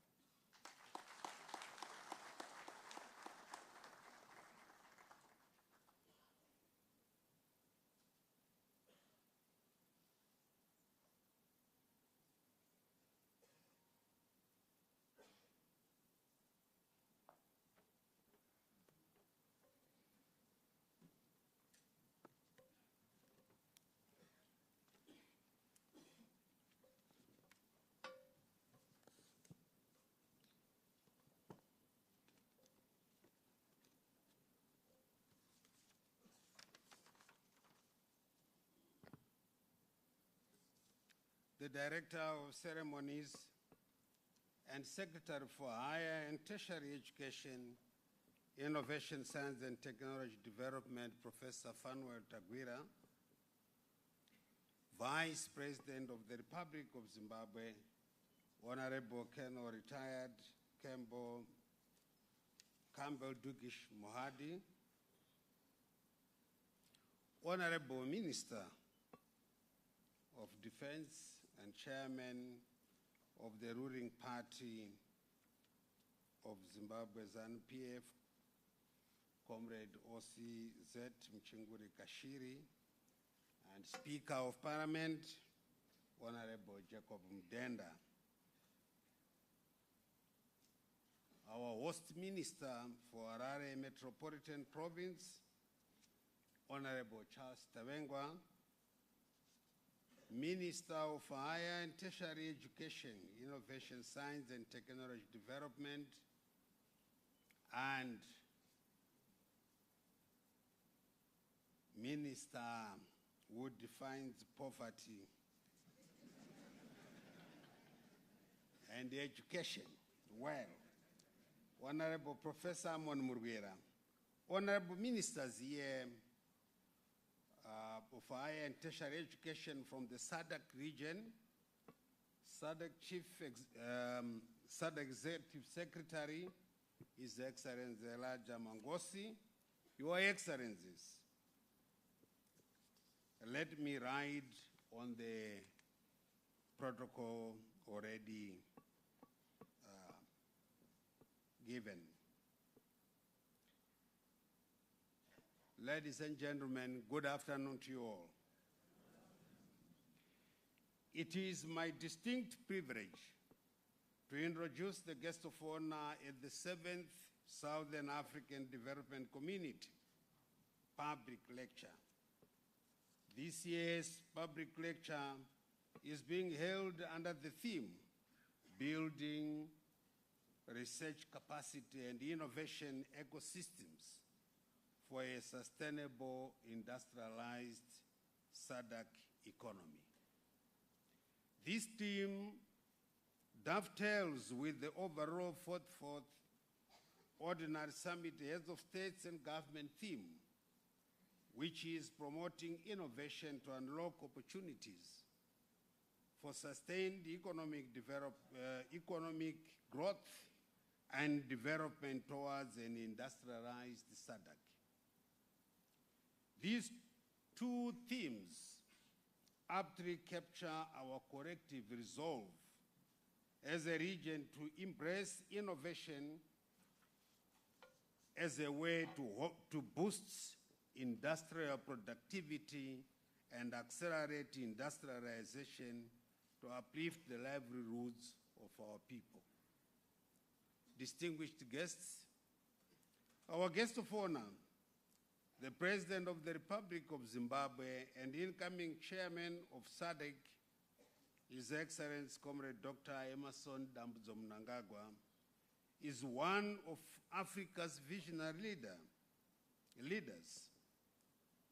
The Director of Ceremonies and Secretary for Higher and Tertiary Education, Innovation, Science and Technology Development, Professor Fanuel Tagwira, Vice President of the Republic of Zimbabwe, Honorable Colonel Retired Campbell Dugish Mohadi, Honorable Minister of Defense and Chairman of the ruling party of Zimbabwe, ZANU-PF, Comrade Osi Z. Mchinguri Kashiri, and Speaker of Parliament, Honorable Jacob Mdenda. Our host minister for Harare Metropolitan Province, Honorable Charles Tavengwa, Minister of Higher and Tertiary Education, Innovation, Science and Technology Development, and Minister who defines poverty and education well, Honorable Professor Amon Murwera, Honorable Ministers here of Higher and Tertiary Education from the SADC region, SADC Executive Secretary, His Excellency Elijah Mangosi, Your Excellencies, let me ride on the protocol already given. Ladies and gentlemen, good afternoon to you all. It is my distinct privilege to introduce the guest of honor at the 7th Southern African Development Community public lecture. This year's public lecture is being held under the theme, Building Research Capacity and Innovation Ecosystems for a Sustainable Industrialized SADC Economy. This theme dovetails with the overall 44th Ordinary Summit Heads of States and Government theme, which is promoting innovation to unlock opportunities for sustained economic growth and development towards an industrialized SADC. These two themes aptly capture our collective resolve as a region to embrace innovation as a way to boost industrial productivity and accelerate industrialization to uplift the livelihoods of our people. Distinguished guests, our guest of honor, the President of the Republic of Zimbabwe and incoming Chairman of SADC, His Excellency Comrade Dr. Emmerson Mnangagwa, is one of Africa's visionary leaders,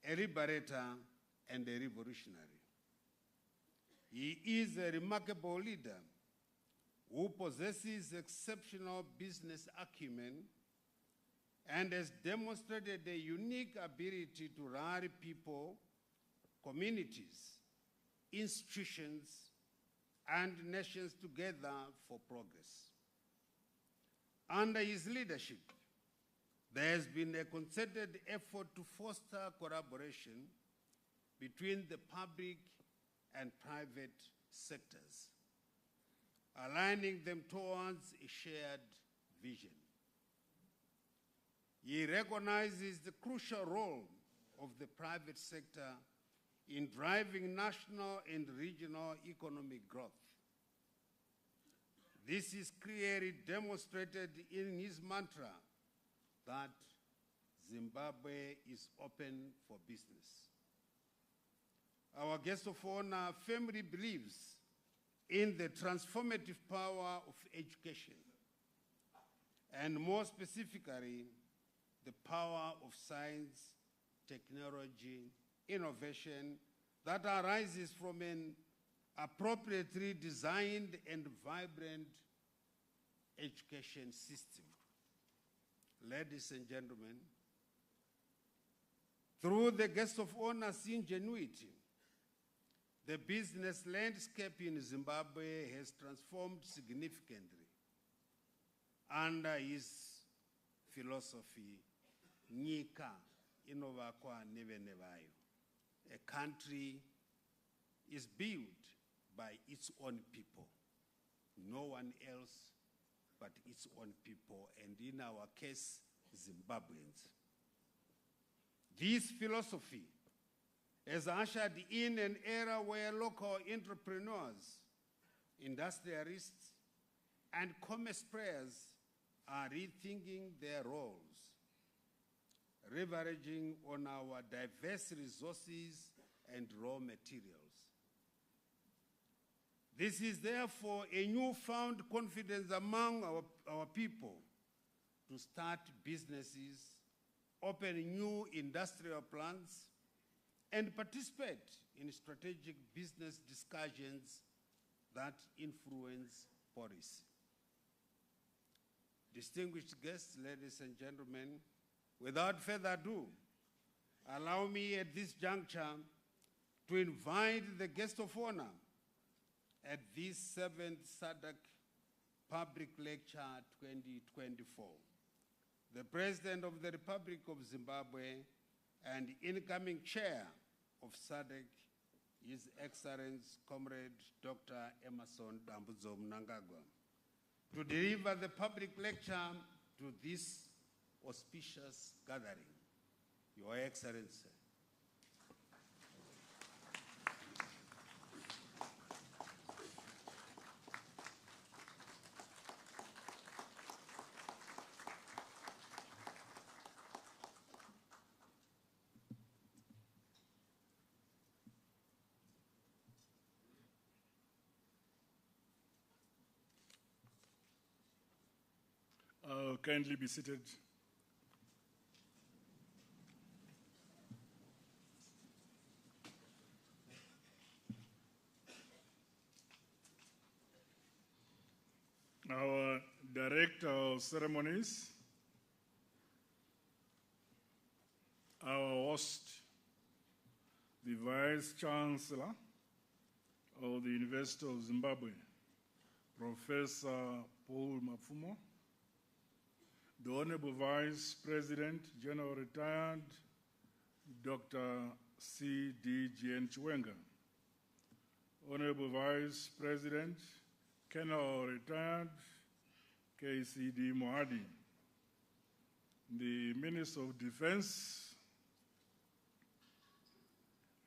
a liberator and a revolutionary. He is a remarkable leader who possesses exceptional business acumen and has demonstrated a unique ability to rally people, communities, institutions, and nations together for progress. Under his leadership, There has been a concerted effort to foster collaboration between the public and private sectors, aligning them towards a shared vision. He recognizes the crucial role of the private sector in driving national and regional economic growth. This is clearly demonstrated in his mantra that Zimbabwe is open for business. Our guest of honor firmly believes in the transformative power of education, and more specifically, the power of science, technology, innovation that arises from an appropriately designed and vibrant education system. Ladies and gentlemen, through the guest of honor's ingenuity, the business landscape in Zimbabwe has transformed significantly under his philosophy, Nyika inovakwa nevene vayo. A country is built by its own people, no one else but its own people, and in our case, Zimbabweans. This philosophy has ushered in an era where local entrepreneurs, industrialists, and commerce players are rethinking their roles, leveraging on our diverse resources and raw materials. This is therefore a newfound confidence among our people to start businesses, open new industrial plants, and participate in strategic business discussions that influence policy. Distinguished guests, ladies and gentlemen, without further ado, allow me at this juncture to invite the guest of honor at this 7th SADC Public Lecture 2024, the President of the Republic of Zimbabwe and incoming chair of SADC, His Excellency Comrade Dr. Emmerson Mnangagwa, to deliver the public lecture to this auspicious gathering. Your Excellency. Kindly be seated. Our Director of Ceremonies, our host, the Vice Chancellor of the University of Zimbabwe, Professor Paul Mafumo, the Honorable Vice President, General Retired, Dr. C.D.G.N. Chiwenga, Honorable Vice President, Colonel Retired, K.C.D. Mohadi, the Minister of Defense,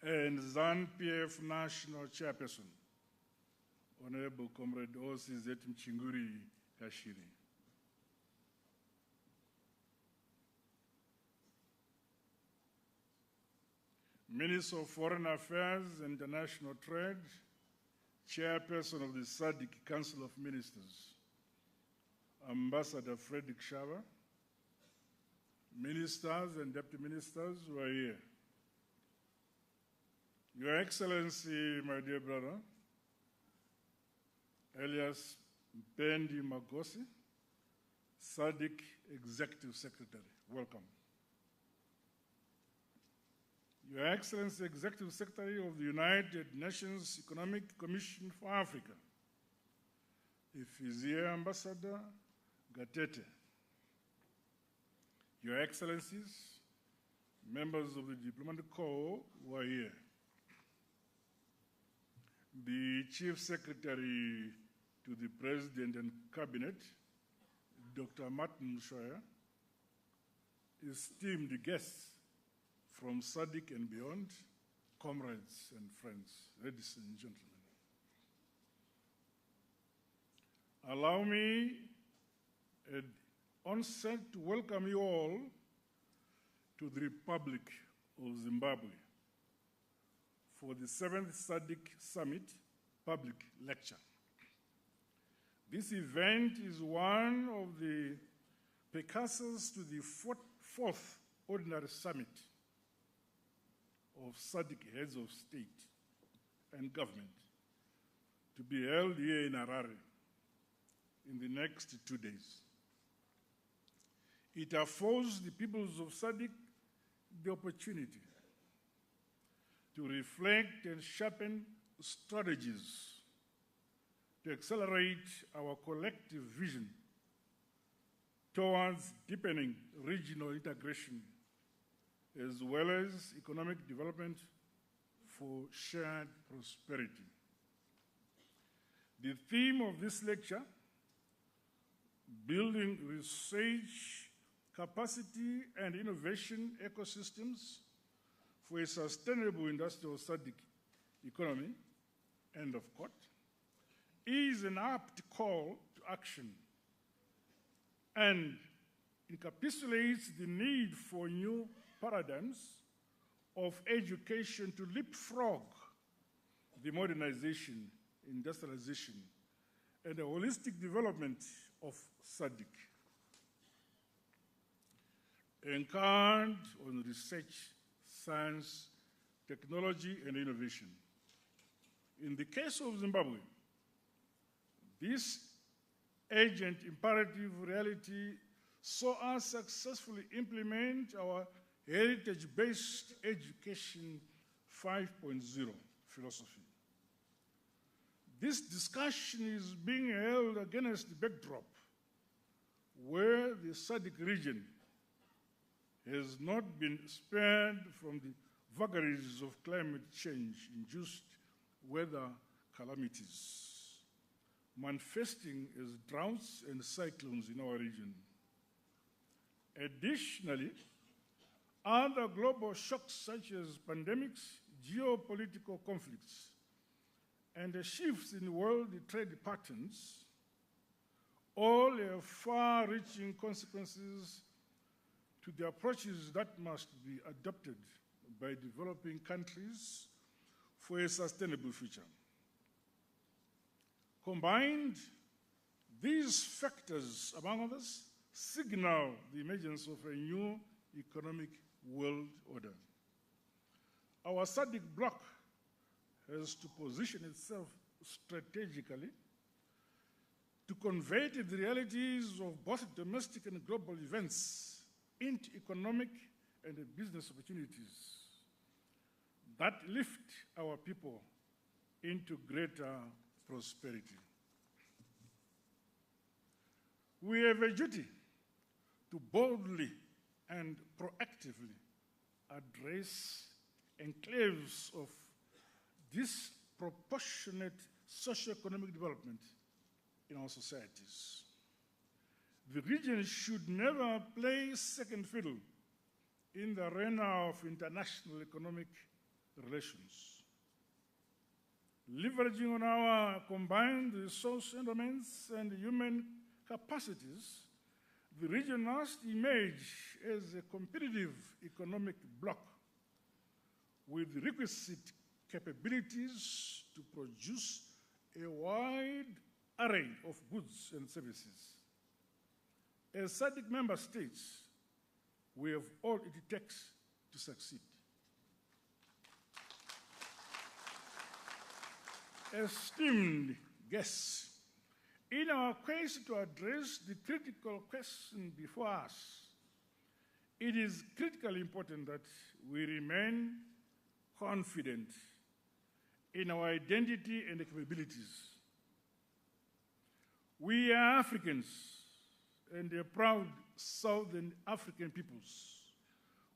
and ZANU-PF National Chairperson, Honorable Comrade O.C.Z. Mchinguri Kashiri. Minister of Foreign Affairs and International Trade, Chairperson of the SADC Council of Ministers, Ambassador Frederick Shava, ministers and deputy ministers who are here. Your Excellency, my dear brother, Elias Mpendi Magosi, SADC Executive Secretary, welcome. Your Excellency, Executive Secretary of the United Nations Economic Commission for Africa, Ifizia Ambassador Gatete, Your Excellencies, members of the diplomatic corps who are here, the Chief Secretary to the President and Cabinet, Dr. Martin Scheuer, esteemed guests from SADC and beyond, comrades and friends, ladies and gentlemen. Allow me at onset to welcome you all to the Republic of Zimbabwe for the 7th SADC Summit Public Lecture. This event is one of the precursors to the fourth Ordinary Summit of SADC Heads of State and Government to be held here in Harare in the next 2 days. It affords the peoples of SADC the opportunity to reflect and sharpen strategies to accelerate our collective vision towards deepening regional integration as well as economic development for shared prosperity. The theme of this lecture, building research, capacity and innovation ecosystems for a sustainable industrial SADC economy, end of quote, is an apt call to action and encapsulates the need for new paradigms of education to leapfrog the modernization, industrialization, and the holistic development of SADC. Anchored on research, science, technology, and innovation. In the case of Zimbabwe, this urgent imperative reality saw us successfully implement our heritage-based education 5.0 philosophy. This discussion is being held against the backdrop where the SADC region has not been spared from the vagaries of climate change-induced weather calamities, manifesting as droughts and cyclones in our region. Additionally, other global shocks such as pandemics, geopolitical conflicts, and the shifts in world trade patterns all have far-reaching consequences to the approaches that must be adopted by developing countries for a sustainable future. Combined, these factors, among others, signal the emergence of a new economic world order. Our SADC bloc has to position itself strategically to convey the realities of both domestic and global events into economic and business opportunities that lift our people into greater prosperity. We have a duty to boldly and proactively address enclaves of disproportionate socio-economic development in our societies. The region should never play second fiddle in the arena of international economic relations. Leveraging on our combined resource endowments and human capacities, the region must emerge as a competitive economic bloc with requisite capabilities to produce a wide array of goods and services. As SADC member states, we have all it takes to succeed. Esteemed guests, in our quest to address the critical question before us, it is critically important that we remain confident in our identity and capabilities. We are Africans, and a proud Southern African peoples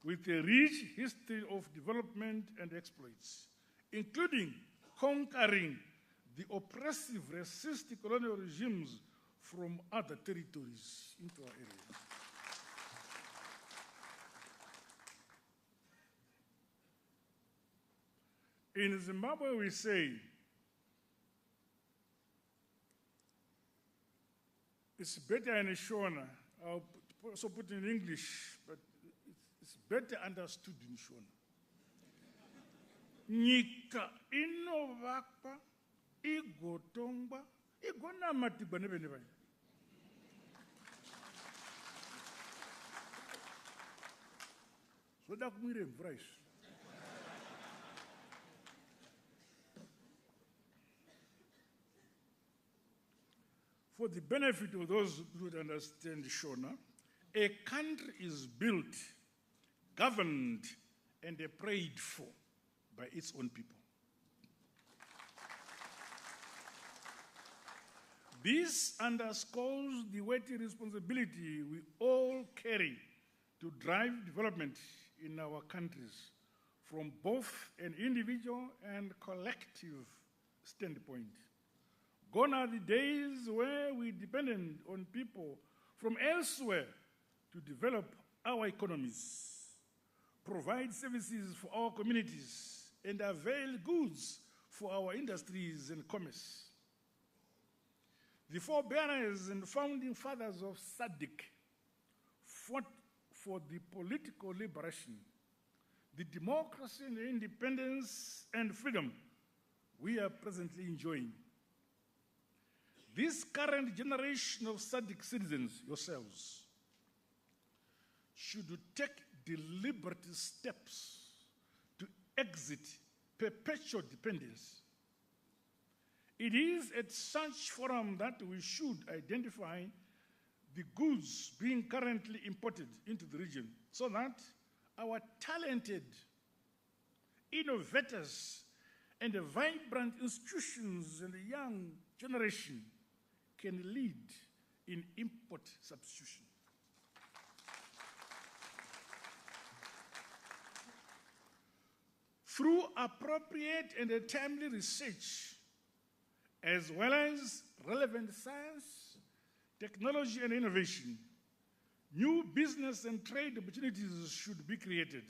with a rich history of development and exploits, including conquering the oppressive racist colonial regimes from other territories into our area. In Zimbabwe, we say, it's better in Shona. I'll also put it in English, but it's better understood in Shona. Nyika inovakwa, igotongwa, igonamatigwa nevene vanhu. Zvoda kumwire mvura izvi. For the benefit of those who don't understand Shona, a country is built, governed, and prayed for by its own people. This underscores the weighty responsibility we all carry to drive development in our countries from both an individual and collective standpoint. Gone are the days where we depended on people from elsewhere to develop our economies, provide services for our communities, and avail goods for our industries and commerce. The forebearers and founding fathers of SADC fought for the political liberation, the democracy and independence and freedom we are presently enjoying. This current generation of SADC citizens, yourselves, should take deliberate steps to exit perpetual dependence. It is at such forum that we should identify the goods being currently imported into the region so that our talented innovators and the vibrant institutions and the young generation can lead in import substitution. Through appropriate and timely research, as well as relevant science, technology, and innovation, new business and trade opportunities should be created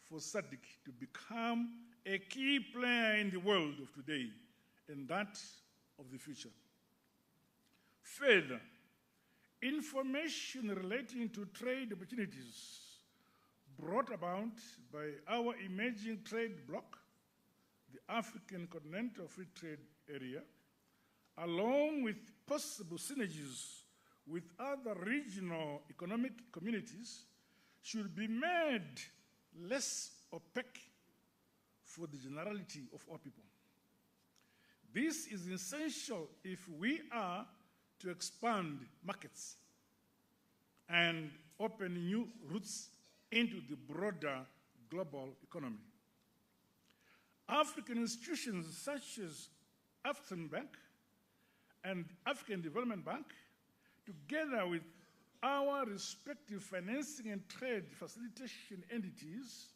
for SADC to become a key player in the world of today and that of the future. Further, information relating to trade opportunities brought about by our emerging trade bloc, the African Continental Free Trade Area, along with possible synergies with other regional economic communities, should be made less opaque for the generality of our people. This is essential if we are to expand markets and open new routes into the broader global economy. African institutions such as African Bank and African Development Bank, together with our respective financing and trade facilitation entities,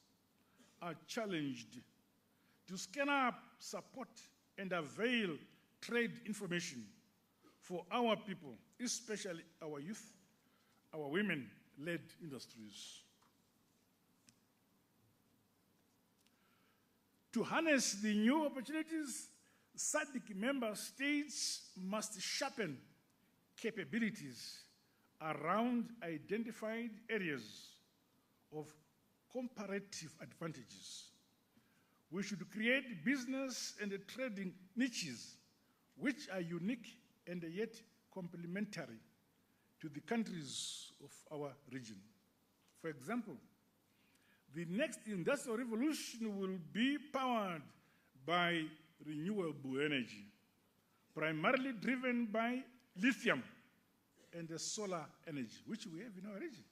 are challenged to scale up support and avail trade information for our people, especially our youth, our women-led industries. To harness the new opportunities, SADC member states must sharpen capabilities around identified areas of comparative advantages. We should create business and trading niches which are unique and yet complementary to the countries of our region. For example, the next industrial revolution will be powered by renewable energy, primarily driven by lithium and the solar energy, which we have in our region.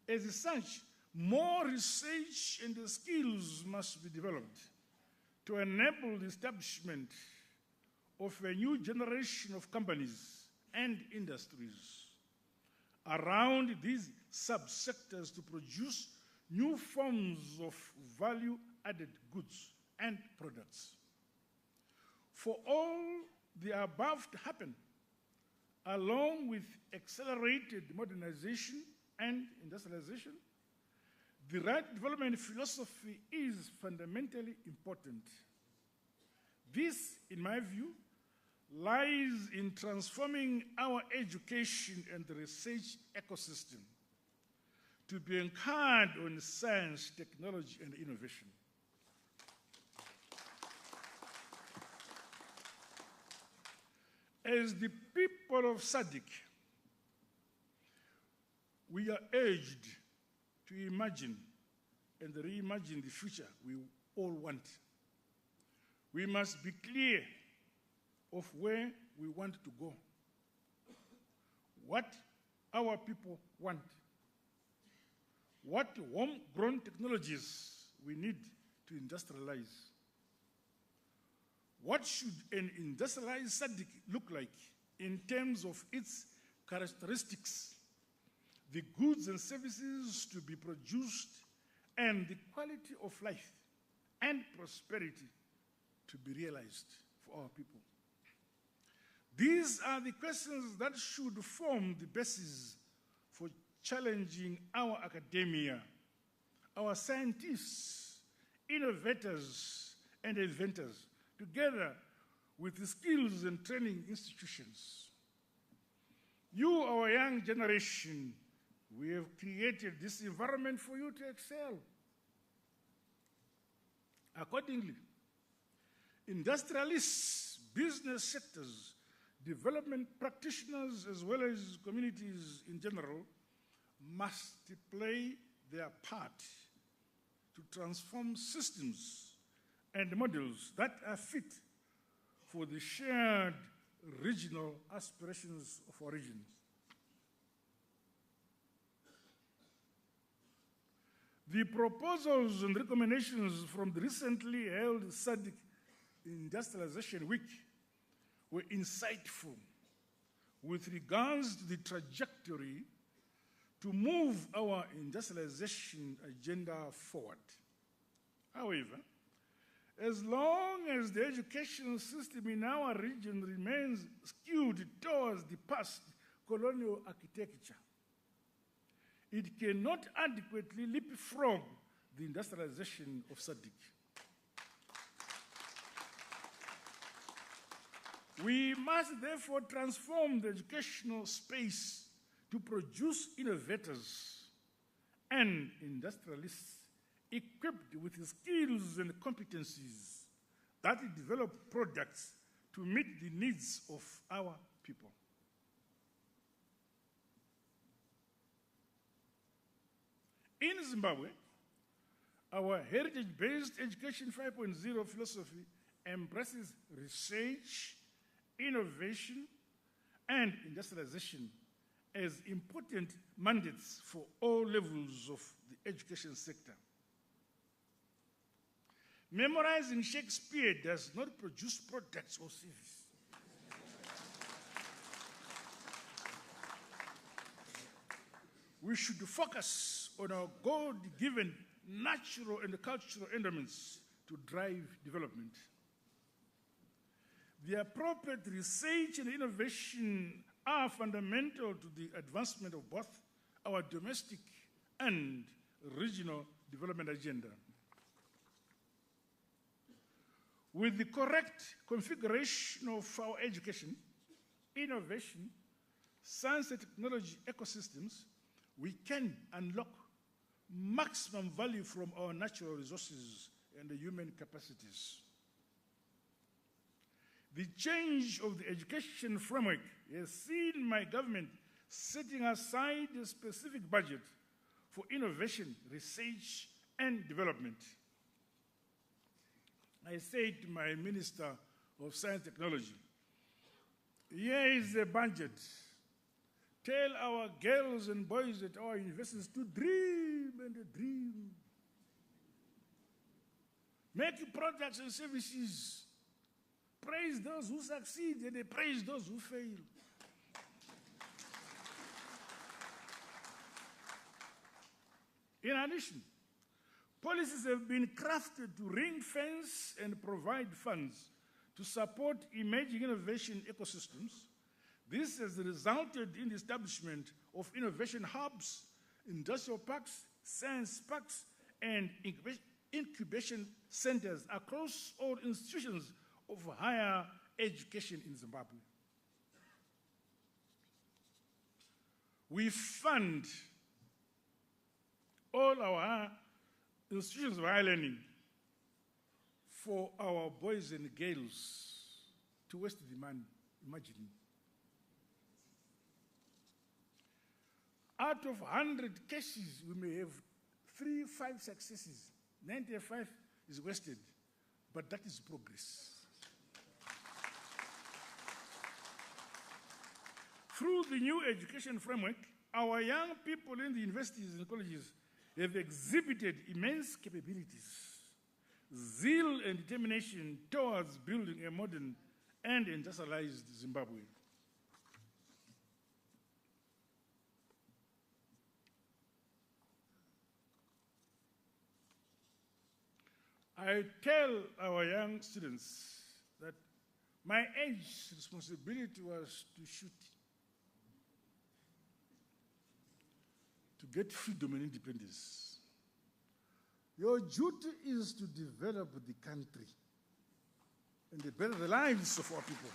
As such, more research and skills must be developed to enable the establishment of a new generation of companies and industries around these subsectors to produce new forms of value-added goods and products. For all the above to happen, along with accelerated modernization and industrialization, the right development philosophy is fundamentally important. This, in my view, lies in transforming our education and research ecosystem to be anchored on science, technology, and innovation. As the people of SADC, we are urged to imagine and reimagine the future we all want. We must be clear of where we want to go, what our people want, what homegrown technologies we need to industrialize. What should an industrialized SADC look like in terms of its characteristics, the goods and services to be produced, and the quality of life and prosperity to be realized for our people? These are the questions that should form the basis for challenging our academia, our scientists, innovators, and inventors, together with the skills and training institutions. You, our young generation, we have created this environment for you to excel. Accordingly, industrialists, business sectors, development practitioners, as well as communities in general, must play their part to transform systems and models that are fit for the shared regional aspirations of our regions. The proposals and recommendations from the recently held SADC Industrialization Week were insightful with regards to the trajectory to move our industrialization agenda forward. However, as long as the education system in our region remains skewed towards the past colonial architecture, it cannot adequately leapfrog the industrialization of SADC. We must therefore transform the educational space to produce innovators and industrialists equipped with the skills and competencies that develop products to meet the needs of our people. In Zimbabwe, our heritage-based Education 5.0 philosophy embraces research, innovation, and industrialization as important mandates for all levels of the education sector. Memorizing Shakespeare does not produce products or services. We should focus on our God-given natural and cultural endowments to drive development. The appropriate research and innovation are fundamental to the advancement of both our domestic and regional development agenda. With the correct configuration of our education, innovation, science and technology ecosystems, we can unlock maximum value from our natural resources and the human capacities. The change of the education framework has seen my government setting aside a specific budget for innovation, research, and development. I said to my Minister of Science and Technology, here is the budget. Tell our girls and boys at our universities to dream and dream. Make products and services. Praise those who succeed and praise those who fail. In addition, policies have been crafted to ring-fence and provide funds to support emerging innovation ecosystems. This has resulted in the establishment of innovation hubs, industrial parks, science parks, and incubation centers across all institutions of higher education in Zimbabwe. We fund all our institutions of higher learning for our boys and girls to waste the money. Imagine. Out of 100 cases, we may have 3-5 successes. 95 is wasted, but that is progress. Through the new education framework, our young people in the universities and colleges have exhibited immense capabilities, zeal and determination towards building a modern and industrialized Zimbabwe. I tell our young students that my age responsibility was to shoot, to get freedom and independence. Your duty is to develop the country and to better the lives of our people.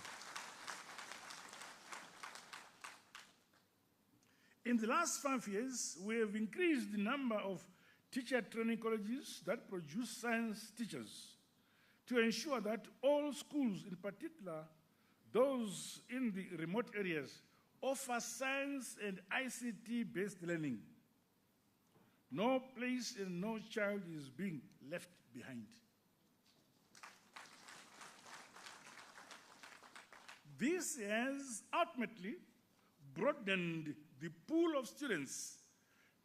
In the last 5 years, we have increased the number of teacher training colleges that produce science teachers to ensure that all schools, in particular those in the remote areas, offer science and ICT-based learning. No place and no child is being left behind. This has ultimately broadened the pool of students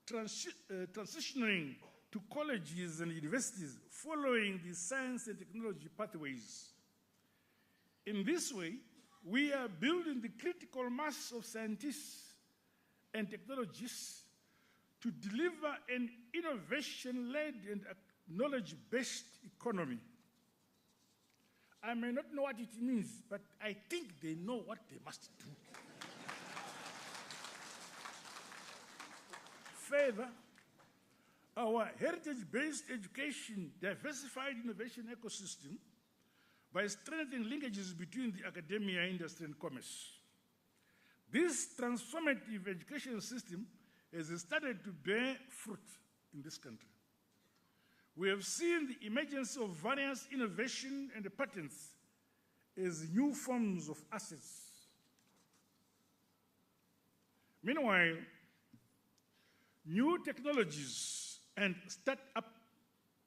transitioning to colleges and universities following the science and technology pathways. In this way, we are building the critical mass of scientists and technologists to deliver an innovation-led and knowledge-based economy. I may not know what it means, but I think they know what they must do. Further, our heritage-based education diversified innovation ecosystem by strengthening linkages between the academia, industry, and commerce. This transformative education system has started to bear fruit in this country. We have seen the emergence of various innovation and patents as new forms of assets. Meanwhile, new technologies and start-up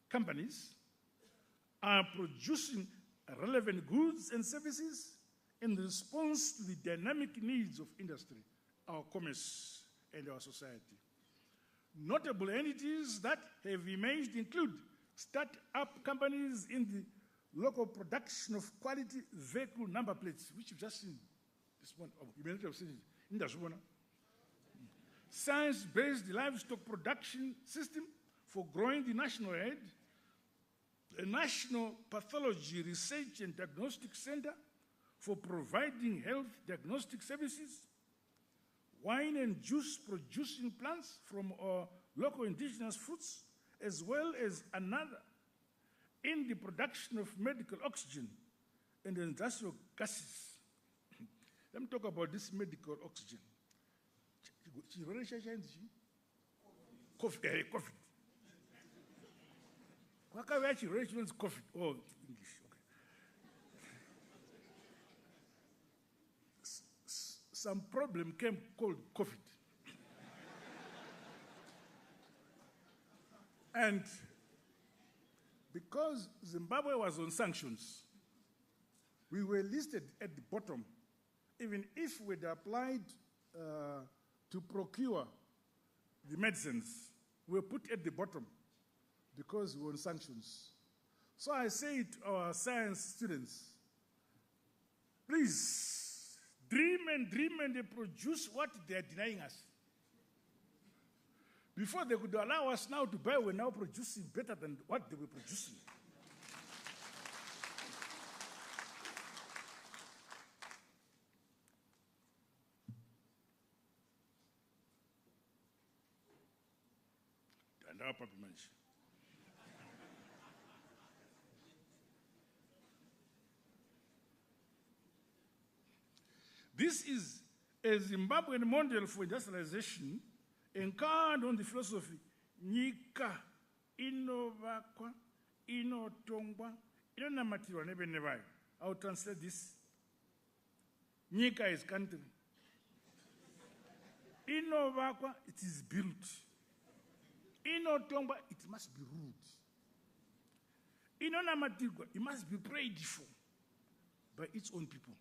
companies are producing relevant goods and services in response to the dynamic needs of industry, our commerce, and our society. Notable entities that have emerged include start-up companies in the local production of quality vehicle number plates, which you've just seen this one, you may not have seen it in the science-based livestock production system for growing the national herd, a national pathology research and diagnostic center for providing health diagnostic services, wine and juice producing plants from our local indigenous fruits, as well as another in the production of medical oxygen and industrial gases. Let me talk about this medical oxygen. COVID. What kind of COVID? Oh, English. Okay. Some problem came called COVID. And because Zimbabwe was on sanctions, we were listed at the bottom, even if we'd applied to procure the medicines, we were put at the bottom because we were on sanctions. So I say to our science students, please, dream and they produce what they are denying us. Before they could allow us now to buy, we're now producing better than what they were producing. And our Papa Manch. This is a Zimbabwean model for industrialization encarned on the philosophy nyika inovakwa, inotongwa, inonamatirwa nevene vayo. I'll translate this. Nyika is country. Inovakwa, it is built. Inotongwa, it must be ruled. Inonamatirwa, it must be prayed for by its own people.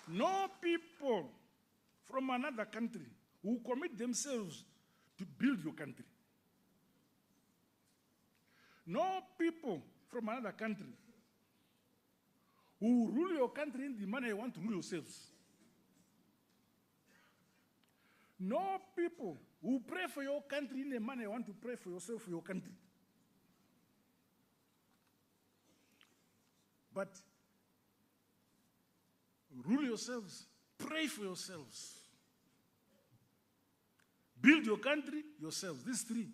No people from another country who commit themselves to build your country. No people from another country who rule your country in the manner you want to rule yourselves. No people who pray for your country in the manner you want to pray for yourself, for your country. But rule yourselves, pray for yourselves. Build your country yourselves. These three.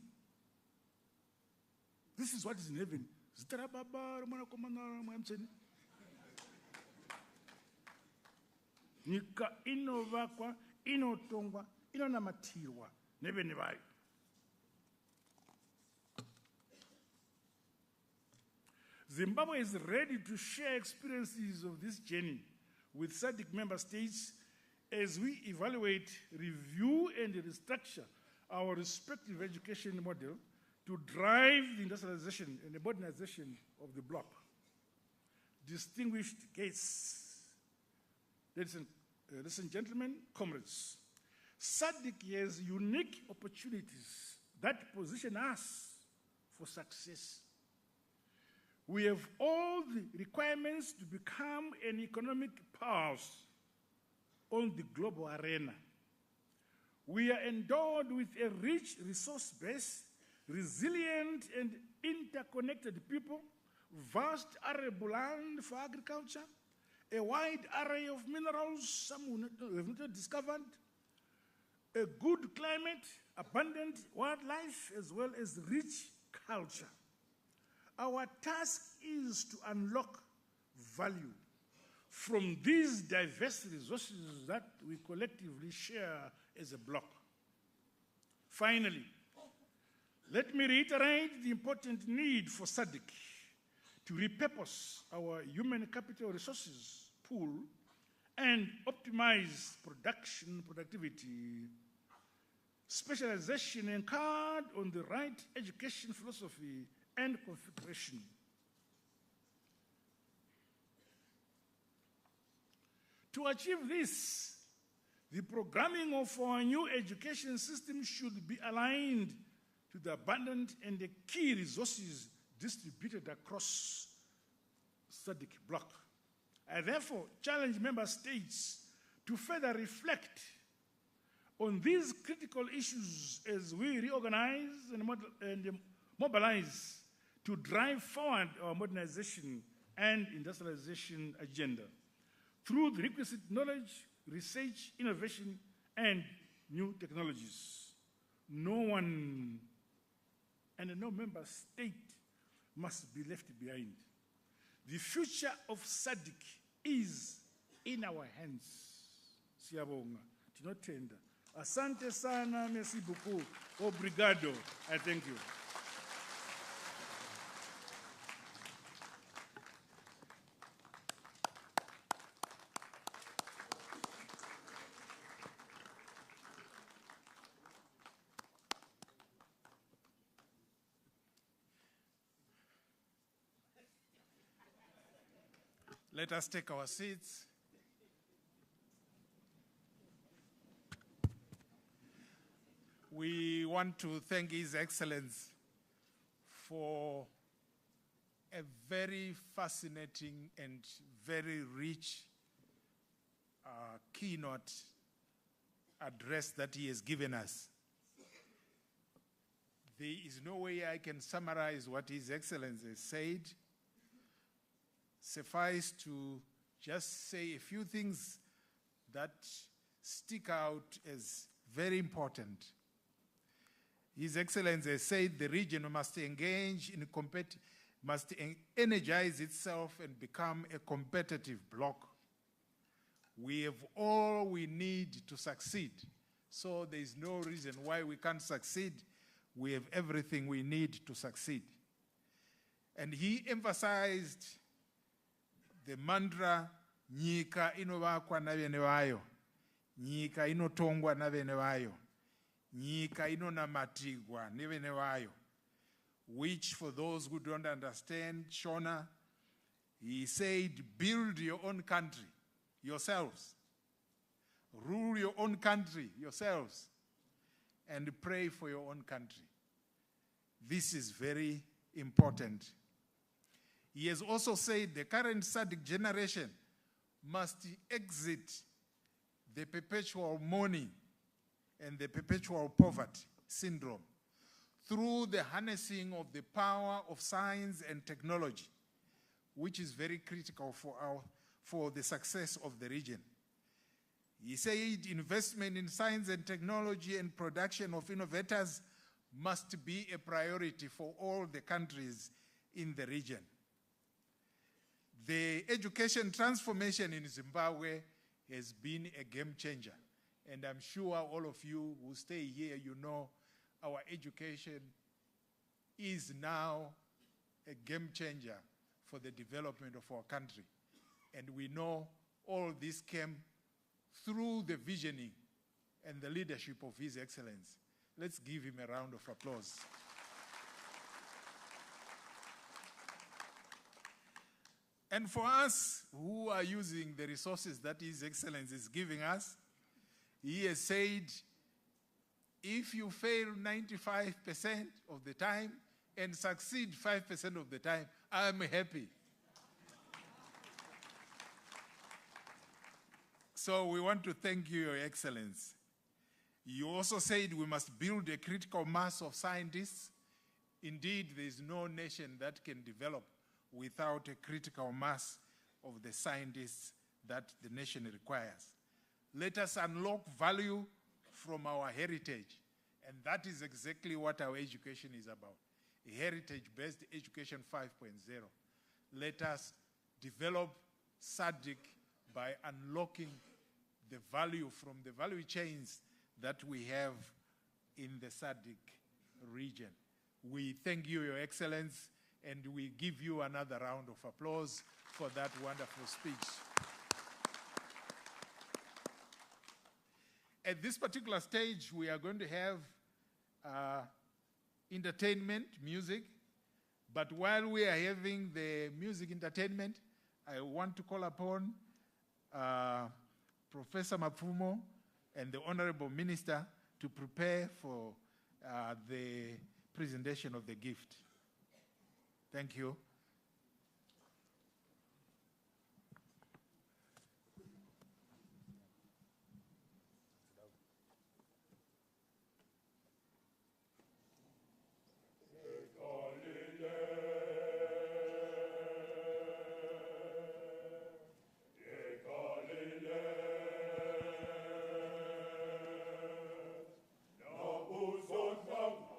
This is what is in heaven. Nyika inovakwa, inotongwa, inonamatirwa nevene vayo. Zimbabwe is ready to share experiences of this journey with SADC member states as we evaluate, review, and restructure our respective education model to drive the industrialization and the modernization of the bloc. Distinguished guests, ladies and gentlemen, comrades, SADC has unique opportunities that position us for success. We have all the requirements to become an economic powerhouse on the global arena. We are endowed with a rich resource base, resilient and interconnected people, vast arable land for agriculture, a wide array of minerals some we have not discovered, a good climate, abundant wildlife, as well as rich culture. Our task is to unlock value from these diverse resources that we collectively share as a bloc. Finally, let me reiterate the important need for SADC to repurpose our human capital resources pool and optimize productivity, specialization anchored on the right education philosophy and configuration. To achieve this, the programming of our new education system should be aligned to the abundant and the key resources distributed across SADC bloc. I therefore challenge member states to further reflect on these critical issues as we reorganize and mobilize to drive forward our modernization and industrialization agenda through the requisite knowledge, research, innovation, and new technologies. No one and no member state must be left behind. The future of SADC is in our hands. Siyabonga, tinotenda. Asante sana, merci beaucoup. Obrigado. I thank you. Let us take our seats. We want to thank His Excellency for a very fascinating and very rich keynote address that he has given us. There is no way I can summarize what His Excellency said. Suffice to just say a few things that stick out as very important. His Excellency said the region must engage in must energize itself and become a competitive bloc. We have all we need to succeed, so there is no reason why we can't succeed. We have everything we need to succeed. And he emphasized the mantra, nyika inovakwa navene vayo, nyika inotongwa navene vayo, nyika inonamatigwa nevene vayo, which for those who don't understand Shona, he said, build your own country yourselves, rule your own country yourselves, and pray for your own country. This is very important. He has also said the current SADC generation must exit the perpetual mourning and the perpetual poverty syndrome through the harnessing of the power of science and technology, which is very critical for the success of the region. He said investment in science and technology and production of innovators must be a priority for all the countries in the region. The education transformation in Zimbabwe has been a game changer. And I'm sure all of you who stay here, you know our education is now a game changer for the development of our country. And we know all this came through the visioning and the leadership of His Excellency. Let's give him a round of applause. And for us who are using the resources that His Excellency is giving us, he has said, if you fail 95% of the time and succeed 5% of the time, I'm happy. So we want to thank you, Your Excellency. You also said we must build a critical mass of scientists. Indeed, there is no nation that can develop without a critical mass of the scientists that the nation requires. Let us unlock value from our heritage, and that is exactly what our education is about, a heritage-based education 5.0. Let us develop SADC by unlocking the value from the value chains that we have in the SADC region. We thank you, Your Excellency, and we give you another round of applause for that wonderful speech. At this particular stage, we are going to have entertainment, music, but while we are having the music entertainment, I want to call upon Professor Mapfumo and the Honorable Minister to prepare for the presentation of the gift. Thank you. Nabuson Bangan,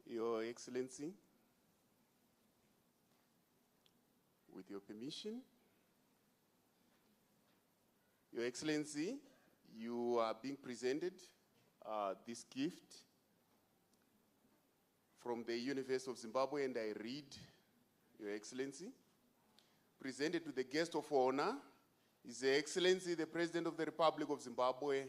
Your Excellency, with your permission, Your Excellency, you are being presented this gift from the University of Zimbabwe, and I read, Your Excellency, presented to the guest of honor, His Excellency, the President of the Republic of Zimbabwe,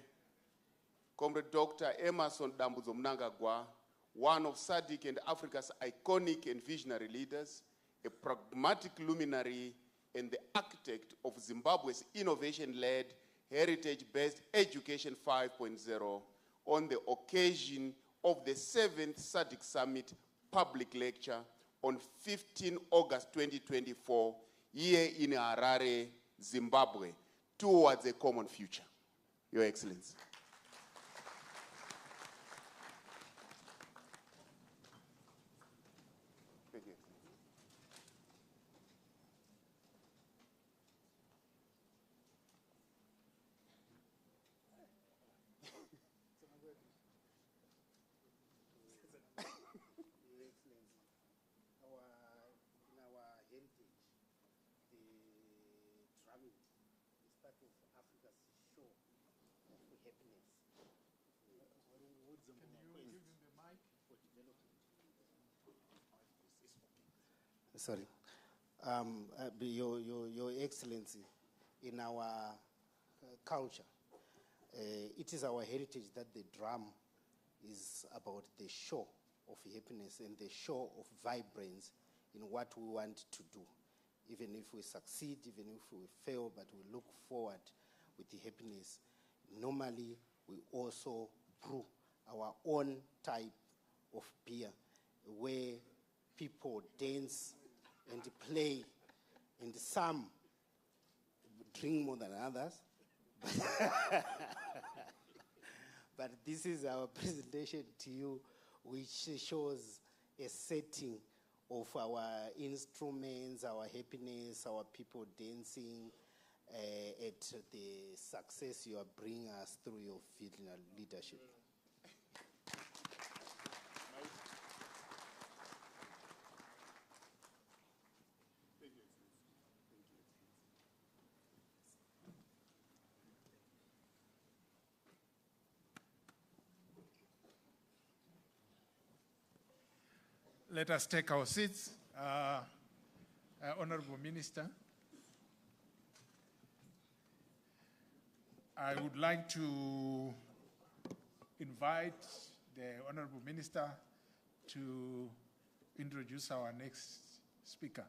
Comrade Dr. Emmerson Mnangagwa, one of SADC and Africa's iconic and visionary leaders, a pragmatic luminary, and the architect of Zimbabwe's innovation-led, heritage-based Education 5.0 on the occasion of the 7th SADC Summit public lecture on 15 August 2024, here in Harare, Zimbabwe, towards a common future. Your Excellency. Sorry. Your Excellency, in our culture, it is our heritage that the drum is about the show of happiness and the show of vibrance in what we want to do. Even if we succeed, even if we fail, but we look forward with the happiness. Normally, we also brew our own type of beer where people dance and play, and some drink more than others. But this is our presentation to you, which shows a setting of our instruments, our happiness, our people dancing at the success you are bringing us through your visionary leadership. Let us take our seats. Honorable Minister, I would like to invite the Honorable Minister to introduce our next speaker.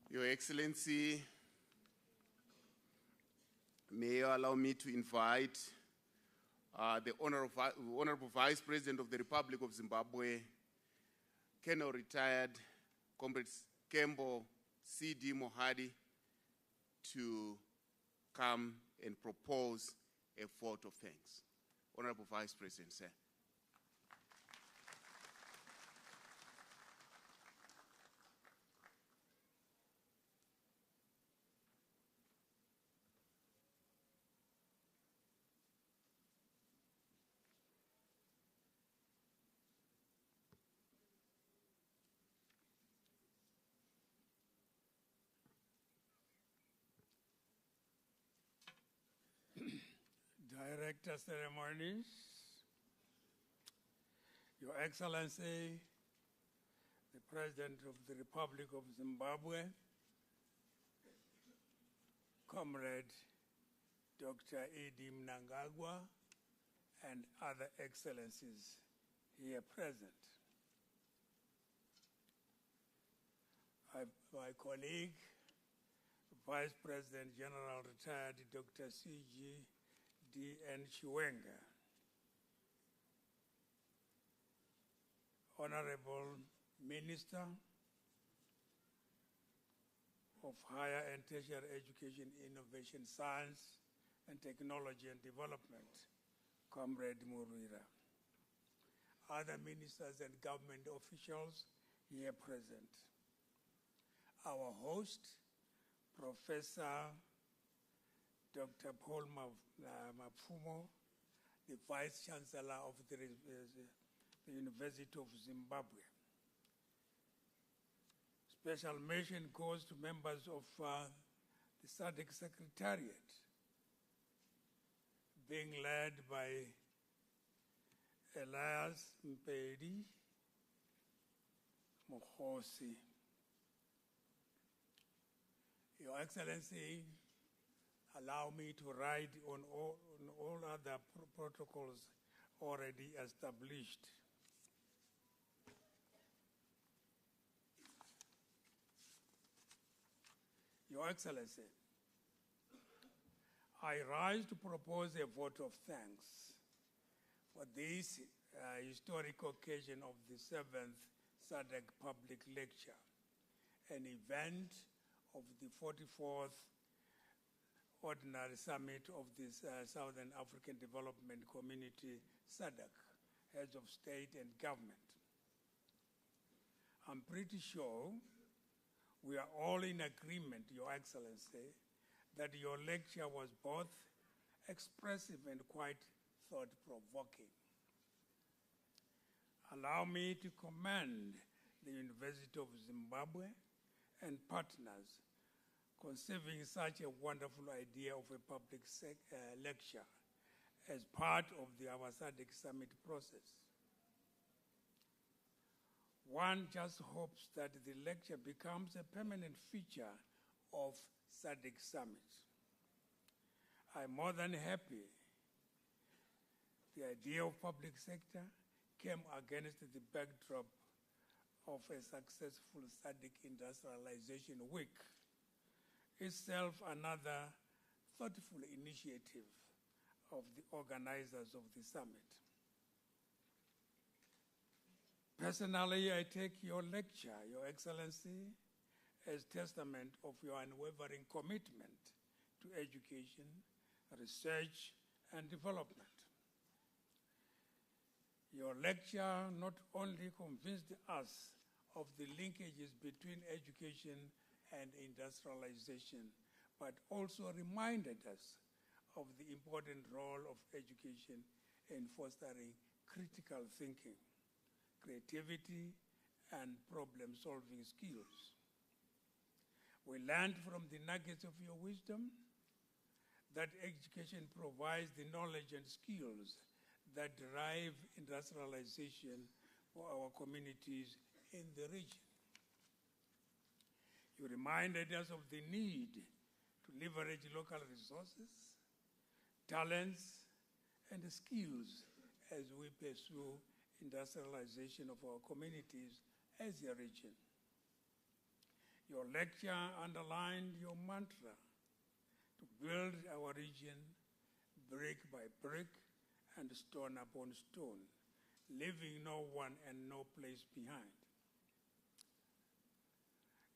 Your Excellency, may you allow me to invite the Honorable Vice President of the Republic of Zimbabwe, Colonel Retired Comrade Kembo C.D. Mohadi, to come and propose a vote of thanks. Honorable Vice President, sir. Director Ceremonies, Your Excellency, the President of the Republic of Zimbabwe, Comrade Dr. A.D. Mnangagwa, and other excellencies here present. My colleague, Vice President General Retired Dr. C.G. D.N. Chiwenga, Honorable Minister of Higher and Tertiary Education, Innovation, Science, and Technology and Development, Comrade Murira. Other ministers and government officials here present. Our host, Professor Dr. Paul Mapfumo, the Vice Chancellor of the University of Zimbabwe. Special mention goes to members of the SADC Secretariat, being led by Elias Mpedi Mohosi. Your Excellency, allow me to ride on all other protocols already established. Your Excellency, I rise to propose a vote of thanks for this historic occasion of the 7th SADC Public Lecture, an event of the 44th Ordinary Summit of the Southern African Development Community, SADC, heads of state and government. I'm pretty sure we are all in agreement, Your Excellency, that your lecture was both expressive and quite thought-provoking. Allow me to commend the University of Zimbabwe and partners conceiving such a wonderful idea of a public lecture as part of our SADC Summit process. One just hopes that the lecture becomes a permanent feature of SADC Summit. I'm more than happy the idea of public sector came against the backdrop of a successful SADC Industrialization Week, itself another thoughtful initiative of the organizers of the summit. Personally, I take your lecture, Your Excellency, as testament of your unwavering commitment to education, research, and development. Your lecture not only convinced us of the linkages between education and industrialization, but also reminded us of the important role of education in fostering critical thinking, creativity, and problem-solving skills. We learned from the nuggets of your wisdom that education provides the knowledge and skills that drive industrialization for our communities in the region. You reminded us of the need to leverage local resources, talents, and skills as we pursue industrialization of our communities as a region. Your lecture underlined your mantra to build our region brick by brick and stone upon stone, leaving no one and no place behind.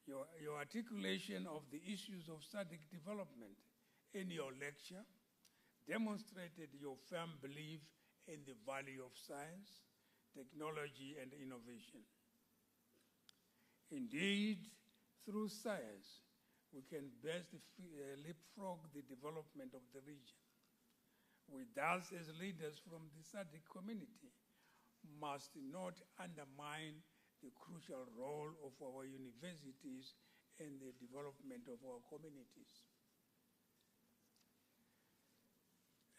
Your articulation of the issues of SADC development in your lecture demonstrated your firm belief in the value of science, technology, and innovation. Indeed, through science, we can best leapfrog the development of the region. We thus, as leaders from the SADC community, must not undermine the crucial role of our universities in the development of our communities.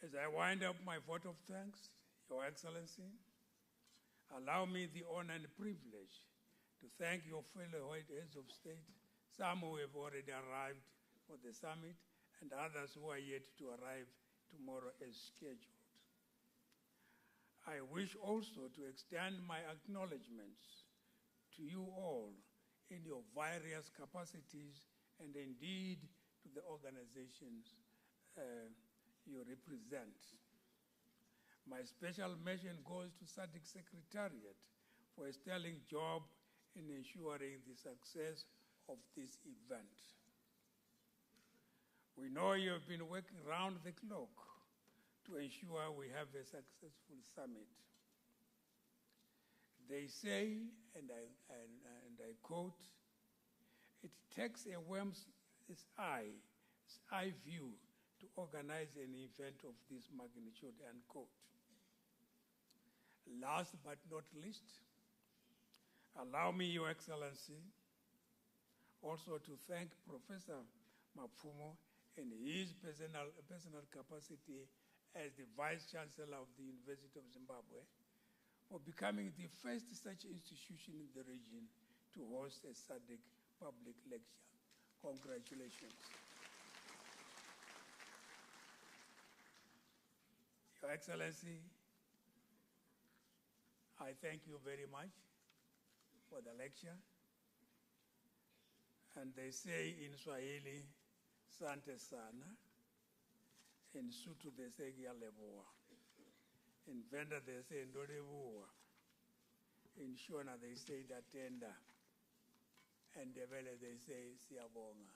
As I wind up my vote of thanks, Your Excellency, allow me the honor and privilege to thank your fellow heads of state, some who have already arrived for the summit and others who are yet to arrive tomorrow as scheduled. I wish also to extend my acknowledgements to you all in your various capacities and indeed to the organizations you represent. My special mention goes to SADC Secretariat for a sterling job in ensuring the success of this event. We know you have been working round the clock to ensure we have a successful summit. They say, and I quote, "It takes a worm's eye view to organize an event of this magnitude," unquote. Last but not least, allow me, Your Excellency, also to thank Professor Mapfumo in his personal capacity as the Vice Chancellor of the University of Zimbabwe for becoming the first such institution in the region to host a SADC public lecture. Congratulations. Your Excellency, I thank you very much for the lecture. And they say in Swahili, "Sante sana." In Sutu they say "Gyaleboa." In Venda they say "Ndolebuwa." In Shona they say "Datenda." And Ndebele they say "Siyabonga."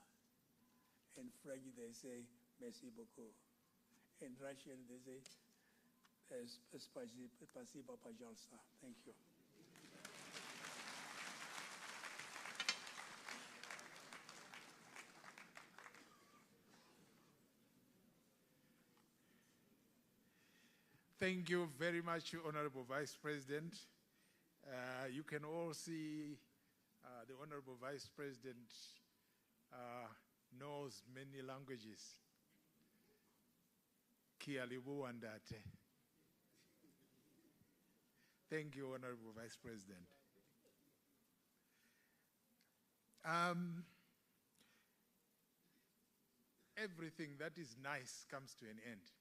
In French they say "Merci beaucoup." In Russian they say "Spasibo, pajalsa." Thank you. Thank you very much, Honorable Vice President. You can all see the Honorable Vice President knows many languages. Kialibu andate. Thank you, Honorable Vice President. Everything that is nice comes to an end.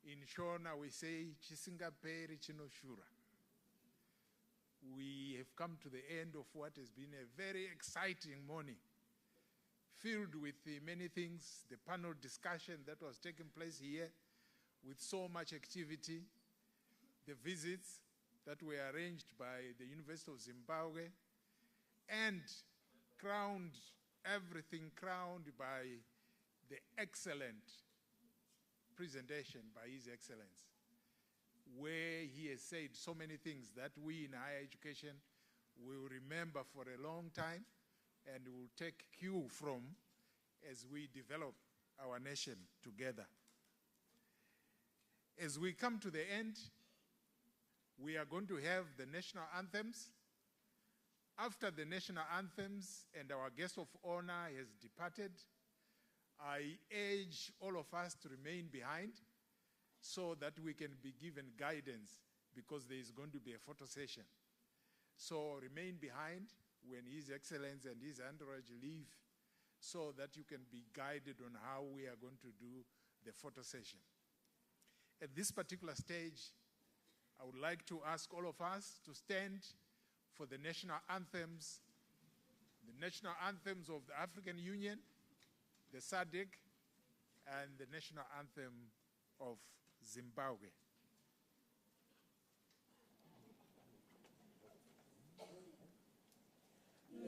In Shona, we say, "Chisingaperi chinoshura." We have come to the end of what has been a very exciting morning, filled with many things, the panel discussion that was taking place here with so much activity, the visits that were arranged by the University of Zimbabwe, and everything crowned by the excellent presentation by His Excellency, where he has said so many things that we in higher education will remember for a long time and will take cue from as we develop our nation together. As we come to the end, we are going to have the national anthems. After the national anthems and our guest of honor has departed, I urge all of us to remain behind so that we can be given guidance, because there is going to be a photo session. So remain behind when His Excellency and his entourage leave so that you can be guided on how we are going to do the photo session. At this particular stage, I would like to ask all of us to stand for the national anthems of the African Union, the SADC, and the national anthem of Zimbabwe.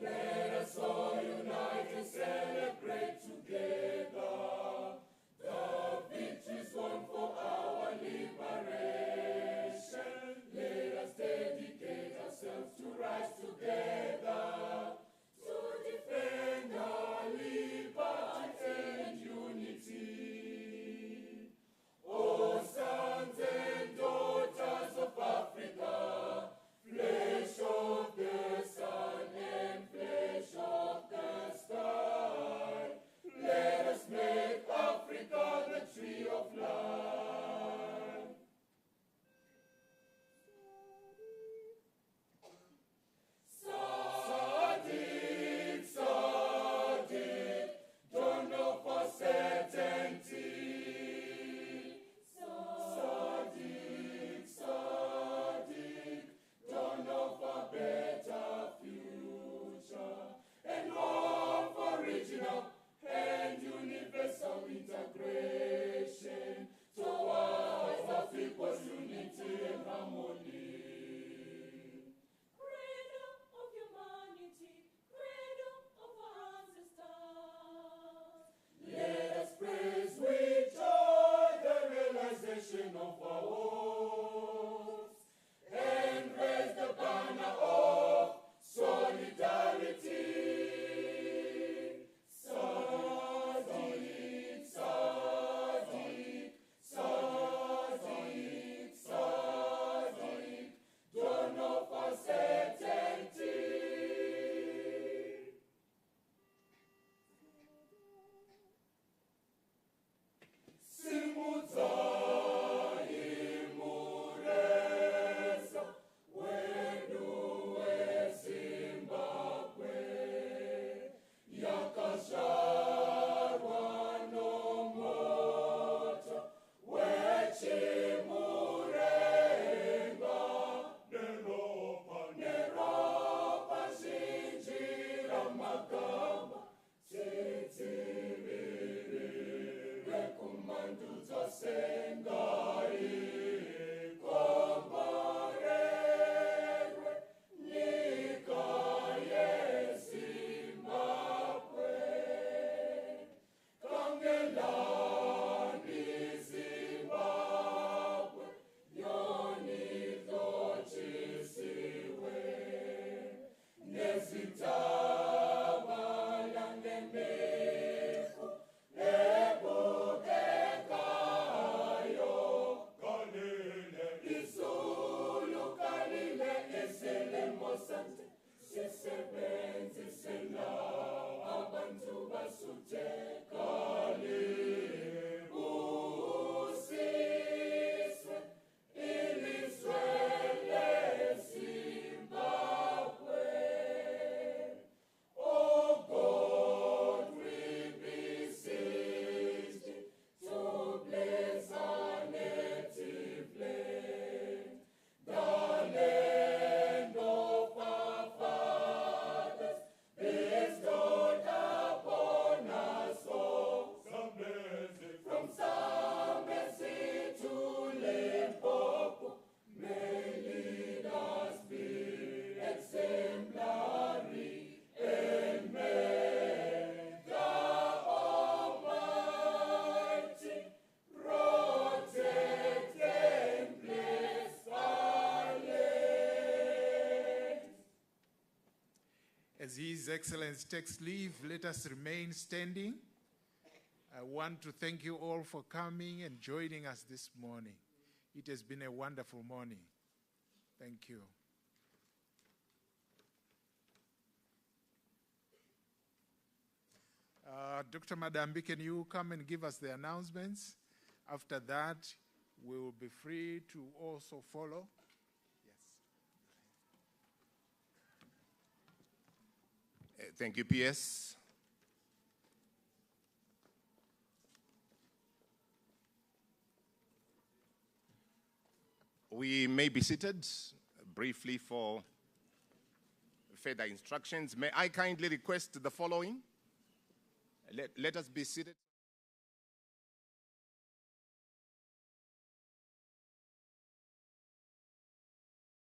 Let us all unite and celebrate together the victories won for our liberation. Let us dedicate ourselves to rise together to defend our liberty and unity. Oh, sons and daughters of Africa, flesh of the sun and flesh As His Excellency takes leave, let us remain standing. I want to thank you all for coming and joining us this morning. It has been a wonderful morning. Thank you. Dr. Madambi, can you come and give us the announcements? After that, we will be free to also follow. Thank you, PS. We may be seated briefly for further instructions. May I kindly request the following? Let us be seated.